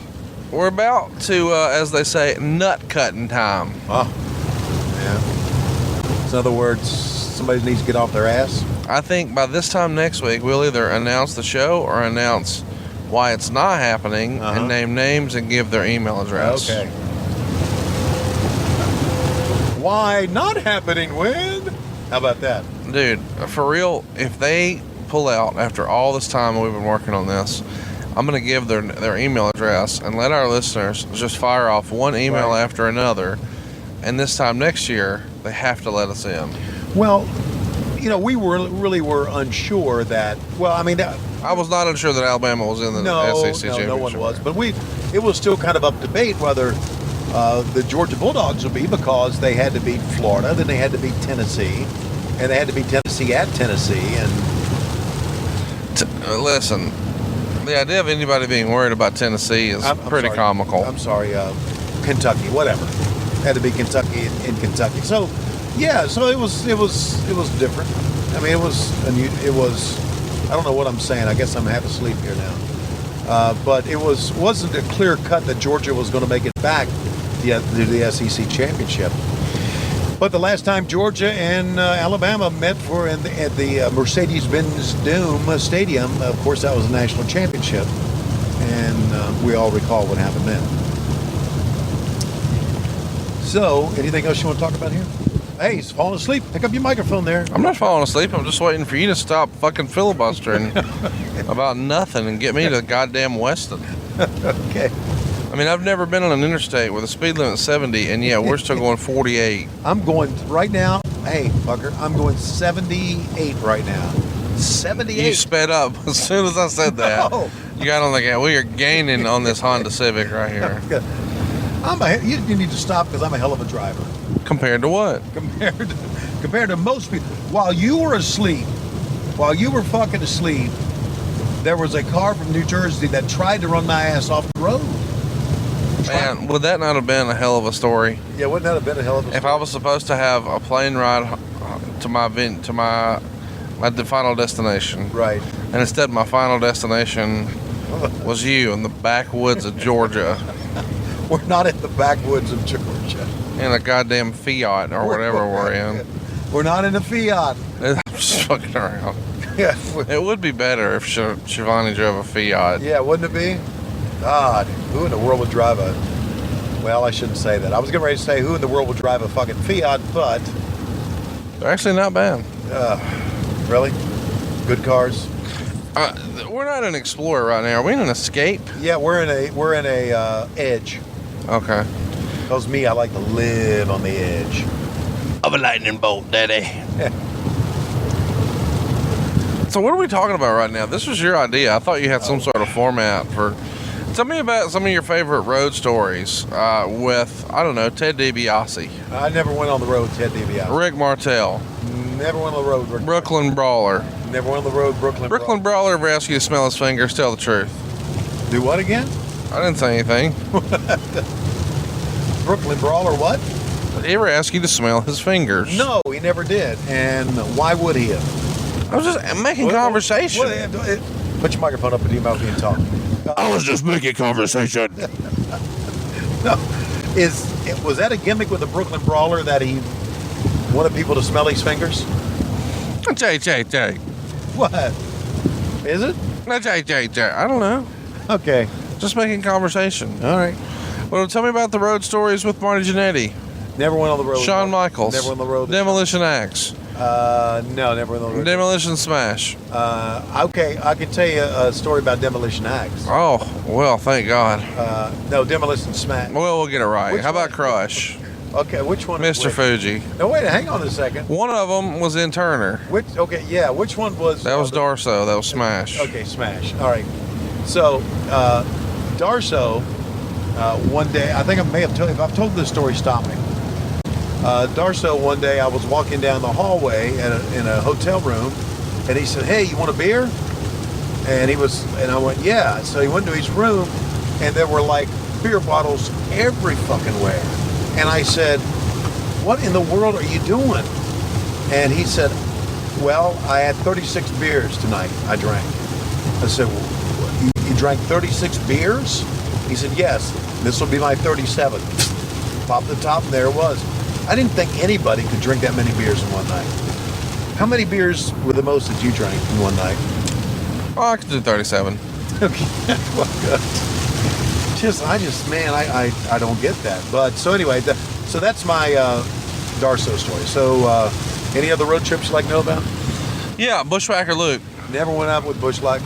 we're about to, as they say, nut cutting time. Oh, yeah. In other words, somebody needs to get off their ass. I think by this time next week, we'll either announce the show or announce why it's not happening and name names and give their email address. Okay. Why not happening when? How about that? Dude, for real, if they pull out after all this time we've been working on this, I'm going to give their email address and let our listeners just fire off one email after another. And this time next year, they have to let us in. Well, we really were unsure that. Well, I mean, I was not unsure that Alabama was in the SEC championship. No one was. But it was still kind of up debate whether the Georgia Bulldogs would be, because they had to beat Florida, then they had to beat Tennessee, and they had to beat Tennessee at Tennessee. And listen, the idea of anybody being worried about Tennessee is pretty comical. I'm sorry, Kentucky, whatever. Had to be Kentucky in Kentucky. So. Yeah, so it was different. I mean, it was. I don't know what I'm saying. I guess I'm half asleep here now. But it wasn't a clear cut that Georgia was going to make it back to the SEC championship. But the last time Georgia and Alabama met at the Mercedes-Benz Dome Stadium, of course, that was a national championship, and we all recall what happened then. So, anything else you want to talk about here? Hey, he's falling asleep. Pick up your microphone there. I'm not falling asleep. I'm just waiting for you to stop fucking filibustering about nothing and get me to goddamn Weston. Okay. I mean, I've never been on an interstate with a speed limit of 70, and yeah, we're still going 48. I'm going right now. Hey, fucker, I'm going 78 right now. 78. You sped up as soon as I said that. No. You got on the gas. We are gaining on this Honda Civic right here. You need to stop because I'm a hell of a driver. Compared to what? Compared to most people. While you were fucking asleep, there was a car from New Jersey that tried to run my ass off the road. Man, would that not have been a hell of a story? Yeah, wouldn't that have been a hell of a story? If I was supposed to have a plane ride to my final destination, right? And instead, my final destination was you in the backwoods of Georgia. We're not in the backwoods of Georgia. In a goddamn Fiat or whatever we're in. We're not in a Fiat. I'm just fucking around. Yeah. It would be better if Schiavone drove a Fiat. Yeah, wouldn't it be? God, who in the world would drive a... Well, I shouldn't say that. I was getting ready to say who in the world would drive a fucking Fiat, but... They're actually not bad. Really? Good cars? We're not an Explorer right now. Are we in an Escape? Yeah, we're in a Edge. Okay. Because me, I like to live on the edge. Of a lightning bolt, daddy. So what are we talking about right now? This was your idea. I thought you had some sort of format for... Tell me about some of your favorite road stories with, I don't know, Ted DiBiase. I never went on the road, Ted DiBiase. Rick Martel. Never went on the road, Rick. Brooklyn Brawler. Never went on the road, Brooklyn Brawler ever asked you to smell his fingers? Tell the truth. Do what again? I didn't say anything. Brooklyn Brawler what? Did he ever ask you to smell his fingers? No, he never did. And why would he have? I was just making conversation. Put your microphone up in your mouth and talk. I was just making conversation. No. Was that a gimmick with the Brooklyn Brawler that he wanted people to smell his fingers? Jay. What? Is it? Jay. I don't know. Okay. Just making conversation. All right. Well, tell me about the road stories with Marty Jannetty. Never went on the road. Shawn Michaels. Never went on the road. Demolition Axe. No, never went on the road. Demolition Smash. Okay, I can tell you a story about Demolition Axe. Oh, well, thank God. No, Demolition Smash. Well, we'll get it right. Which How about one? Crush? Okay, which one? Mr. Fuji. No, wait, hang on a second. One of them was in Turner. Which one was? That was Darso. That was Smash. Okay, Smash. All right. So, Darso, one day, I think I may have told, if I've told this story, stop me. Darso, one day I was walking down the hallway in a hotel room, and he said, "Hey, you want a beer?" And I went, "Yeah." So he went to his room, and there were like beer bottles every fucking where. And I said, "What in the world are you doing?" And he said, "Well, I had 36 beers tonight. I drank." I said, well, "You drank 36 beers?" He said, "Yes. This will be my 37th." Popped the top, and there it was. I didn't think anybody could drink that many beers in one night. How many beers were the most that you drank in one night? Oh, I could do 37. Okay. Well, good. I don't get that. But so anyway, so that's my Darso story. So any other road trips you like to know about? Yeah, Bushwhacker Luke. Never went out with Bushwhacker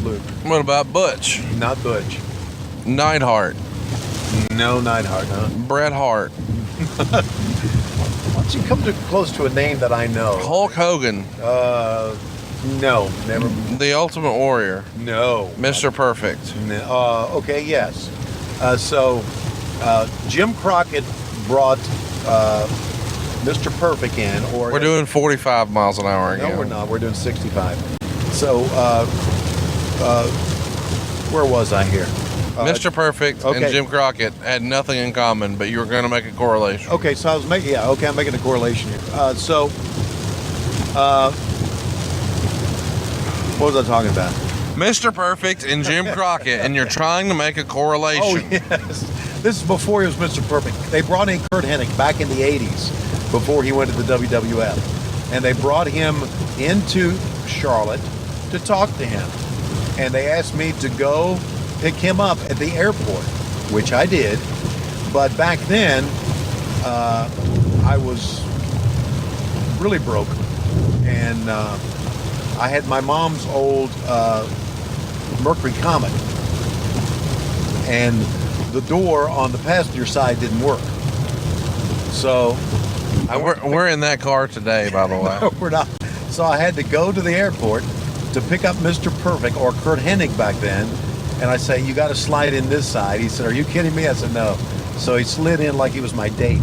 Luke. What about Butch? Not Butch. Neidhart. No Neidhart, huh? Bret Hart. Why don't you come close to a name that I know? Hulk Hogan. No, never. The Ultimate Warrior. No. Mr. Perfect. No. Okay, yes. So Jim Crockett brought Mr. Perfect in. We're doing 45 miles an hour again. No, we're not. We're doing 65. So where was I here? Mr. Perfect okay. and Jim Crockett had nothing in common, but you were going to make a correlation. Okay, so I'm making a correlation here. What was I talking about? Mr. Perfect and Jim Crockett, and you're trying to make a correlation. Oh, yes. This is before he was Mr. Perfect. They brought in Curt Hennig back in the 80s, before he went to the WWF. And they brought him into Charlotte to talk to him. And they asked me to go pick him up at the airport, which I did. But back then, I was really broke. And I had my mom's old Mercury Comet. And the door on the passenger side didn't work. So we're in that car today, by the way. No, we're not. So I had to go to the airport to pick up Mr. Perfect, or Curt Hennig back then. And I say, "You got to slide in this side." He said, "Are you kidding me?" I said, "No." So he slid in like he was my date.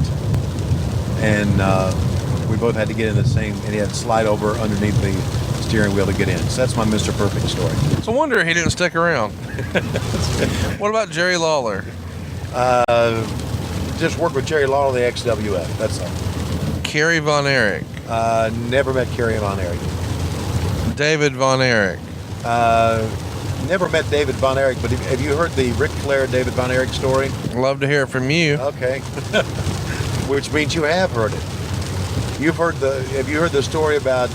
And we both had to get in the same, and he had to slide over underneath the steering wheel to get in. So that's my Mr. Perfect story. It's a wonder he didn't stick around. What about Jerry Lawler? Just worked with Jerry Lawler, the XWF. That's all. Kerry Von Erich. Never met Kerry Von Erich. David Von Erich. Never met David Von Erich, but have you heard the Ric Flair David Von Erich story? Love to hear it from you. Okay. Which means you have heard it. Have you heard the story about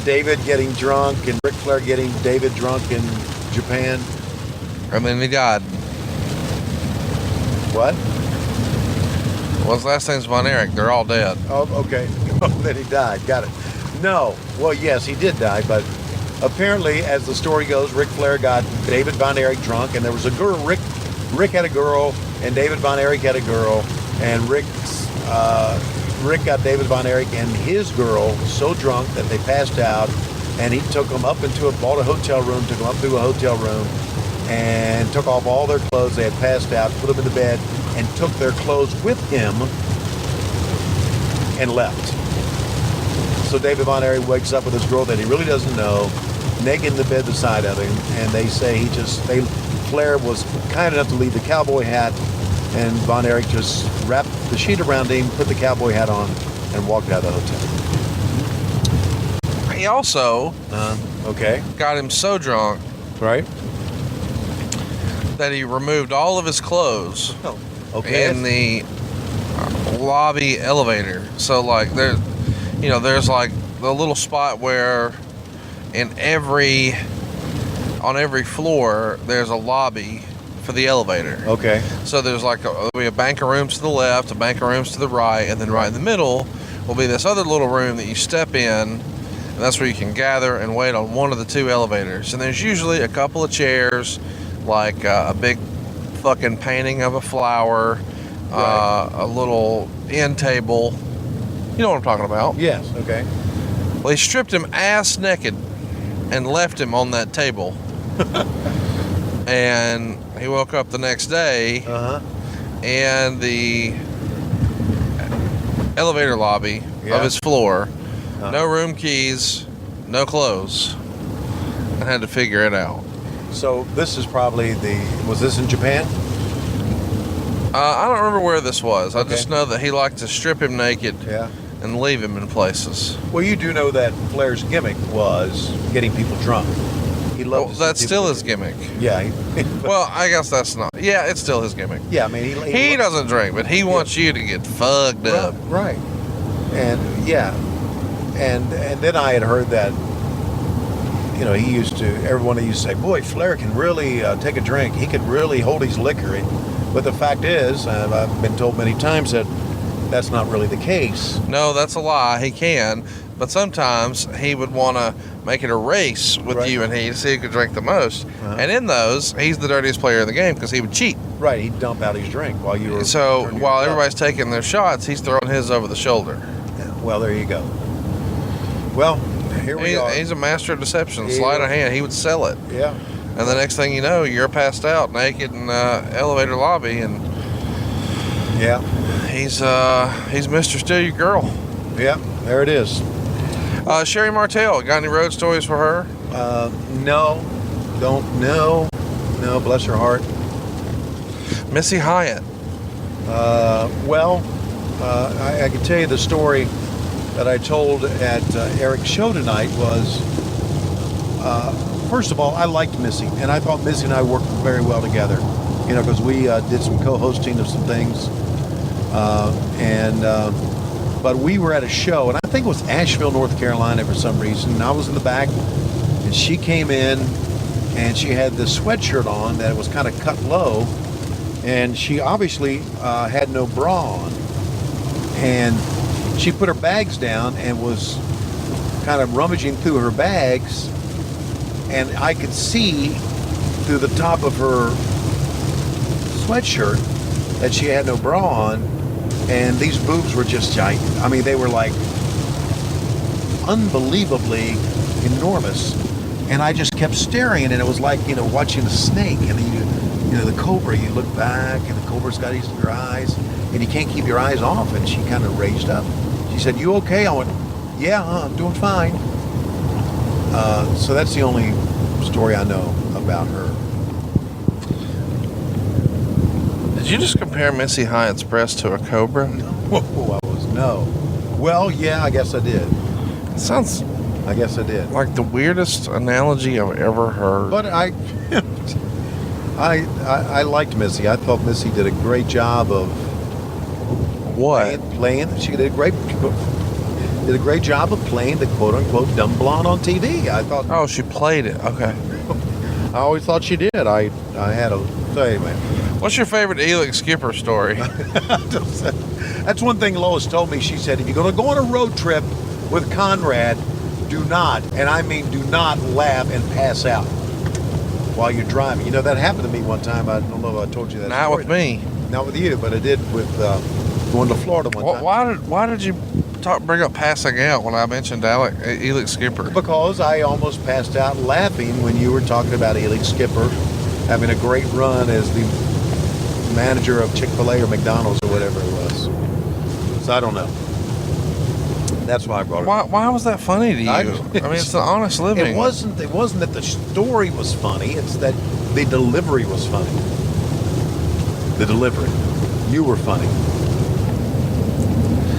David getting drunk and Ric Flair getting David drunk in Japan? And then he died. What? Well, his last name's Von Erich. They're all dead. Oh, okay. Then he died. Got it. No. Well, yes, he did die, but apparently, as the story goes, Ric Flair got David Von Erich drunk, and there was a girl. Rick had a girl, and David Von Erich had a girl, and Rick got David Von Erich and his girl so drunk that they passed out, and he took them up bought a hotel room, took them up to a hotel room, and took off all their clothes. They had passed out, put them in the bed, and took their clothes with him and left. So David Von Erich wakes up with this girl that he really doesn't know, naked in the bed beside of him, and they say Flair was kind enough to leave the cowboy hat, and Von Erich just wrapped the sheet around him, put the cowboy hat on, and walked out of the hotel. He also got him so drunk, right, that he removed all of his clothes in the lobby elevator. So like there's like the little spot where on every floor there's a lobby for the elevator. Okay. So there's like there'll be a bank of rooms to the left, a bank of rooms to the right, and then right in the middle will be this other little room that you step in, and that's where you can gather and wait on one of the two elevators. And there's usually a couple of chairs, like a big fucking painting of a flower, a little end table. You know what I'm talking about? Yes. Okay. Well, he stripped him ass naked and left him on that table. And he woke up the next day, and the elevator lobby of his floor, no room keys, no clothes, and had to figure it out. So this is probably was this in Japan? I don't remember where this was. I just know that he liked to strip him naked and leave him in places. Well, you do know that Flair's gimmick was getting people drunk. He loved. Well, that's still his gimmick. Yeah. Well, I guess that's not. Yeah, it's still his gimmick. Yeah, I mean, he doesn't drink, but he wants you to get fucked up. Right. And and then I had heard that, everyone used to say, boy, Flair can really take a drink. He could really hold his liquor. But the fact is, I've been told many times that that's not really the case. No, that's a lie. He can. But sometimes he would want to make it a race with you and he to see who could drink the most. And in those, he's the dirtiest player in the game because he would cheat. Right, he'd dump out his drink while you were... So while everybody's taking their shots, he's throwing his over the shoulder. Yeah, well, there you go. Well, here we are. He's a master of deception. Sleight of hand. He would sell it. Yeah. And the next thing you know, you're passed out naked in the elevator lobby, and he's Mr. Steal Your Girl. Yeah, there it is. Sherry Martell, got any road stories for her? No, don't know. No, bless her heart. Missy Hyatt. I can tell you the story that I told at Eric's show tonight was, first of all, I liked Missy, and I thought Missy and I worked very well together, because we did some co-hosting of some things, but we were at a show, and I think it was Asheville, North Carolina for some reason, and I was in the back, and she came in, and she had this sweatshirt on that was kind of cut low, and she obviously had no bra on, and she put her bags down and was kind of rummaging through her bags, and I could see through the top of her sweatshirt that she had no bra on, and these boobs were just giant. I mean, they were like unbelievably enormous, and I just kept staring, and it was like, watching a snake, and then the cobra, you look back, and the cobra's got your eyes, and you can't keep your eyes off, and she kind of raised up. She said, "You okay?" I went, "Yeah, I'm doing fine." So that's the only story I know about her. Did you just compare Missy Hyatt's breast to a cobra? No. Well, yeah, I guess I did. It sounds... I guess I did. Like the weirdest analogy I've ever heard. But I liked Missy. I thought Missy did a great job of... What? Playing. She did a great job of playing the quote-unquote dumb blonde on TV. I thought... Oh, she played it. Okay. I always thought she did. I had a... Say, man. What's your favorite Elix Skipper story? That's one thing Lois told me. She said, if you're going to go on a road trip with Conrad, do not, and I mean do not, laugh and pass out while you're driving. That happened to me one time. I don't know if I told you that. Not story. With me. Not with you, but I did with going to Florida one time. Why did you bring up passing out when I mentioned Elix Skipper? Because I almost passed out laughing when you were talking about Elix Skipper having a great run as the manager of Chick-fil-A or McDonald's or whatever it was. So I don't know. That's why I brought it up. Why was that funny to you? I mean, it's the honest living. It wasn't that the story was funny. It's that the delivery was funny. The delivery. You were funny.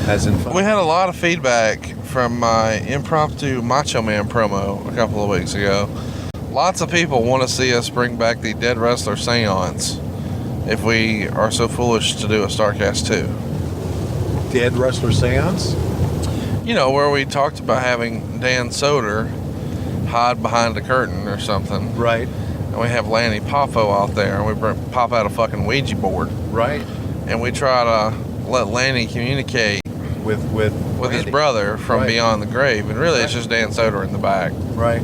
As in funny. We had a lot of feedback from my impromptu Macho Man promo a couple of weeks ago. Lots of people want to see us bring back the Dead Wrestler Seance if we are so foolish to do a Starrcast 2. Dead Wrestler Seance? You know, where we talked about having Dan Soder hide behind a curtain or something. Right. And we have Lanny Poffo out there, and we pop out a fucking Ouija board. Right. And we try to let Lanny communicate with his brother from beyond the grave. And really, it's just Dan Soder in the back. Right.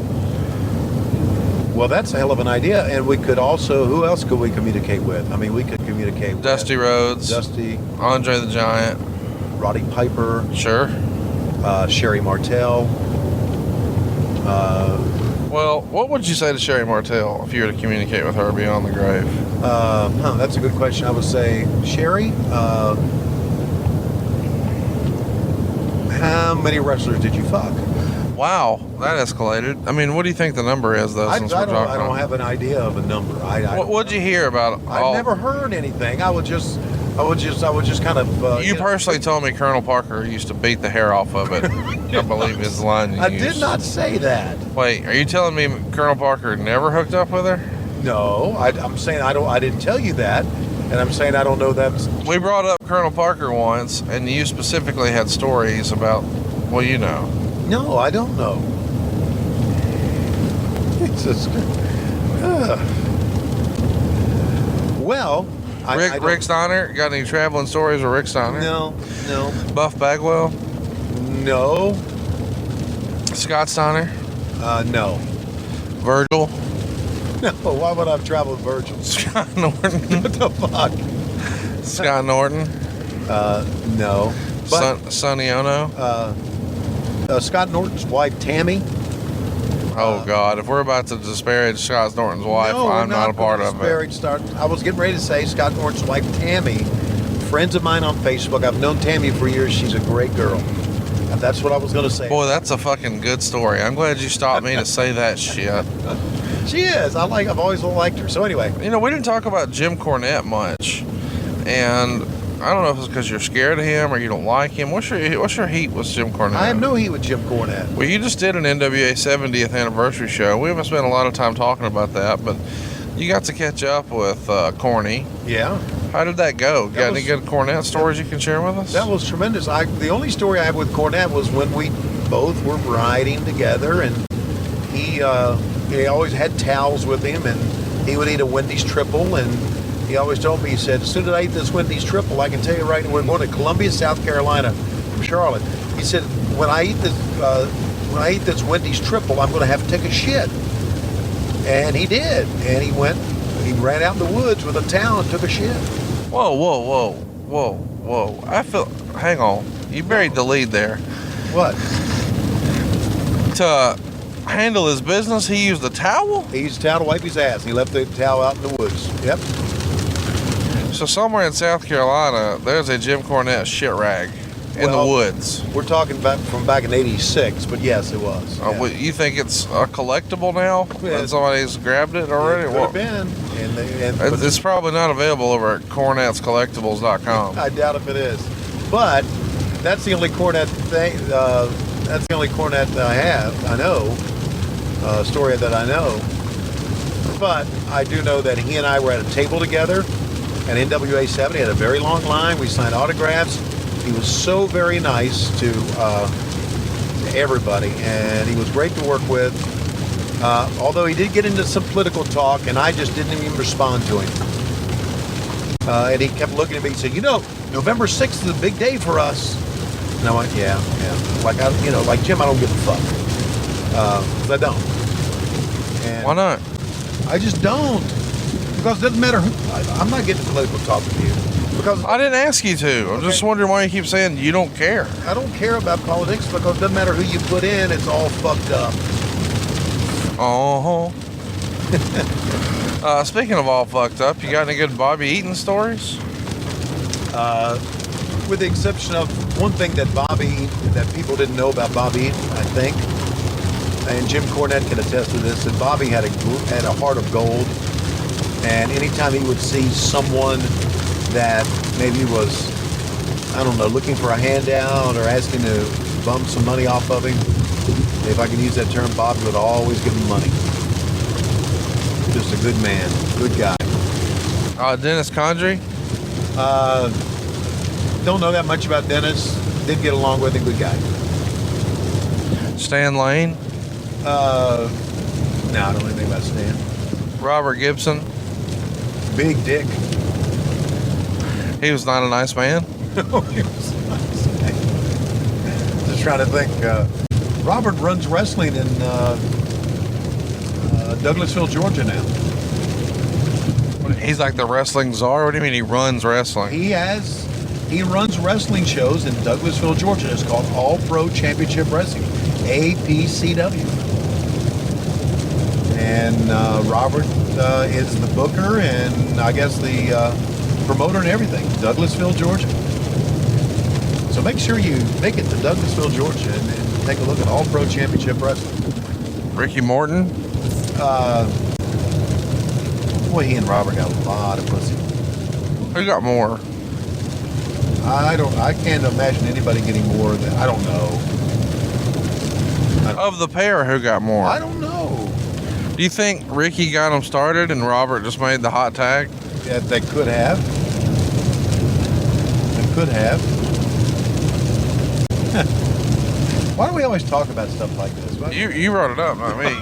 Well, that's a hell of an idea. And we could also, who else could we communicate with? I mean, we could communicate with Dusty Rhodes. Dusty. Andre the Giant. Roddy Piper. Sure. Sherry Martel. Well, what would you say to Sherry Martel if you were to communicate with her beyond the grave? That's a good question. I would say, Sherry, how many wrestlers did you fuck? Wow, that escalated. I mean, what do you think the number is, though? I don't have an idea of a number. What'd you hear about it? I've never heard anything. I would just kind of. You personally told me Colonel Parker used to beat the hair off of it. I believe his line. I did not say that. Wait, are you telling me Colonel Parker never hooked up with her? No, I'm saying I didn't tell you that, and I'm saying I don't know that. We brought up Colonel Parker once, and you specifically had stories about. Well, you know. No, I don't know. It's just. Well. Rick Steiner? Got any traveling stories with Rick Steiner? No. Buff Bagwell? No. Scott Steiner? No. Virgil? No, why would I have traveled with Virgil? Scott Norton? What the fuck? Scott Norton? No. Sonny Ono? Scott Norton's wife, Tammy. Oh, God. If we're about to disparage Scott Norton's wife, no, I'm not a part of it. I was getting ready to say Scott Norton's wife, Tammy. Friends of mine on Facebook. I've known Tammy for years. She's a great girl. That's what I was going to say. Boy, that's a fucking good story. I'm glad you stopped me to say that shit. She is. I've always liked her. So anyway. You know, we didn't talk about Jim Cornette much. And I don't know if it's because you're scared of him or you don't like him. What's your heat with Jim Cornette? I have no heat with Jim Cornette. Well, you just did an NWA 70th anniversary show. We haven't spent a lot of time talking about that, but you got to catch up with Corny. Yeah. How did that go? Got any good Cornette stories you can share with us? That was tremendous. The only story I have with Cornette was when we both were riding together, and he always had towels with him, and he would eat a Wendy's triple, and he always told me, he said, as soon as I eat this Wendy's triple, I can tell you right now, we're going to Columbia, South Carolina from Charlotte. He said, when I eat this Wendy's triple, I'm going to have to take a shit. And he did. And he ran out in the woods with a towel and took a shit. Whoa. Hang on. You buried the lead there. What? To handle his business, he used a towel? He used a towel to wipe his ass. He left the towel out in the woods. Yep. So somewhere in South Carolina, there's a Jim Cornette shit rag in the woods. We're talking about from back in '86, but yes, it was. Yeah. You think it's a collectible now? Yeah. And somebody's grabbed it already? It could have been. It's probably not available over at CornettesCollectibles.com. I doubt if it is. But that's the only Cornette thing. That's the only Cornette that I have. I know. Story that I know. But I do know that he and I were at a table together at NWA 70. Had a very long line. We signed autographs. He was so very nice to everybody, and he was great to work with. Although he did get into some political talk, and I just didn't even respond to him. And he kept looking at me and said, November 6th is a big day for us. And I went, yeah. Like Jim, I don't give a fuck. 'Cause I don't. And why not? I just don't. Because it doesn't matter I'm not getting political talk with you. Because I didn't ask you to. I'm just wondering why you keep saying you don't care. I don't care about politics because it doesn't matter who you put in, it's all fucked up. Speaking of all fucked up, you got any good Bobby Eaton stories? With the exception of one thing that people didn't know about Bobby Eaton, I think, and Jim Cornette can attest to this, that Bobby had a heart of gold, and anytime he would see someone that maybe was, I don't know, looking for a handout or asking to bum some money off of him, if I can use that term, Bobby would always give him money. Just a good man, good guy. Dennis Condrey? Don't know that much about Dennis. Did get along with him, good guy. Stan Lane? No, I don't know anything about Stan. Robert Gibson? Big dick. He was not a nice man? No, he was not a nice man. Just trying to think. Robert runs wrestling in Douglasville, Georgia now. He's like the wrestling czar? What do you mean he runs wrestling? He runs wrestling shows in Douglasville, Georgia. It's called All Pro Championship Wrestling, APCW. And Robert is the booker and I guess the promoter and everything, Douglasville, Georgia. So make sure you make it to Douglasville, Georgia and take a look at All Pro Championship Wrestling. Ricky Morton? Boy, he and Robert got a lot of pussy. Who got more? I can't imagine anybody getting more than, I don't know. Of the pair, who got more? I don't know. Do you think Ricky got him started and Robert just made the hot tag? Yeah, they could have. They could have. Why do we always talk about stuff like this? You brought it up, not me.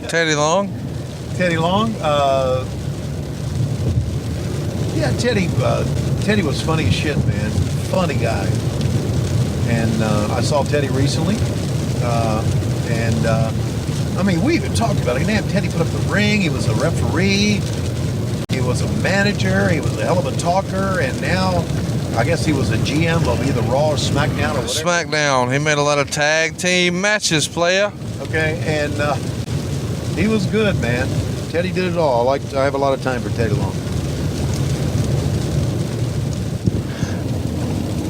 Teddy Long? Teddy Long? Yeah, Teddy was funny as shit, man. Funny guy. And I saw Teddy recently. I mean, we even talked about it. Damn, Teddy put up the ring. He was a referee. He was a manager. He was a hell of a talker. And now, I guess he was a GM of either Raw or SmackDown or whatever. SmackDown. He made a lot of tag team matches, playa. Okay, and he was good, man. Teddy did it all. I have a lot of time for Teddy Long.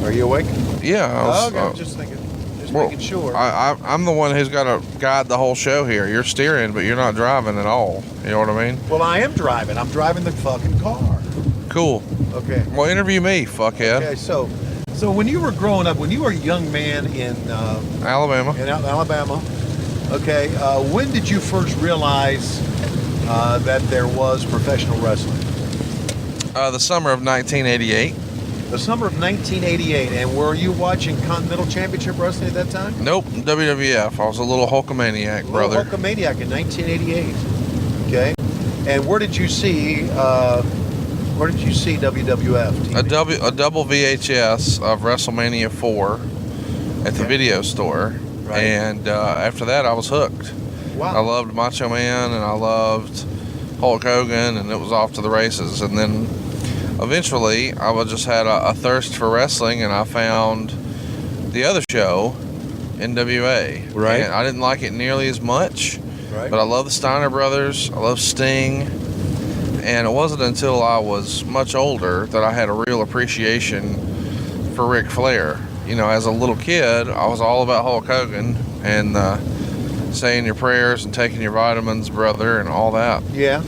Are you awake? Yeah. Okay, I'm just thinking. Making sure. I'm the one who's got to guide the whole show here. You're steering, but you're not driving at all. You know what I mean? Well, I am driving. I'm driving the fucking car. Cool. Okay. Well, interview me, fuckhead. Okay, so when you were growing up, when you were a young man in Alabama. Okay, when did you first realize that there was professional wrestling? The summer of 1988. The summer of 1988, and were you watching Continental Championship Wrestling at that time? Nope, WWF. I was a little Hulkamaniac, brother. Hulkamaniac in 1988. Okay, and where did you see WWF TV? A double VHS of WrestleMania 4 at the video store, right. And after that, I was hooked. Wow. I loved Macho Man, and I loved Hulk Hogan, and it was off to the races. And then eventually, I just had a thirst for wrestling, and I found the other show, NWA. Right. And I didn't like it nearly as much, Right. but I love the Steiner brothers. I love Sting. And it wasn't until I was much older that I had a real appreciation for Ric Flair. You know, as a little kid, I was all about Hulk Hogan and saying your prayers and taking your vitamins, brother, and all that. Yeah.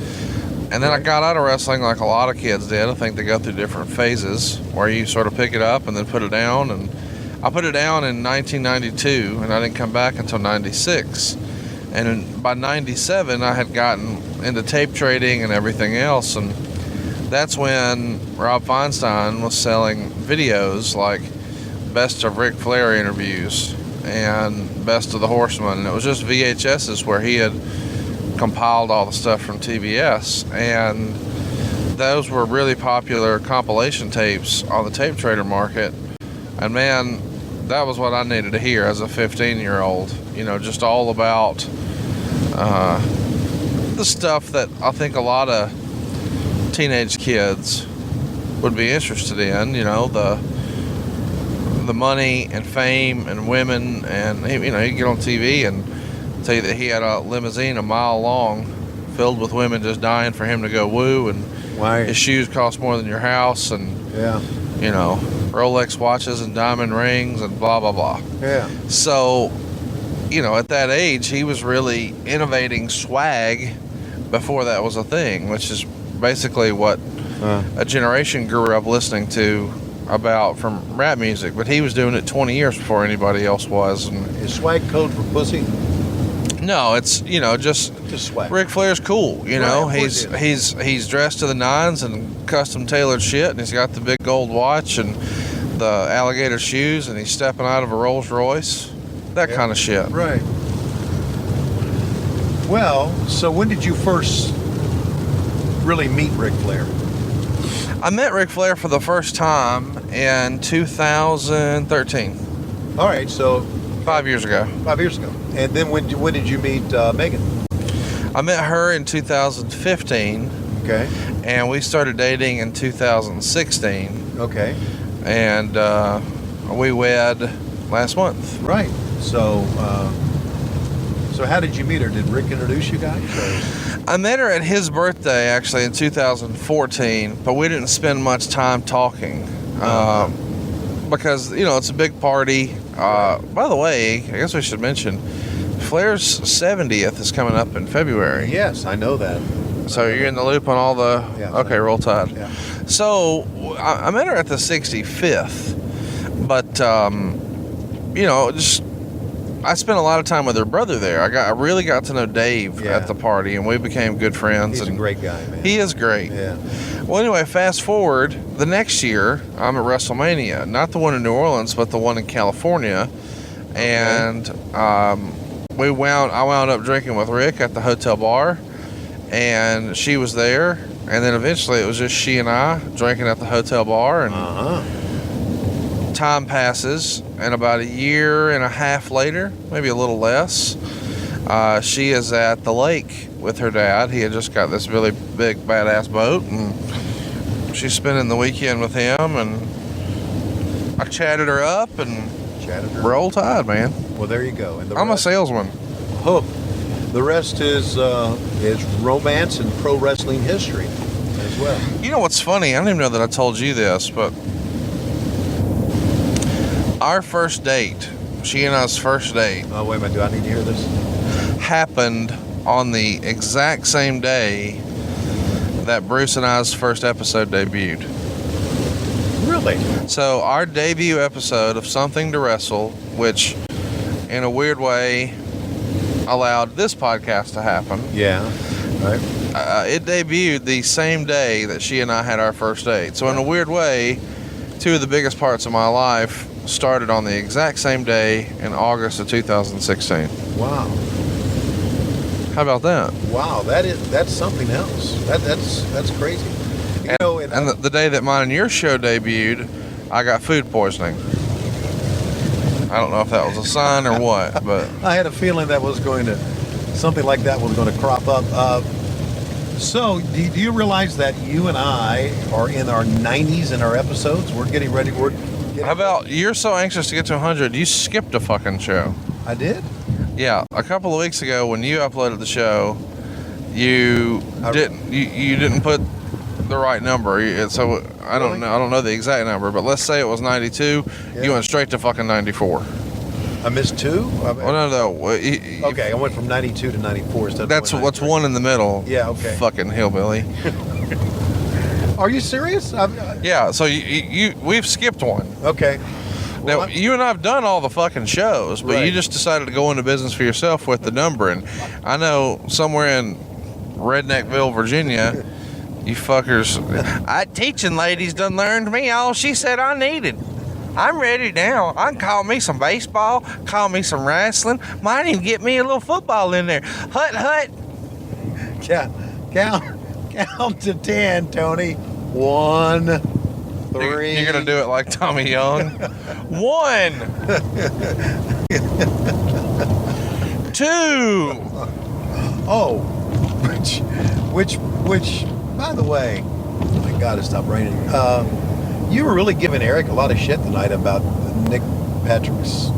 And then I got out of wrestling like a lot of kids did. I think they go through different phases where you sort of pick it up and then put it down. And I put it down in 1992, and I didn't come back until 96. And by 97, I had gotten into tape trading and everything else. And that's when Rob Feinstein was selling videos like Best of Ric Flair interviews and Best of the Horsemen. And it was just VHSs where he had compiled all the stuff from TBS, and those were really popular compilation tapes on the tape trader market. And man, that was what I needed to hear as a 15-year-old. You know, just all about the stuff that I think a lot of teenage kids would be interested in. You know, the money and fame and women, and you know, you get on TV and tell you that he had a limousine a mile long filled with women just dying for him to go woo, and Right. his shoes cost more than your house, and Yeah. you know, Rolex watches and diamond rings and blah blah blah. Yeah. So, you know, at that age, he was really innovating swag before that was a thing, which is basically what a generation grew up listening to about from rap music. But he was doing it 20 years before anybody else was. And Is swag code for pussy? no, it's, you know, just swag. Ric Flair's cool. You Right, know, of course he he's dressed to the nines and custom tailored shit, and he's got the big gold watch and the alligator shoes, and he's stepping out of a Rolls Royce. That kind of shit. Right. Well, so when did you first really meet Ric Flair? I met Ric Flair for the first time in 2013. All right, so 5 years ago. 5 years ago. And then when did you meet Megan? I met her in 2015. Okay. And we started dating in 2016. Okay. And we wed last month. Right. So, so how did you meet her? Did Rick introduce you guys? I met her at his birthday, actually, in 2014, but we didn't spend much time talking because, you know, it's a big party. By the way, I guess we should mention, Flair's 70th is coming up in February. Yes, I know that. So you're in the loop on all the... Yeah, okay, roll tide. Yeah. So I met her at the 65th, but, you know, just... I spent a lot of time with her brother there. I really got to know Dave at the party, and we became good friends. He's a great guy, man. He is great. Yeah. Well, anyway, fast forward, the next year, I'm at WrestleMania. Not the one in New Orleans, but the one in California. And I wound up drinking with Rick at the hotel bar, and she was there. And then eventually it was just she and I drinking at the hotel bar. And time passes, and about a year and a half later, maybe a little less, she is at the lake with her dad. He had just got this really big badass boat, and she's spending the weekend with him, and I chatted her up and roll tide, man. Well, there you go. And I'm a salesman. Hook. The rest is romance and pro wrestling history as well. You know what's funny? I don't even know that I told you this, but our first date, she and I's first date. Oh, wait a minute. Do I need to hear this? Happened on the exact same day that Bruce and I's first episode debuted. Really? So our debut episode of Something to Wrestle, which in a weird way allowed this podcast to happen. Yeah. Right. It debuted the same day that she and I had our first date. So in a weird way, two of the biggest parts of my life started on the exact same day in August of 2016. Wow. How about that? Wow, that's something else. That's crazy. You know, and the day that mine and your show debuted, I got food poisoning. I don't know if that was a sign or what, but I had a feeling that something like that was going to crop up. So, do you realize that you and I are in our 90s in our episodes? We're getting ready. How about you're so anxious to get to 100, you skipped a fucking show. I did? Yeah, a couple of weeks ago when you uploaded the show, you didn't put the right number. So I don't know the exact number, but let's say it was 92. Yeah. You went straight to fucking 94. I missed 2? Well, no. Okay, I went from 92 to 94 instead of That's what's one in the middle. Yeah, okay. Fucking hillbilly. Are you serious? Yeah, so we've skipped one. Okay. Now, you and I have done all the fucking shows, but you just decided to go into business for yourself with the numbering. I know somewhere in Redneckville, Virginia, you fuckers, teaching ladies done learned me all she said I needed. I'm ready now. I can call me some baseball, call me some wrestling, might even get me a little football in there. Hut. Count to 10, Tony. 1, 3. You're gonna do it like Tommy Young. 1, 2. Oh, which. By the way, oh my God, it stopped raining. You were really giving Eric a lot of shit tonight about Nick Patrick's.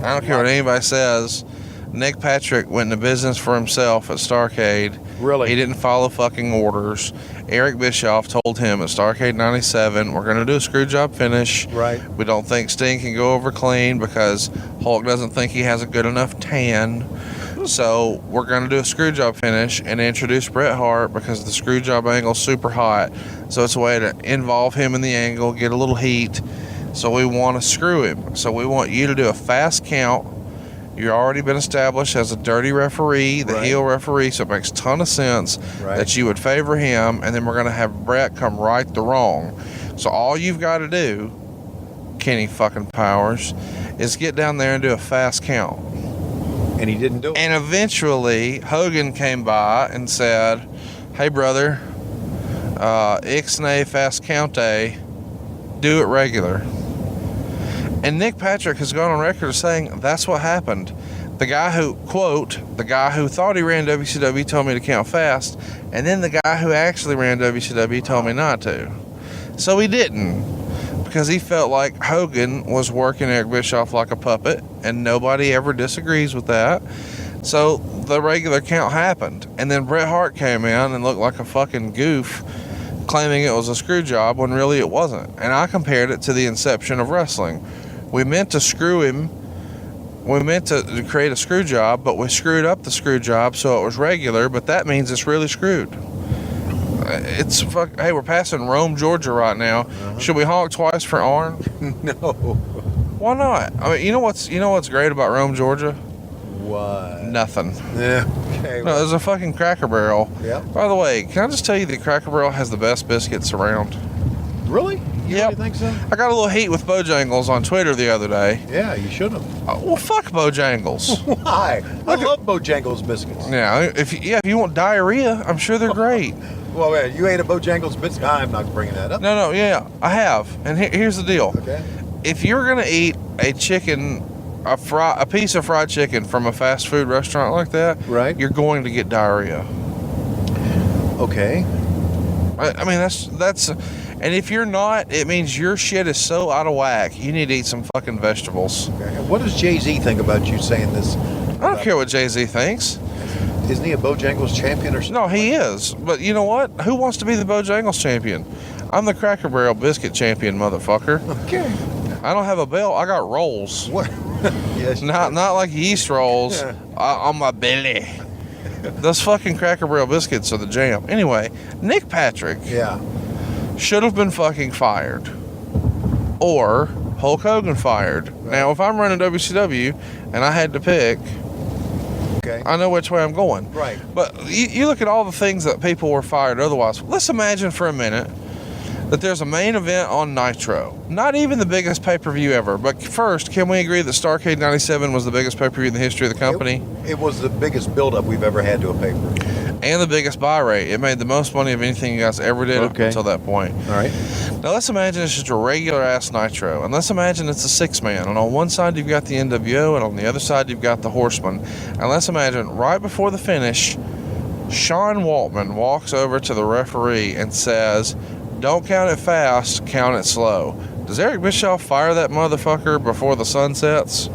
I don't care what anybody says. Nick Patrick went into business for himself at Starrcade Really? He didn't follow fucking orders. Eric Bischoff told him at Starrcade 97, we're going to do a screw job finish. Right. We don't think Sting can go over clean because Hulk doesn't think he has a good enough tan. So we're going to do a screw job finish and introduce Bret Hart because the screw job angle's super hot. So it's a way to involve him in the angle, get a little heat. So we want to screw him. So we want you to do a fast count. You've already been established as a dirty referee, the heel referee, so it makes a ton of sense that you would favor him, and then we're going to have Bret come right the wrong. So all you've got to do, Kenny fucking Powers, is get down there and do a fast count. And he didn't do it. And eventually, Hogan came by and said, hey, brother, Ixnay fast counte, do it regular. And Nick Patrick has gone on record as saying that's what happened. The guy who, quote, the guy who thought he ran WCW told me to count fast, and then the guy who actually ran WCW told me not to. So he didn't, because he felt like Hogan was working Eric Bischoff like a puppet, and nobody ever disagrees with that. So the regular count happened, and then Bret Hart came in and looked like a fucking goof, claiming it was a screw job when really it wasn't. And I compared it to the inception of wrestling. We meant to screw him. We meant to create a screw job, but we screwed up the screw job so it was regular, but that means it's really screwed. It's fuck. Hey, we're passing Rome, Georgia right now. Should we honk twice for Arn? No. Why not? I mean, you know what's great about Rome, Georgia? What? Nothing. Yeah. Okay. No, there's a fucking Cracker Barrel. Yeah. By the way, can I just tell you that Cracker Barrel has the best biscuits around? Really? You Yep. really think so? I got a little heat with Bojangles on Twitter the other day. Yeah, you should have. Well, fuck Bojangles. Why? I love Bojangles biscuits. Yeah, if you want diarrhea, I'm sure they're great. Well, wait, you ate a Bojangles biscuit? I'm not bringing that up. No, yeah, I have. And here's the deal. Okay. If you're gonna eat a chicken, a piece of fried chicken from a fast food restaurant like that, right, you're going to get diarrhea. Okay. I mean, that's. And if you're not, it means your shit is so out of whack. You need to eat some fucking vegetables. Okay. What does Jay-Z think about you saying this? I don't care what Jay-Z thinks. Isn't he a Bojangles champion or something? No, he is. But you know what? Who wants to be the Bojangles champion? I'm the Cracker Barrel biscuit champion, motherfucker. Okay. I don't have a belt. I got rolls. What? Yes. Not like yeast rolls on my belly. Those fucking Cracker Barrel biscuits are the jam. Anyway, Nick Patrick. Yeah. Should have been fucking fired. Or Hulk Hogan fired. Right. Now, if I'm running WCW and I had to pick, okay, I know which way I'm going. Right. But you look at all the things that people were fired otherwise. Let's imagine for a minute that there's a main event on Nitro. Not even the biggest pay-per-view ever. But first, can we agree that Starrcade 97 was the biggest pay-per-view in the history of the company? It was the biggest build-up we've ever had to a pay-per-view. And the biggest buy rate. It made the most money of anything you guys ever did up until that point. All right. Now let's imagine it's just a regular-ass Nitro. And let's imagine it's a six-man. And on one side you've got the NWO, and on the other side you've got the Horsemen. And let's imagine right before the finish, Sean Waltman walks over to the referee and says, "Don't count it fast, count it slow." Does Eric Bischoff fire that motherfucker before the sun sets?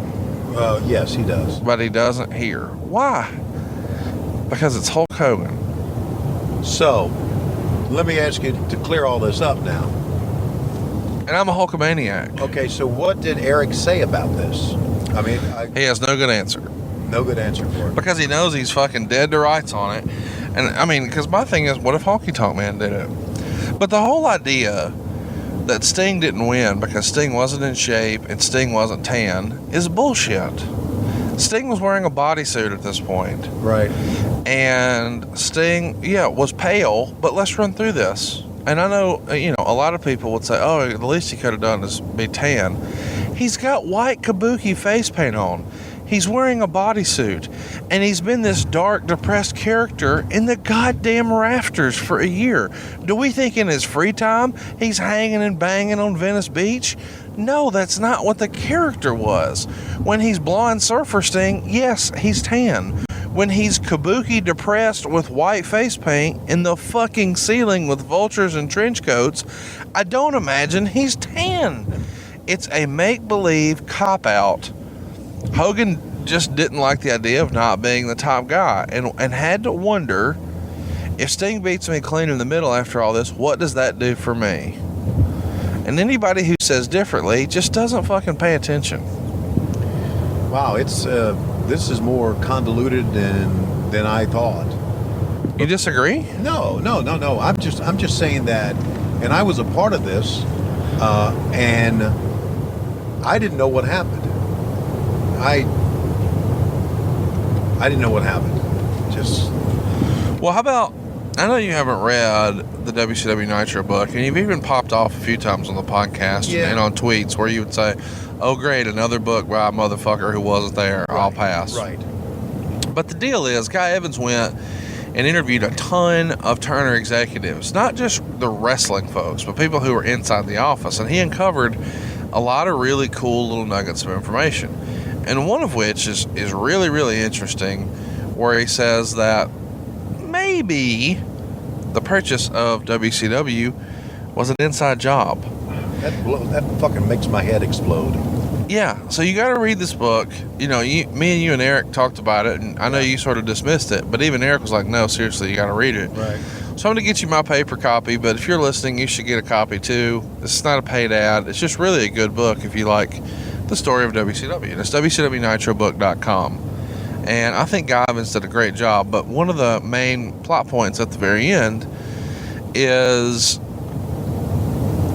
Yes, he does. But he doesn't here. Why? Because it's Hulk Hogan. So, let me ask you to clear all this up now. And I'm a Hulkamaniac. Okay, so what did Eric say about this? I mean, he has no good answer. No good answer for it. Because he knows he's fucking dead to rights on it. And I mean, because my thing is, what if Honky Tonk Man did it? But the whole idea that Sting didn't win because Sting wasn't in shape and Sting wasn't tan is bullshit. Sting was wearing a bodysuit at this point. Right. And Sting, was pale, but let's run through this. And I know, a lot of people would say, oh, the least he could have done is be tan. He's got white kabuki face paint on. He's wearing a bodysuit. And he's been this dark, depressed character in the goddamn rafters for a year. Do we think in his free time he's hanging and banging on Venice Beach? No, that's not what the character was. When he's blonde surfer Sting, yes, he's tan. When he's kabuki depressed with white face paint in the fucking ceiling with vultures and trench coats, I don't imagine he's tan. It's a make-believe cop-out. Hogan just didn't like the idea of not being the top guy and had to wonder If Sting beats me clean in the middle after all this, what does that do for me? And anybody who says differently just doesn't fucking pay attention. Wow, it's this is more convoluted than I thought. You disagree? No. I'm just saying that, and I was a part of this, and I didn't know what happened. I didn't know what happened. Just well, how about? I know you haven't read the WCW Nitro book, and you've even popped off a few times on the podcast and on tweets where you would say, "Oh, great, another book by a motherfucker who wasn't there. I'll pass." Right. But the deal is, Guy Evans went and interviewed a ton of Turner executives, not just the wrestling folks, but people who were inside the office. And he uncovered a lot of really cool little nuggets of information. And one of which is really, really interesting, where he says that maybe the purchase of WCW was an inside job. That fucking makes my head explode. Yeah, so you got to read this book. You know, me and you and Eric talked about it, and I know you sort of dismissed it, but even Eric was like, no, seriously, you got to read it. Right. So I'm going to get you my paper copy, but if you're listening, you should get a copy too. This is not a paid ad. It's just really a good book if you like the story of WCW. And it's WCWNitroBook.com. And I think Guy Evans did a great job, but one of the main plot points at the very end is,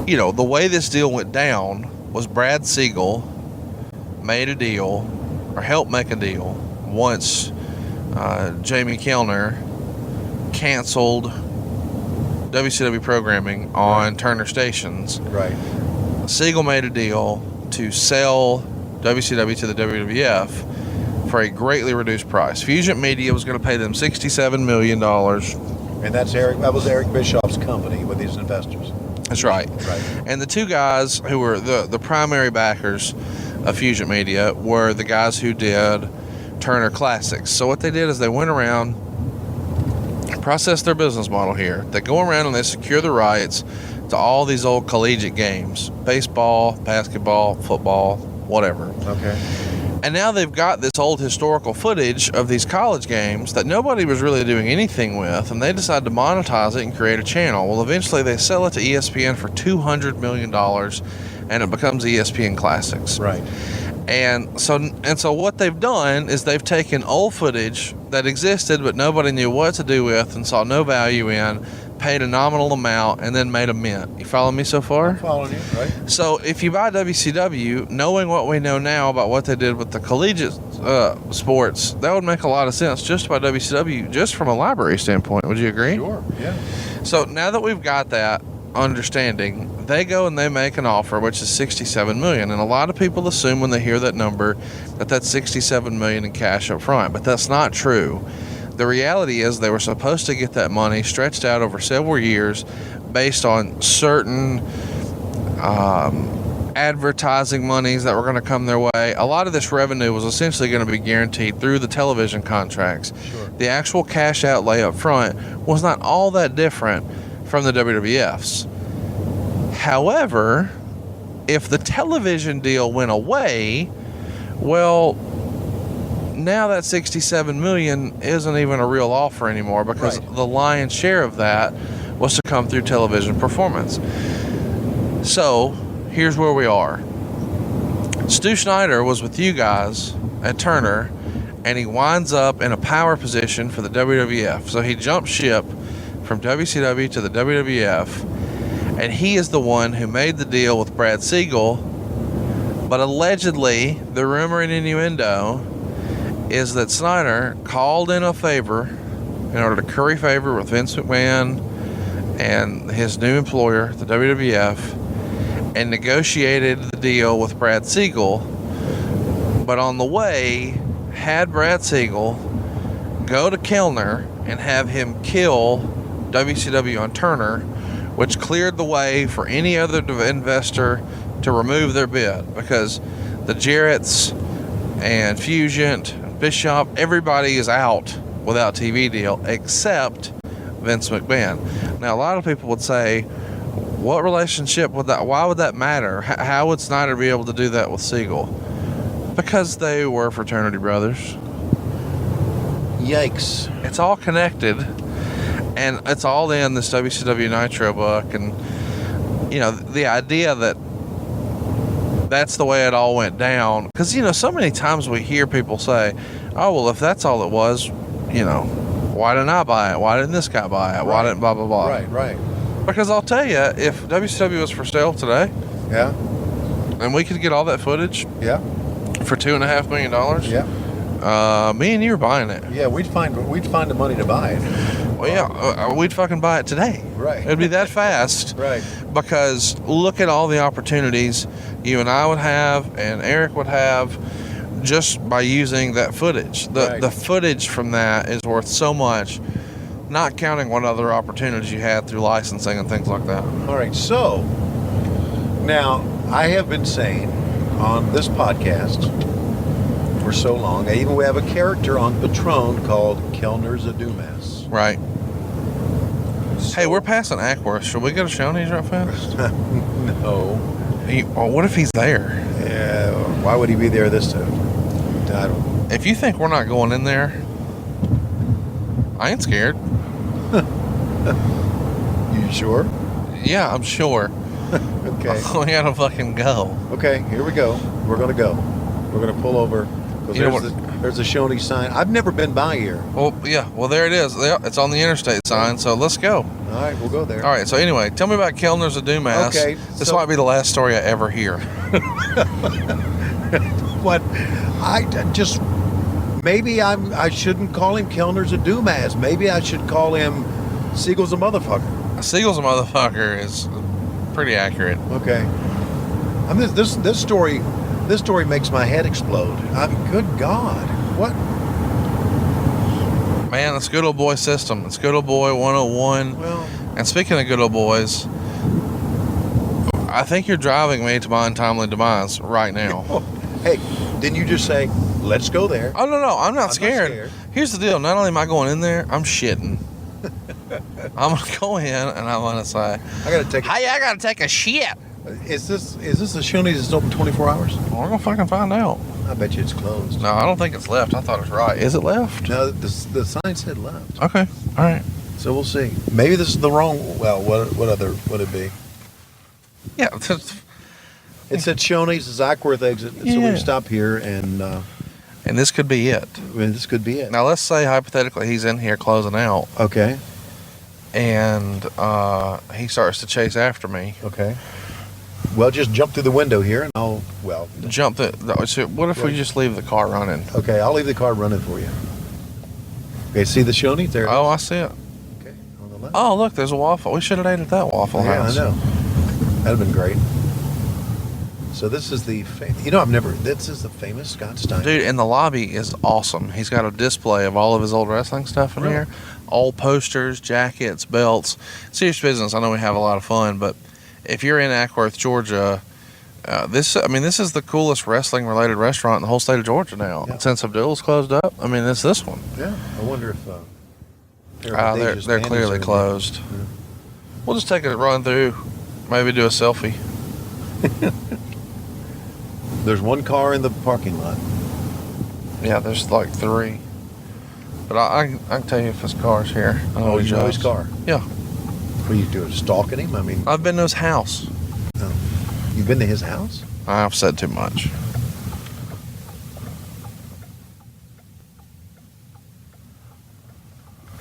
you know, the way this deal went down was Brad Siegel made a deal, or helped make a deal, once Jamie Kellner canceled WCW programming on Turner stations. Right. Siegel made a deal to sell WCW to the WWF for a greatly reduced price. Fusion Media was going to pay them $67 million. And that was Eric Bischoff's company with his investors. That's right. Right. And the two guys who were the primary backers of Fusion Media were the guys who did Turner Classics. So what they did is they went around, processed their business model here. They go around and they secure the rights to all these old collegiate games: baseball, basketball, football, whatever. Okay. And now they've got this old historical footage of these college games that nobody was really doing anything with, and they decide to monetize it and create a channel. Well, eventually they sell it to ESPN for $200 million, and it becomes ESPN Classics. Right. And so what they've done is they've taken old footage that existed but nobody knew what to do with and saw no value in, paid a nominal amount, and then made a mint. You follow me so far? I'm following you, right? So if you buy WCW, knowing what we know now about what they did with the collegiate sports, that would make a lot of sense just by WCW, just from a library standpoint. Would you agree? Sure, yeah. So now that we've got that understanding, they go and they make an offer, which is $67 million. And a lot of people assume when they hear that number that that's $67 million in cash up front, but that's not true. The reality is they were supposed to get that money stretched out over several years based on certain advertising monies that were going to come their way. A lot of this revenue was essentially going to be guaranteed through the television contracts. Sure. The actual cash outlay up front was not all that different from the WWF's. However, if the television deal went away, well, now that $67 million isn't even a real offer anymore, because the lion's share of that was to come through television performance. So here's where we are. Stu Schneider was with you guys at Turner, and he winds up in a power position for the WWF. So he jumped ship from WCW to the WWF, and he is the one who made the deal with Brad Siegel. But allegedly, the rumor and innuendo is that Snyder called in a favor in order to curry favor with Vince McMahon and his new employer, the WWF, and negotiated the deal with Brad Siegel, but on the way had Brad Siegel go to Kellner and have him kill WCW on Turner, which cleared the way for any other investor to remove their bid, because the Jarretts and Fusion, Bischoff, everybody is out without TV deal except Vince McMahon. Now, a lot of people would say, what relationship would that, why would that matter? How would Snyder be able to do that with Siegel? Because they were fraternity brothers. Yikes. It's all connected. And it's all in this WCW Nitro book. And, you know, the idea that that's the way it all went down. Because, you know, so many times we hear people say, oh, well, if that's all it was, you know, why didn't I buy it? Why didn't this guy buy it? Why didn't blah, blah, blah? Right. Because I'll tell you, if WCW was for sale today, Yeah. and we could get all that footage Yeah. for $2.5 million, Yeah. me and you are buying it. Yeah. We'd find the money to buy it. Well, yeah, we'd fucking buy it today. Right. It'd be that fast. Right. Because look at all the opportunities you and I would have and Eric would have just by using that footage. The footage from that is worth so much, not counting what other opportunities you had through licensing and things like that. All right. So now I have been saying on this podcast for so long, even we have a character on Patron called Kellner's a Dumas. Right. Hey, we're passing Acworth. Should we go to Shoney's right fast? No. Well, what if he's there? Yeah. Why would he be there this time? I don't know. If you think we're not going in there, I ain't scared. You sure? Yeah, I'm sure. Okay. We gotta fucking go. Okay, here we go. We're gonna go. We're gonna pull over. 'Cause You know there's a Shoney sign. I've never been by here. Well, yeah. Well, there it is. Yeah, it's on the interstate sign. So let's go. All right, we'll go there. All right. So anyway, tell me about Kellner's a Dumas. Okay, This so- might be the last story I ever hear. What? Maybe I shouldn't call him Kellner's a Dumas. Maybe I should call him Siegel's a motherfucker. Siegel's a motherfucker is pretty accurate. Okay. I mean, this story makes my head explode. Good God. What? Man, it's good old boy system. It's good old boy 101. Well, And speaking of good old boys, I think you're driving me to my untimely demise right now. hey, didn't you just say, let's go there? Oh, no, I'm not not scared. scared. Here's the deal. Not only am I going in there, I'm shitting. I'm going to go in and I'm going to say, I gotta take. hey, I got to take a shit. Is this a Shoney's that's open 24 hours? We're going to fucking find out. I bet you it's closed. No, I don't think it's left. I thought it was right. Is it left? No, the sign said left. Okay. All right. So we'll see. Maybe this is the wrong. Well, what other would it be? Yeah. It said Shoney's is Acworth exit, so Yeah. we stop here, and And this could be it. this could be it. Now, let's say hypothetically he's in here closing out Okay. and he starts to chase after me. Okay. Well, just jump through the window here, and I'll. Well. Jump so what if we just leave the car running? Okay, I'll leave the car running for you. Okay, see the Shoney there? Oh, I see it. Okay, on the left. Oh, look, there's a waffle. We should have ate at that Waffle Yeah, House. I know. That'd have been great. So this is the, this is the famous Scott Steiner. Dude, and the lobby is awesome. He's got a display of all of his old wrestling stuff in Really? here. Old posters, jackets, belts. Serious business. I know we have a lot of fun, but if you're in Acworth, Georgia, this is the coolest wrestling-related restaurant in the whole state of Georgia now. Yeah. Since Abdul's closed up, I mean, it's this one. Yeah, I wonder if They're clearly closed. Yeah. We'll just take a run through, maybe do a selfie. There's one car in the parking lot. Yeah, there's like 3. But I can tell you if his car's here. I Oh, he you know his drives. car. Yeah. What are you doing, stalking him? I mean, I've been to his house. you've been to his house? I've said too much.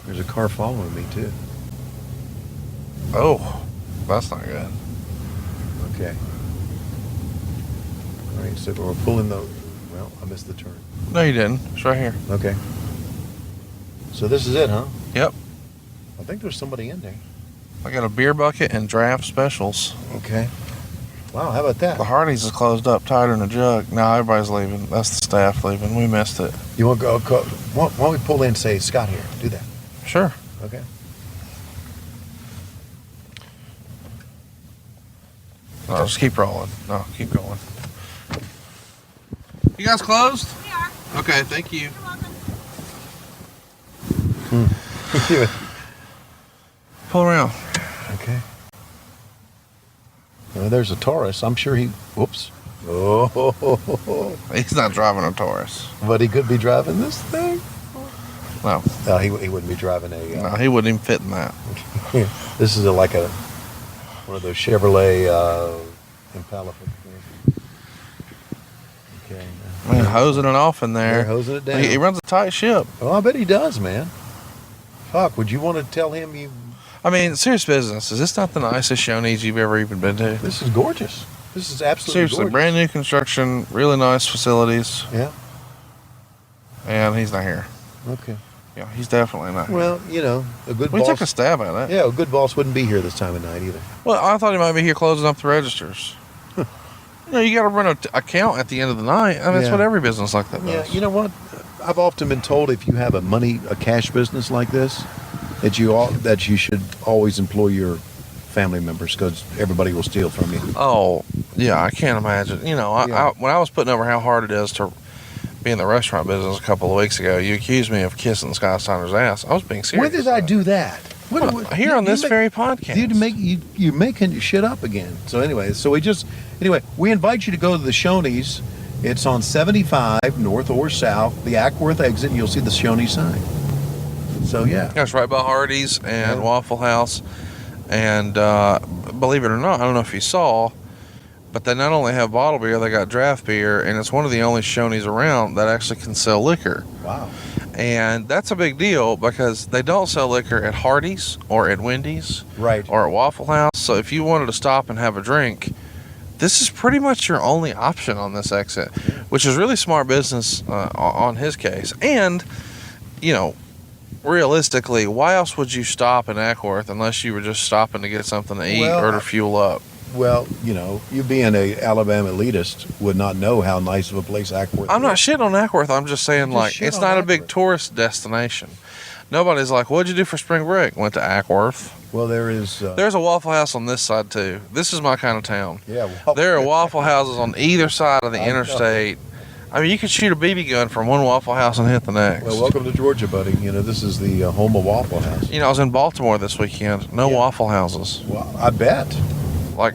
There's a car following me, too. Oh, that's not good. Okay. All right, so we're pulling the, well, I missed the turn. No, you didn't. It's right here. Okay. So this is it, huh? Yep. I think there's somebody in there. I got a beer bucket and draft specials. Okay. Wow, how about that? The Hardee's is closed up, tighter than a jug. Now everybody's leaving. That's the staff leaving. We missed it. You want to go, why don't we pull in and say, Scott here, do that. Sure. Okay. No, just keep rolling. No, keep going. You guys closed? We are. Okay, thank you. You're welcome. Pull around. Okay. Well, there's a Taurus. I'm sure he, whoops. Oh, He's not driving a Taurus. but he could be driving this thing. No. No, he wouldn't be driving a. No, he wouldn't even fit in that. This is one of those Chevrolet Impala. Okay. Man, hosing it off in there. They're hosing it down. He runs a tight ship. Oh, I bet he does, man. Fuck, would you want to tell him you... I mean, serious business. Is this not the nicest Shoney's you've ever even been to? This is gorgeous. This is absolutely Seriously, gorgeous. brand new construction, really nice facilities. Yeah. And he's not here. Okay. Yeah, he's definitely not here. Well, you know, a good We boss... took a stab at it. Yeah, a good boss wouldn't be here this time of night either. Well, I thought he might be here closing up the registers. You know, you got to run an account at the end of the night. I mean, that's Yeah. what every business like that does. Yeah, you know what? I've often been told if you have a cash business like this, that you should always employ your family members because everybody will steal from you. Oh, yeah, I can't imagine. You know, Yeah. when I was putting over how hard it is to be in the restaurant business a couple of weeks ago, you accused me of kissing Scott Steiner's ass. I was being serious. When did I do that? Here on this very podcast. You're making shit up again. So anyway, we invite you to go to the Shoney's. It's on 75 north or south, the Acworth exit, and you'll see the Shoney sign. So yeah, That's right by Hardee's and Waffle House. And believe it or not, I don't know if you saw, but they not only have bottled beer, they got draft beer, and it's one of the only Shoney's around that actually can sell liquor. Wow. And that's a big deal because they don't sell liquor at Hardee's or at Wendy's Right. or at Waffle House. So if you wanted to stop and have a drink, this is pretty much your only option on this exit, which is really smart business on his case. And, you know, realistically, why else would you stop in Acworth unless you were just stopping to get something to eat or to fuel up? Well, you know, you being a Alabama elitist would not know how nice of a place Acworth I'm not is. shitting on Acworth. I'm just saying, Just like, shit it's on not a big Acworth. tourist destination. Nobody's like, what'd you do for spring break? Went to Acworth. Well, there is... There's a Waffle House on this side, too. This is my kind of town. yeah, There are Waffle Houses on either side of the I know. interstate. I mean, you could shoot a BB gun from one Waffle House and hit the next. Well, welcome to Georgia, buddy. You know, this is the home of Waffle House. You know, I was in Baltimore this weekend. No Waffle Houses. Well, I bet. Like,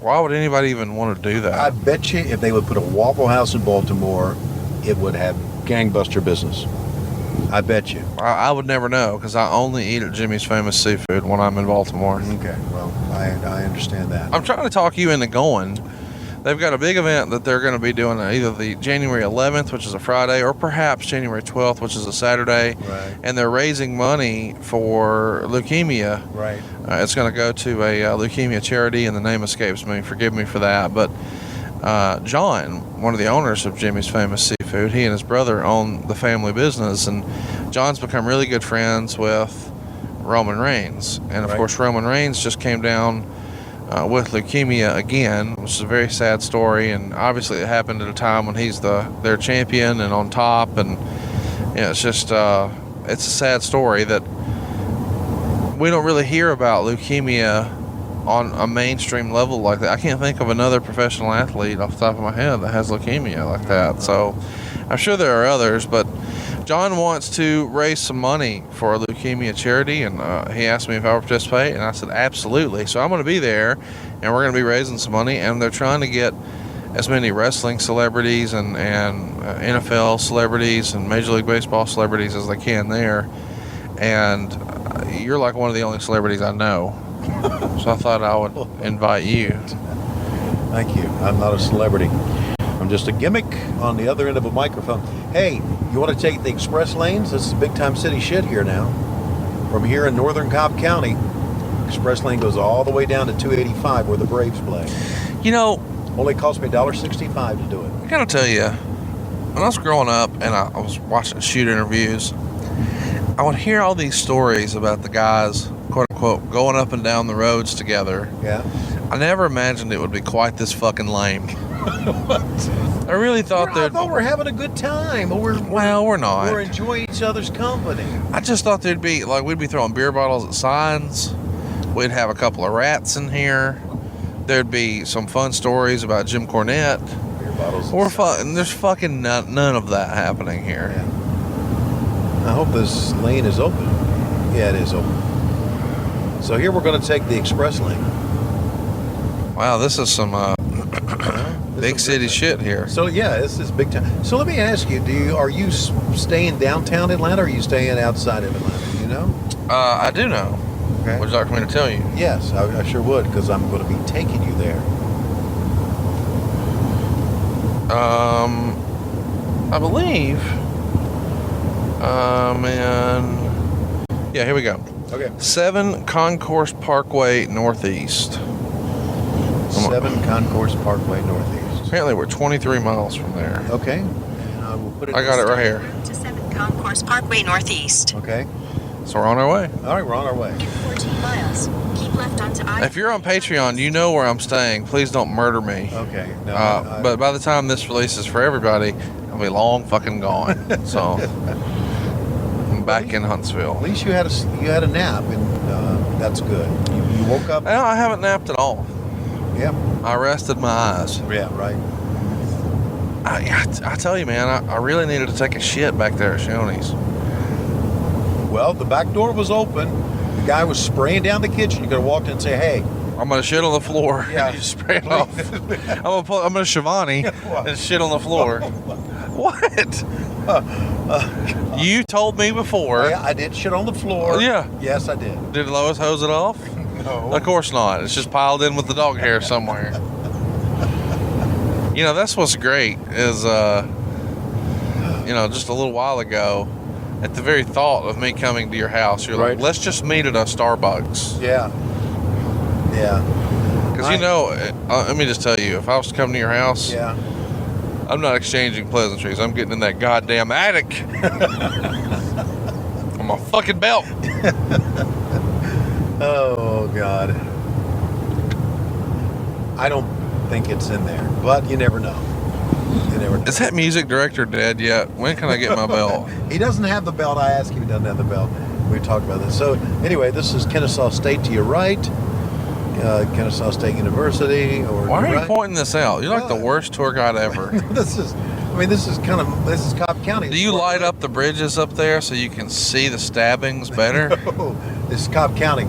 why would anybody even want to do that? I bet you if they would put a Waffle House in Baltimore, it would have gangbuster business. I bet you. I would never know because I only eat at Jimmy's Famous Seafood when I'm in Baltimore. Okay, well, I understand that. I'm trying to talk you into going. They've got a big event that they're going to be doing either the January 11th, which is a Friday, or perhaps January 12th, which is a Saturday. Right. And they're raising money for leukemia. Right. It's going to go to a leukemia charity, and the name escapes me. Forgive me for that. But John, one of the owners of Jimmy's Famous Seafood, he and his brother own the family business, and John's become really good friends with Roman Reigns. And, of Right. course, Roman Reigns just came down with leukemia again, which is a very sad story, and obviously it happened at a time when he's their champion and on top, and you know, it's just it's a sad story that we don't really hear about leukemia on a mainstream level like that. I can't think of another professional athlete off the top of my head that has leukemia like that, so I'm sure there are others, but John wants to raise some money for a leukemia charity, and he asked me if I would participate, and I said absolutely. So I'm going to be there, and we're going to be raising some money, and they're trying to get as many wrestling celebrities and NFL celebrities and Major League Baseball celebrities as they can there. And you're like one of the only celebrities I know, so I thought I would invite you. Thank you. I'm not a celebrity. I'm just a gimmick on the other end of a microphone. Hey, you want to take the express lanes? This is big time city shit here now. From here in northern Cobb County, express lane goes all the way down to 285 where the Braves play. You know, only cost me $1.65 to do it. I gotta tell you, when I was growing up and I was watching shoot interviews, I would hear all these stories about the guys, quote unquote, going up and down the roads together. Yeah. I never imagined it would be quite this fucking lame. I really thought I thought we're having a good time. We're not. We're enjoying each other's company. I just thought there'd be, like, we'd be throwing beer bottles at signs. We'd have a couple of rats in here. There'd be some fun stories about Jim Cornette. Beer bottles. There's fucking none of that happening here. Yeah. I hope this lane is open. Yeah, it is open. So here we're going to take the express lane. Wow, this is some Big city shit here. So yeah, this is big time. So let me ask you: are you staying downtown Atlanta, or are you staying outside of Atlanta? Do you know? I do know. Okay. Would you like me to tell you? Yes, I sure would, because I'm going to be taking you there. I believe. Yeah, here we go. Okay. 7 Concourse Parkway Northeast. 7 Concourse Parkway Northeast. Apparently, we're 23 miles from there. Okay. And I will put it. I got it right here. To 7 Concourse Parkway Northeast. Okay. So we're on our way. All right, we're on our way. In 14 miles, keep left onto I. If you're on Patreon, you know where I'm staying. Please don't murder me. Okay. No. But by the time this releases for everybody, I'll be long fucking gone. So I'm back in Huntsville. At least you had a nap, and that's good. You woke up. No, I haven't napped at all. Yeah. I rested my eyes. Yeah. Right. I tell you, man, I really needed to take a shit back there at Shoney's. Well, the back door was open. The guy was spraying down the kitchen. You could have walked in and say, "Hey, I'm gonna shit on the floor." Yeah. And you spray it off. I'm gonna Schiavone and shit on the floor. What? You told me before. I did shit on the floor. Yeah. Yes, I did. Did Lois hose it off? No. Of course not. It's just piled in with the dog hair somewhere. You know, that's what's great is, just a little while ago, at the very thought of me coming to your house, you're Right. like, let's just meet at a Starbucks. Yeah. Yeah. Because, let me just tell you, if I was to come to your house, Yeah. I'm not exchanging pleasantries. I'm getting in that goddamn attic. On my fucking belt. Oh, God. I don't think it's in there, but you never know. You never know. Is that music director dead yet? When can I get my belt? He doesn't have the belt. I asked him, he doesn't have the belt. We talked about this. So, anyway, this is Kennesaw State to your right. Kennesaw State University. Why are you pointing this out? You're like the worst tour guide ever. This is Cobb County. Do you light up the bridges up there so you can see the stabbings better? No, this is Cobb County.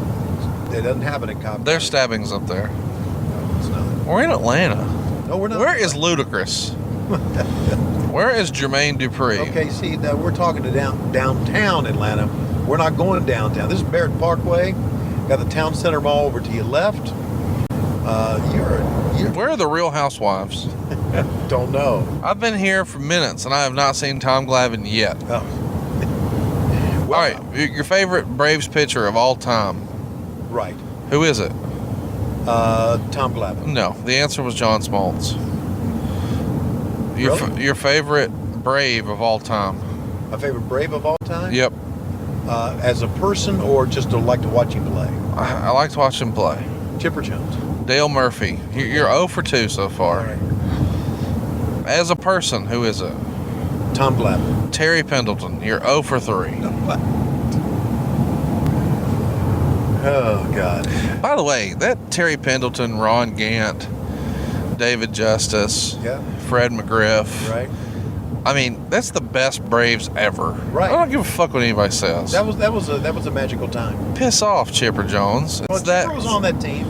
It doesn't happen in Cobb There's County. stabbings up there. No, it's not. We're in Atlanta. No, we're not. Where is Ludacris? Where is Jermaine Dupri? Okay, see, now we're talking to downtown Atlanta. We're not going downtown. This is Barrett Parkway. Got the Town Center Mall over to your left. Where are the Real Housewives? Don't know. I've been here for minutes and I have not seen Tom Glavine yet. Oh. All right, your favorite Braves pitcher of all time. Right. Who is it? Tom Glavine. No, the answer was John Smoltz. Really? Your favorite Brave of all time. My favorite Brave of all time? Yep. As a person or just to like to watch him play? I like to watch him play. Chipper Jones. Dale Murphy. You're 0 for 2 so far. All right. As a person, who is it? Tom Glavine. Terry Pendleton. You're 0 for 3. What? Oh, God. By the way, that Terry Pendleton, Ron Gant, David Justice, Yeah. Fred McGriff. Right. I mean, that's the best Braves ever. Right. I don't give a fuck what anybody says. That was a magical time. Piss off, Chipper Jones. Well, It's that. Chipper was on that team.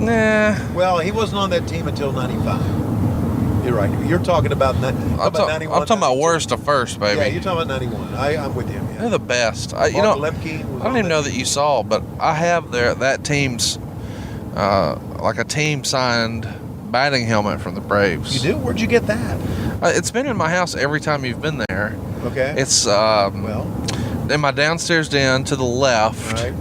Nah. Well, he wasn't on that team until 95. You're right. You're talking about, I'm 91. talking about 92. worst to first, baby. Yeah, you're talking about 91. I'm with you. Yeah. They're the best. Mark You know, Lemke was I don't on even know that that you saw, but I have that team's like a team signed batting helmet from the Braves. You do? Where'd you get that? It's been in my house every time you've been there. Okay. It's well, in my downstairs den to the left, right.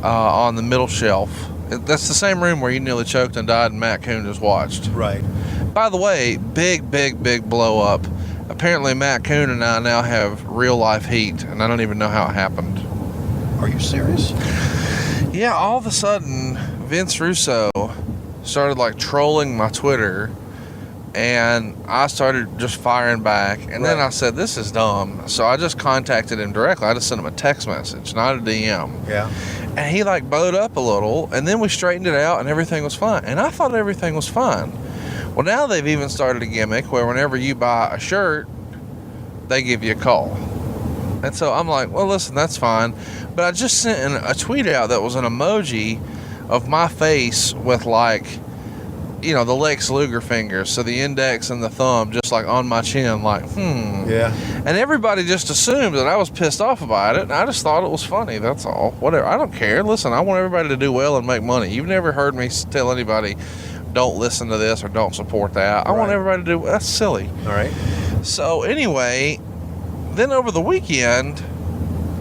on the middle shelf. That's the same room where you nearly choked and died and Matt Coon just watched. Right. By the way, big blow up. Apparently Matt Coon and I now have real life heat, and I don't even know how it happened. Are you serious? Yeah, all of a sudden, Vince Russo started like trolling my Twitter, and I started just firing back. And then I said, this is dumb. So I just contacted him directly. I just sent him a text message, not a DM. Yeah. And he like bowed up a little, and then we straightened it out, and everything was fine. And I thought everything was fine. Well, now they've even started a gimmick where whenever you buy a shirt, they give you a call. And so I'm like, well, listen, that's fine. But I just sent a tweet out that was an emoji of my face with like you know, the Lex Luger fingers, so the index and the thumb just like on my chin, like, Yeah. And everybody just assumed that I was pissed off about it, and I just thought it was funny, that's all. Whatever, I don't care. Listen, I want everybody to do well and make money. You've never heard me tell anybody, don't listen to this or don't support that. I want everybody to do, that's silly. All right. So anyway, then over the weekend,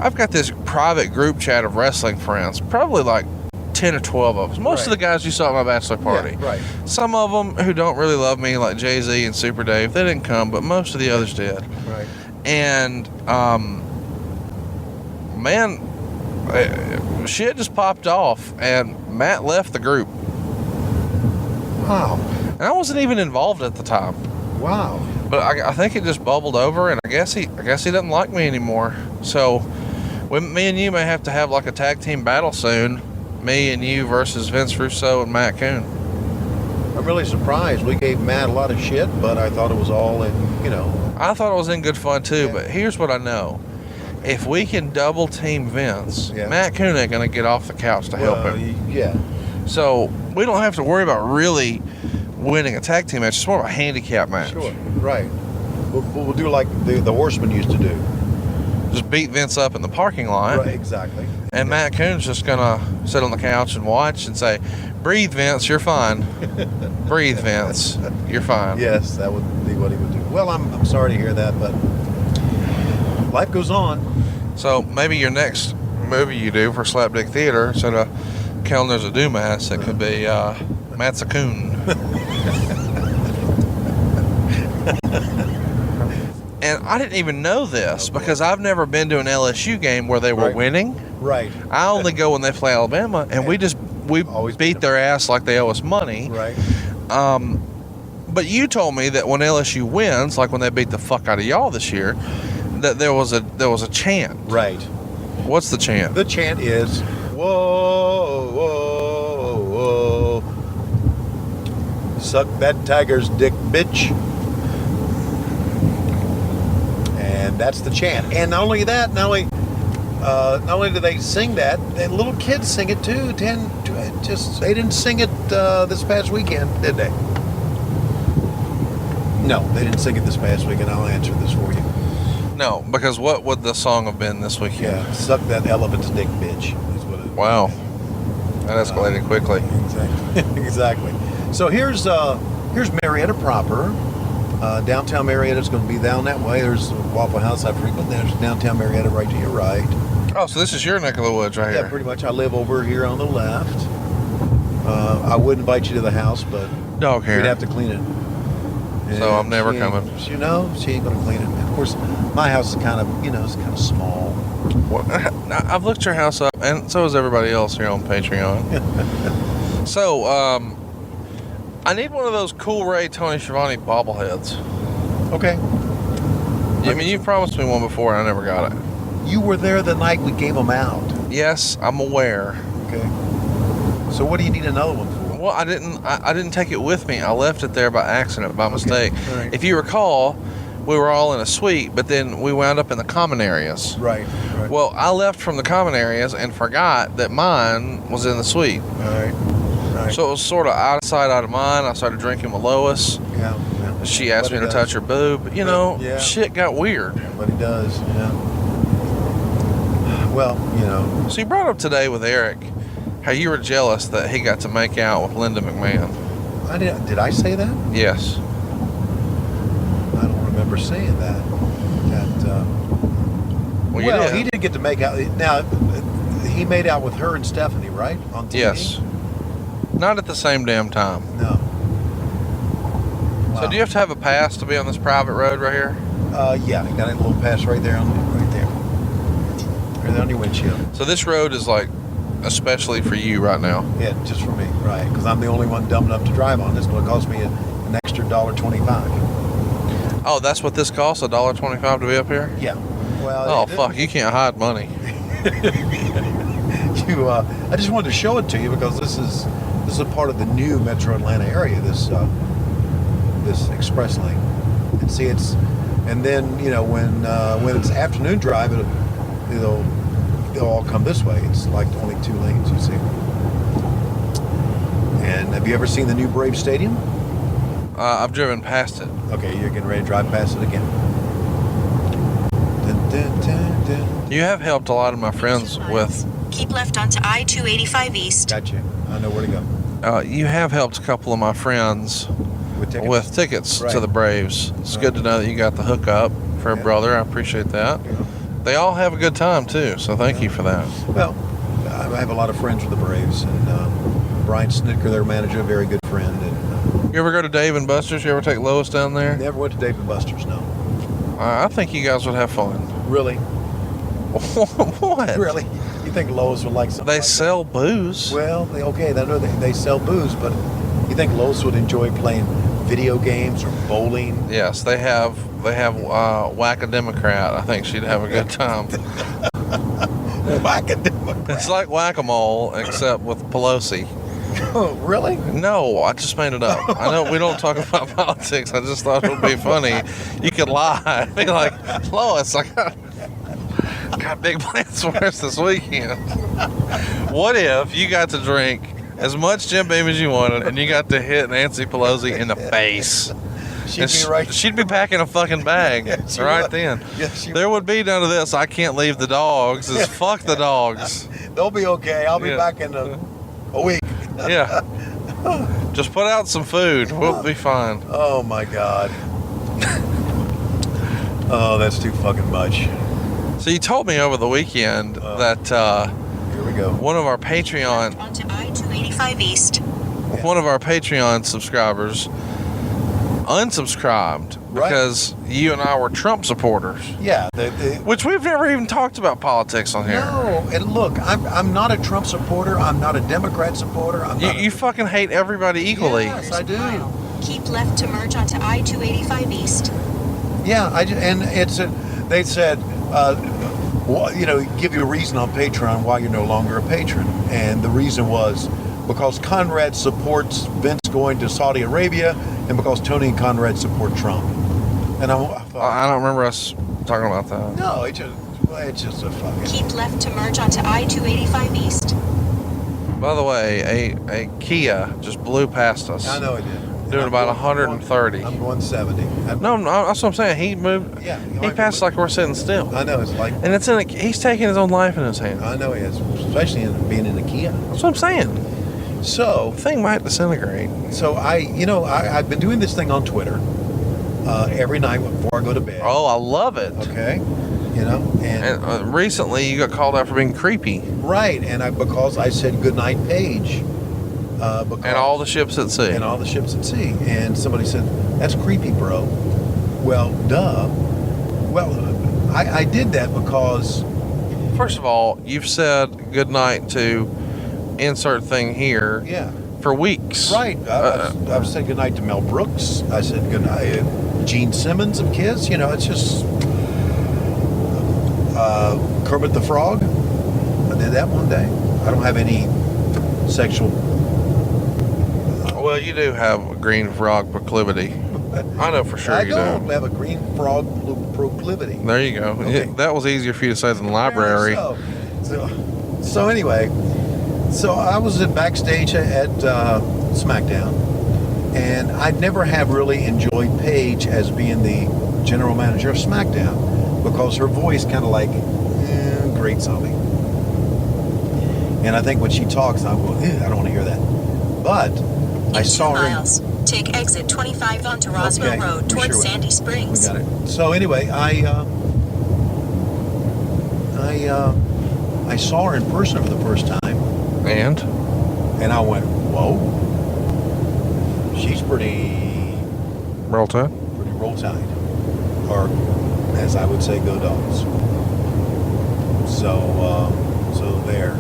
I've got this private group chat of wrestling friends, probably like 10 or 12 of us. Most of the guys you saw at my bachelor party. Yeah, right. Some of them who don't really love me, like Jay-Z and Super Dave, they didn't come, but most of the others did. Right. And, man, shit just popped off, and Matt left the group. Wow. And I wasn't even involved at the time. Wow. But I think it just bubbled over, and I guess he doesn't like me anymore. So, me and you may have to have like a tag team battle soon. Me and you versus Vince Russo and Matt Coon. I'm really surprised. We gave Matt a lot of shit, but I thought it was all in, you know. I thought it was in good fun too, but here's what I know. If we can double team Vince, Matt Coon ain't going to get off the couch to help him. Yeah. So, we don't have to worry about really winning a tag team match. It's more of a handicap match. Sure, right. We'll do like the Horsemen used to do. Just beat Vince up in the parking lot. Right, exactly. And Matt Coon's just going to sit on the couch and watch and say, breathe, Vince, you're fine. Breathe, Vince, you're fine. Yes, that would be what he would do. Well, I'm sorry to hear that, but life goes on. So maybe your next movie you do for Slapdick Theater, instead of Kellner's a Dumas, it could be Matt's a Coon. And I didn't even know this because I've never been to an LSU game where they were winning. Right. I only go when they play Alabama, and we beat their ass like they owe us money. Right. But you told me that when LSU wins, like when they beat the fuck out of y'all this year, that there was a chant. Right. What's the chant? The chant is, whoa, whoa, whoa, suck that tiger's dick, bitch. And that's the chant. And not only that, not only do they sing that, the little kids sing it too. They didn't sing it this past weekend, did they? No, they didn't sing it this past weekend. I'll answer this for you. No, because what would the song have been this weekend? Yeah, suck that elephant's dick, bitch. Is what it wow. That escalated quickly. Exactly. Exactly. So here's Marietta proper. Downtown Marietta's going to be down that way. There's a Waffle House I frequent. There's downtown Marietta right to your right. Oh, so this is your neck of the woods right here. Yeah, pretty much. I live over here on the left. I would invite you to the house, but dog hair. You'd have to clean it. So I'm never coming. She ain't going to clean it. Of course, my house is kind of, it's kind of small. Well, I've looked your house up, and so has everybody else here on Patreon. So, I need one of those Cool Ray Tony Schiavone bobbleheads. Okay. I mean, you promised me one before, and I never got it. You were there the night we gave them out. Yes, I'm aware. Okay. So what do you need another one for? Well, I didn't take it with me. I left it there by accident, by mistake. All right. If you recall, we were all in a suite, but then we wound up in the common areas. Right. Well, I left from the common areas and forgot that mine was in the suite. All right. So it was sort of out of sight, out of mind. I started drinking with Lois. Yeah. She asked me to touch her boob. Shit got weird. But he does, yeah. Well, So you brought up today with Eric how you were jealous that he got to make out with Linda McMahon. Did I say that? Yes. I don't remember saying that. Well, you did. He did get to make out. Now, he made out with her and Stephanie, right? On TV? Yes. Not at the same damn time. No. Wow. So do you have to have a pass to be on this private road right here? Yeah, I got a little pass right there. Right there on your windshield. So this road is like especially for you right now. Yeah, just for me, right? Because I'm the only one dumb enough to drive on. It's going to cost me an extra $1.25. Oh, that's what this costs, $1.25 to be up here? Yeah. Well. Fuck! You can't hide money. I just wanted to show it to you because this is a part of the new Metro Atlanta area. This express lane, and see and then when it's afternoon drive, they'll all come this way. It's like only 2 lanes, you see. And have you ever seen the new Brave Stadium? I've driven past it. Okay, you're getting ready to drive past it again. Dun, dun, dun, dun. You have helped a lot of my friends with. Keep left onto I-285 East. Gotcha. I know where to go. You have helped a couple of my friends with tickets Right. to the Braves. It's good to know that you got the hookup for a brother. I appreciate that. Yeah. They all have a good time too, so thank you for that. Well, I have a lot of friends with the Braves, and Brian Snitker, their manager, a very good friend. And You ever go to Dave and Buster's? You ever take Lois down there? never went to Dave and Buster's, no. I think you guys would have fun. Really? What? Really? You think Lois would like something They like sell booze. that? Well, I know they sell booze, but you think Lois would enjoy playing video games or bowling? Yes, they have Whack-A-Democrat. I think she'd have a good time. Whack-A-Democrat. It's like Whack-A-Mole, except with Pelosi. Oh, really? No, I just made it up. I know we don't talk about politics. I just thought it would be funny. You could lie. Be like, Lois, I got big plans for us this weekend. What if you got to drink as much Jim Beam as you wanted and you got to hit Nancy Pelosi in the face? She'd be packing a fucking bag right then. Yes, there would be none of this. I can't leave the dogs. It's fuck the dogs. They'll be okay. I'll be back in a week. Yeah. Just put out some food. We'll be fine. Oh my God. Oh, that's too fucking much. So you told me over the weekend that here we go. One of our Patreon Onto I-285 East. one of our Patreon subscribers unsubscribed because you and I were Trump supporters. Yeah. Which we've never even talked about politics on here. No, and look, I'm not a Trump supporter. I'm not a Democrat supporter. You fucking hate everybody equally. Yes, I do. Keep left to merge onto I-285 East. Yeah, they said, give you a reason on Patreon why you're no longer a patron. And the reason was because Conrad supports Vince going to Saudi Arabia and because Tony and Conrad support Trump. And I don't remember us talking about that. No, it's just a fucking... Keep left to merge onto I-285 East. By the way, a Kia just blew past us. I know it did. Doing about 130. I'm going 70. No, that's what I'm saying. He moved. Yeah. He passed like we're sitting still. I know. It's like... And it's he's taking his own life in his hands. I know he is, especially being in a Kia. That's what I'm saying. So... The thing might disintegrate. So I've been doing this thing on Twitter every night before I go to bed. Oh, I love it. Okay. And recently you got called out for being creepy. Right, because I said goodnight, Paige. And all the ships at sea. And all the ships at sea. And somebody said, that's creepy, bro. Well, duh. Well, I did that because... First of all, you've said goodnight to insert thing here for weeks. Right. I've said goodnight to Mel Brooks. I said goodnight Gene Simmons of Kiss. It's just... Kermit the Frog. I did that one day. I don't have any sexual... Well, you do have a green frog proclivity. I know for sure you do. I don't have a green frog proclivity. There you go. Okay. That was easier for you to say than library. So anyway, I was backstage at SmackDown, and I never have really enjoyed Paige as being the general manager of SmackDown because her voice kind of like grates on me. And I think when she talks, I'm going, I don't want to hear that. But I saw her. 2 miles. Take exit 25 onto Roswell Road towards Sandy Springs. We got it. So anyway, I saw her in person for the first time. And I went, whoa. She's pretty roll tide. Pretty roll tide. Or as I would say, go dogs. So there.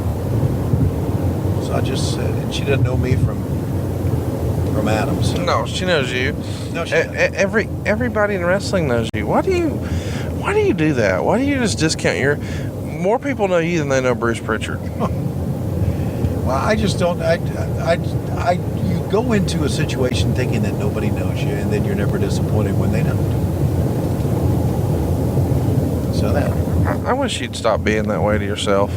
So I just said, and she doesn't know me from Adam. So. No, she knows you. No, she doesn't. Everybody in wrestling knows you. Why do you do that? Why do you just discount more people know you than they know Bruce Pritchard? Well, I just don't. You go into a situation thinking that nobody knows you, and then you're never disappointed when they don't. So that. I wish you'd stop being that way to yourself.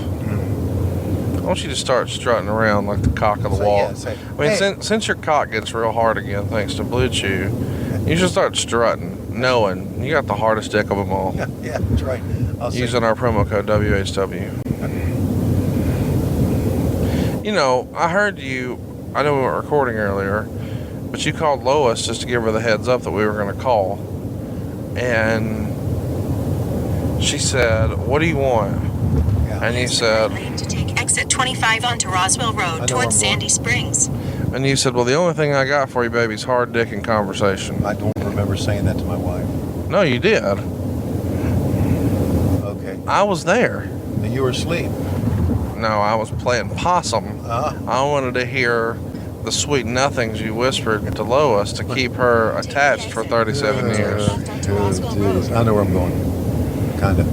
I don't you just start strutting around like the cock of the walk? Since your cock gets real hard again, thanks to Blue Chew, you should start strutting, knowing you got the hardest dick of them all. Yeah, that's right. Using our promo code WHW. You know, I heard you. I know we weren't recording earlier, but you called Lois just to give her the heads up that we were going to call, and she said, "What do you want?" And you said, to take exit 25 onto Roswell Road towards Sandy Springs. And you said, well, the only thing I got for you, baby, is hard dick and conversation. I don't remember saying that to my wife. No, you did. Okay. I was there. You were asleep. No, I was playing possum. I wanted to hear the sweet nothings you whispered to Lois to keep her attached for 37 years. I know where I'm going. Kind of.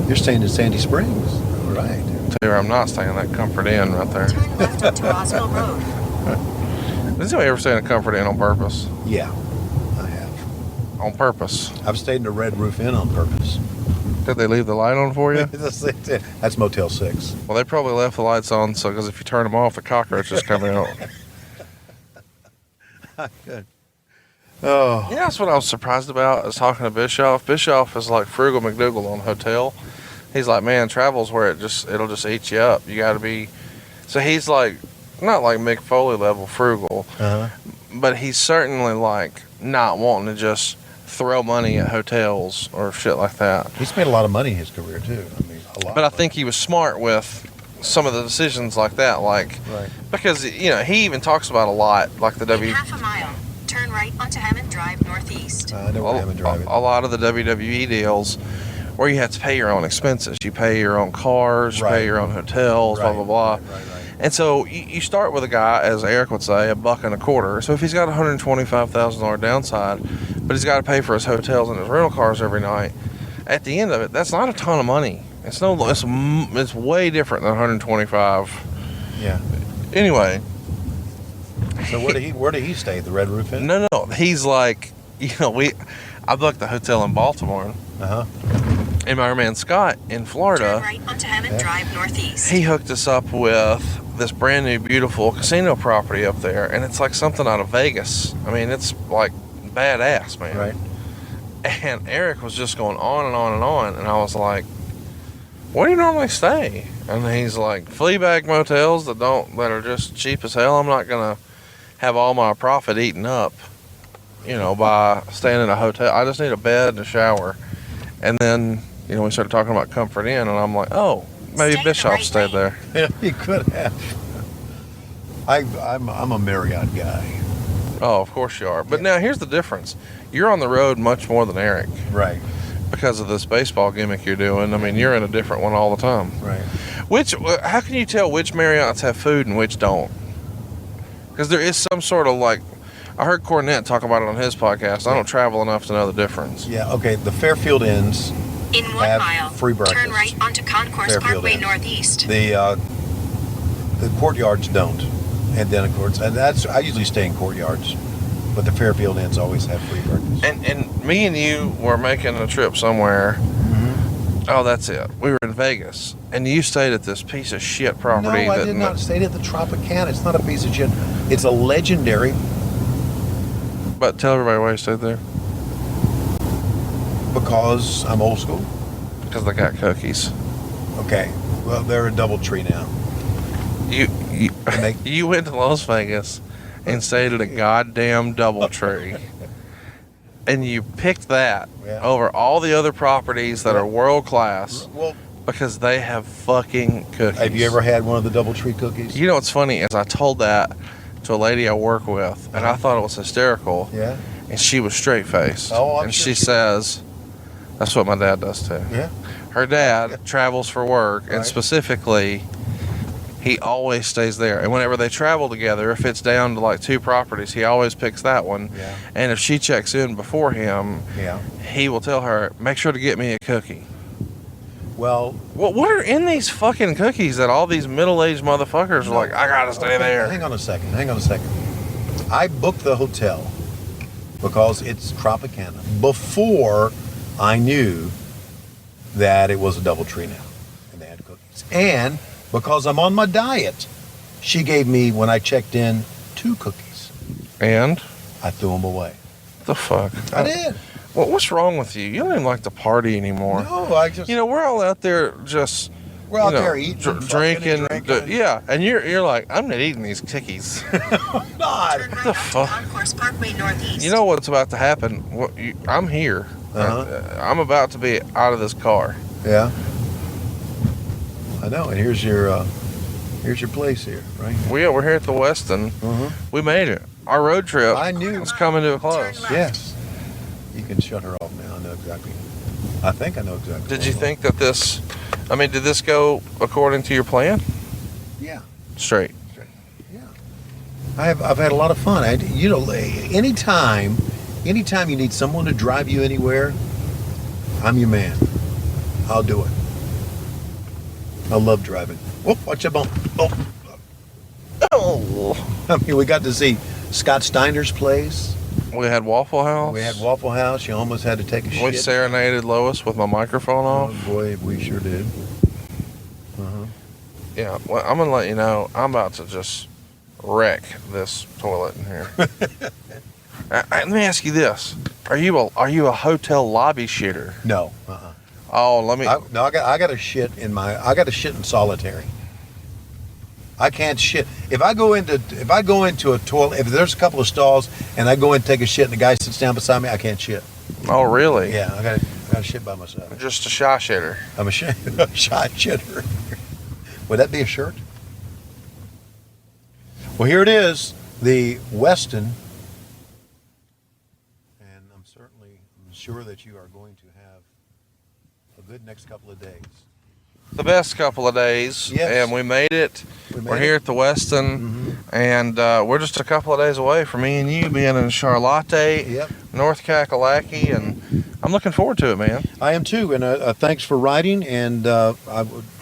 You're staying in Sandy Springs. All right. Tell you where I'm not staying, that Comfort Inn right there. Turn left onto Roswell Road. Did anybody ever stay in a Comfort Inn on purpose? Yeah, I have. On purpose? I've stayed in a Red Roof Inn on purpose. Did they leave the light on for you? That's Motel 6. Well, they probably left the lights on, so because if you turn them off, the cockroaches come out. Good. Oh. Yeah, that's what I was surprised about. I was talking to Bischoff. Bischoff is like Frugal McDougal on hotel. He's like, man, travel's where it'll just eat you up. You got to be. So he's like, not like Mick Foley level frugal, but he's certainly like not wanting to just throw money at hotels or shit like that. He's made a lot of money in his career too. I mean, a lot. But I think he was smart with some of the decisions like that, because he even talks about a lot, like the In half a mile, turn right onto Hammond Drive Northeast. I know where Hammond Drive is. A lot of the WWE deals where you have to pay your own expenses. You pay your own cars, you pay your own hotels, blah, blah, blah. And so you start with a guy, as Eric would say, $1.25. So if he's got a $125,000 downside, but he's got to pay for his hotels and his rental cars every night, at the end of it, that's not a ton of money. It's way different than 125. Yeah. Anyway. So where did he stay? The Red Roof Inn? No. He's like, I booked the hotel in Baltimore. And my man Scott in Florida, turn right onto Hammond Drive Northeast. He hooked us up with this brand new beautiful casino property up there, and it's like something out of Vegas. I mean, it's like badass, man. Right. And Eric was just going on and on and on, and I was like, where do you normally stay? And he's like, Fleabag motels that are just cheap as hell. I'm not gonna have all my profit eaten up, by staying in a hotel. I just need a bed and a shower. And then, we started talking about Comfort Inn, and I'm like, oh, maybe Bischoff stayed there. Yeah, he could have. I'm a Marriott guy. Oh, of course you are. But now here's the difference. You're on the road much more than Eric. Right. Because of this baseball gimmick you're doing. I mean, you're in a different one all the time. Right. How can you tell which Marriotts have food and which don't? Because there is some sort of I heard Cornette talk about it on his podcast. I don't travel enough to know the difference. Yeah, okay. The Fairfield Inns in 1 have mile, free breakfast. Turn right onto Concourse Fairfield Parkway Inn. Northeast. The courtyards don't. And then, of course, I usually stay in courtyards, but the Fairfield Inns always have free breakfast. And me and you were making a trip somewhere. Oh, that's it. We were in Vegas, and you stayed at this piece of shit property. No, I did not. Stayed at the Tropicana. It's not a piece of shit. It's a legendary. But tell everybody why you stayed there. Because I'm old school. Because they got cookies. Okay. Well, they're a DoubleTree now. You went to Las Vegas and stayed at a goddamn DoubleTree. And you picked that over all the other properties that are world class because they have fucking cookies. Have you ever had one of the DoubleTree cookies? You know what's funny is I told that to a lady I work with, and I thought it was hysterical. Yeah. And she was straight faced. Oh, and she says, "That's what my dad does too." Yeah. Her dad travels for work, and specifically, he always stays there. And whenever they travel together, if it's down to 2 properties, he always picks that one. Yeah. And if she checks in before him, he will tell her, "Make sure to get me a cookie." Well, what are in these fucking cookies that all these middle-aged motherfuckers are like, I gotta stay there? Hang on a second. I booked the hotel because it's Tropicana before I knew that it was a DoubleTree now, and they had cookies. And because I'm on my diet, she gave me, when I checked in, 2 cookies. And? I threw them away. The fuck? I did. Well, what's wrong with you? You don't even like to party anymore. No, I just... we're all out there just... We're out there eating, drinking. drinking. Yeah, and you're like, I'm not eating these cookies. God. Turn What right the onto fuck? Concourse Parkway Northeast. You know what's about to happen? I'm here. I'm about to be out of this car. Yeah. I know, and here's your place here, right? We're here at the Westin. We made it. Our road trip. I knew. It's coming to a close. Yes. You can shut her off now. I know exactly. I think I know exactly. Did you think that this? Did this go according to your plan? Yeah. Straight. Yeah. I've had a lot of fun. Anytime you need someone to drive you anywhere, I'm your man. I'll do it. I love driving. Oh, watch your bump. Oh. We got to see Scott Steiner's place. We had Waffle House. You almost had to take a shit. We serenaded Lois with my microphone off. Oh, boy, we sure did. Yeah, well, I'm going to let you know, I'm about to just wreck this toilet in here. Let me ask you this. Are you a hotel lobby shitter? No. Oh, let me... I got to shit in solitary. I can't shit. If I go into a toilet, if there's a couple of stalls and I go in and take a shit and the guy sits down beside me, I can't shit. Oh, really? Yeah, I got to shit by myself. Just a shy shitter. I'm a shy shitter. Would that be a shirt? Well, here it is, the Westin. And I'm sure that you are going to have a good next couple of days. The best couple of days. Yes. And we made it. We're here at the Westin. And we're just a couple of days away from me and you being in Charlotte, North Kakalaki. And I'm looking forward to it, man. I am too. And thanks for writing. And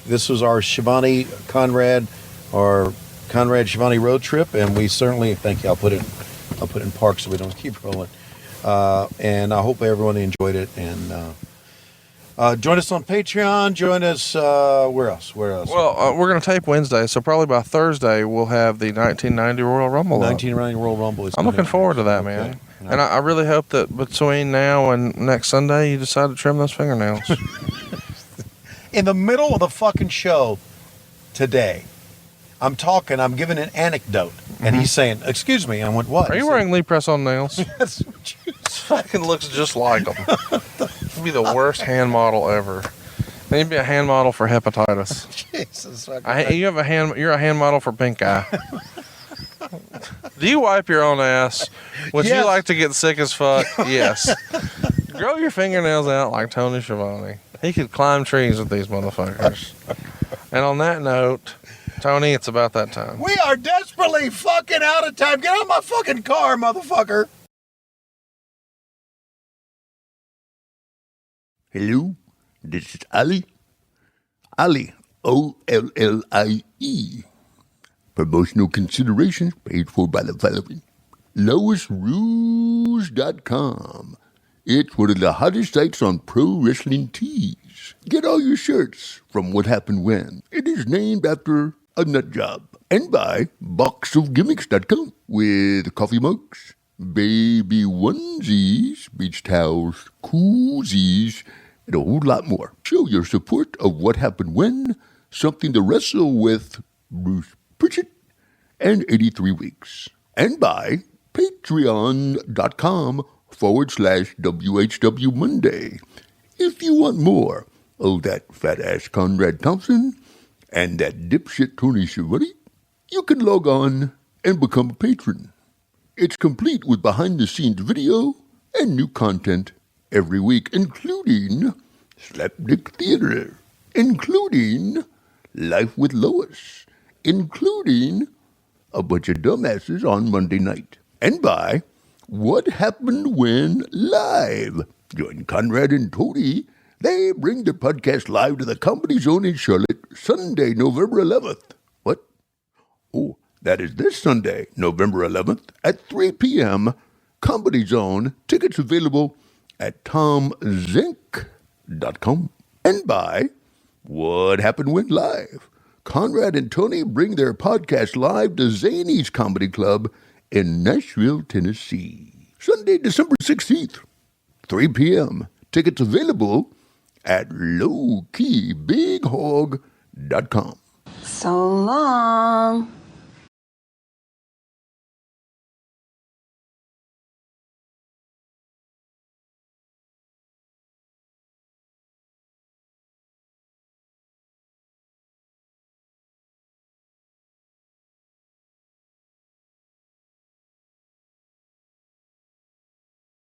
this was our Schiavone Conrad, our Conrad Schiavone road trip. And we certainly, thank you. I'll put it in park so we don't keep rolling. And I hope everyone enjoyed it. And join us on Patreon. Join us. Where else? Well, we're going to tape Wednesday, so probably by Thursday we'll have the 1990 Royal Rumble. 1990 Royal Rumble. I'm looking forward to that, man. Okay. And I really hope that between now and next Sunday you decide to trim those fingernails. In the middle of the fucking show today, I'm giving an anecdote, and he's saying, "Excuse me," and I went, "What?" Are you wearing Lee press-on nails? Yes. This fucking looks just like them. You'd be the worst hand model ever. You'd be a hand model for hepatitis. Jesus. You're a hand model for pink eye. Do you wipe your own ass? Would you like to get sick as fuck? Yes. Grow your fingernails out like Tony Schiavone. He could climb trees with these motherfuckers. And on that note, Tony, it's about that time. We are desperately fucking out of time. Get out of my fucking car, motherfucker. Hello, this is Ali. Ali, O-L-L-I-E. Promotional considerations paid for by the following. LoisRules.com. It's one of the hottest sites on pro wrestling tees. Get all your shirts from What Happened When. It is named after a nut job. And by boxofgimmicks.com with coffee mugs, baby onesies, beach towels, koozies, and a whole lot more. Show your support of What Happened When, something to wrestle with Bruce Pritchett, and 83 weeks. And by patreon.com/WHW Monday. If you want more of that fat-ass Conrad Thompson and that dipshit Tony Schiavone, you can log on and become a patron. It's complete with behind-the-scenes video and new content every week, including Slapdick Theater, including Life with Lois, including a bunch of dumbasses on Monday night. And by What Happened When Live. Join Conrad and Tony. They bring the podcast live to the Comedy Zone in Charlotte, Sunday, November 11th. What? Oh, that is this Sunday, November 11th at 3 p.m. Comedy Zone. Tickets available at tomzink.com. And by What Happened Went Live. Conrad and Tony bring their podcast live to Zany's Comedy Club in Nashville, Tennessee. Sunday, December 16th, 3 p.m. Tickets available at lowkeybighog.com. So long.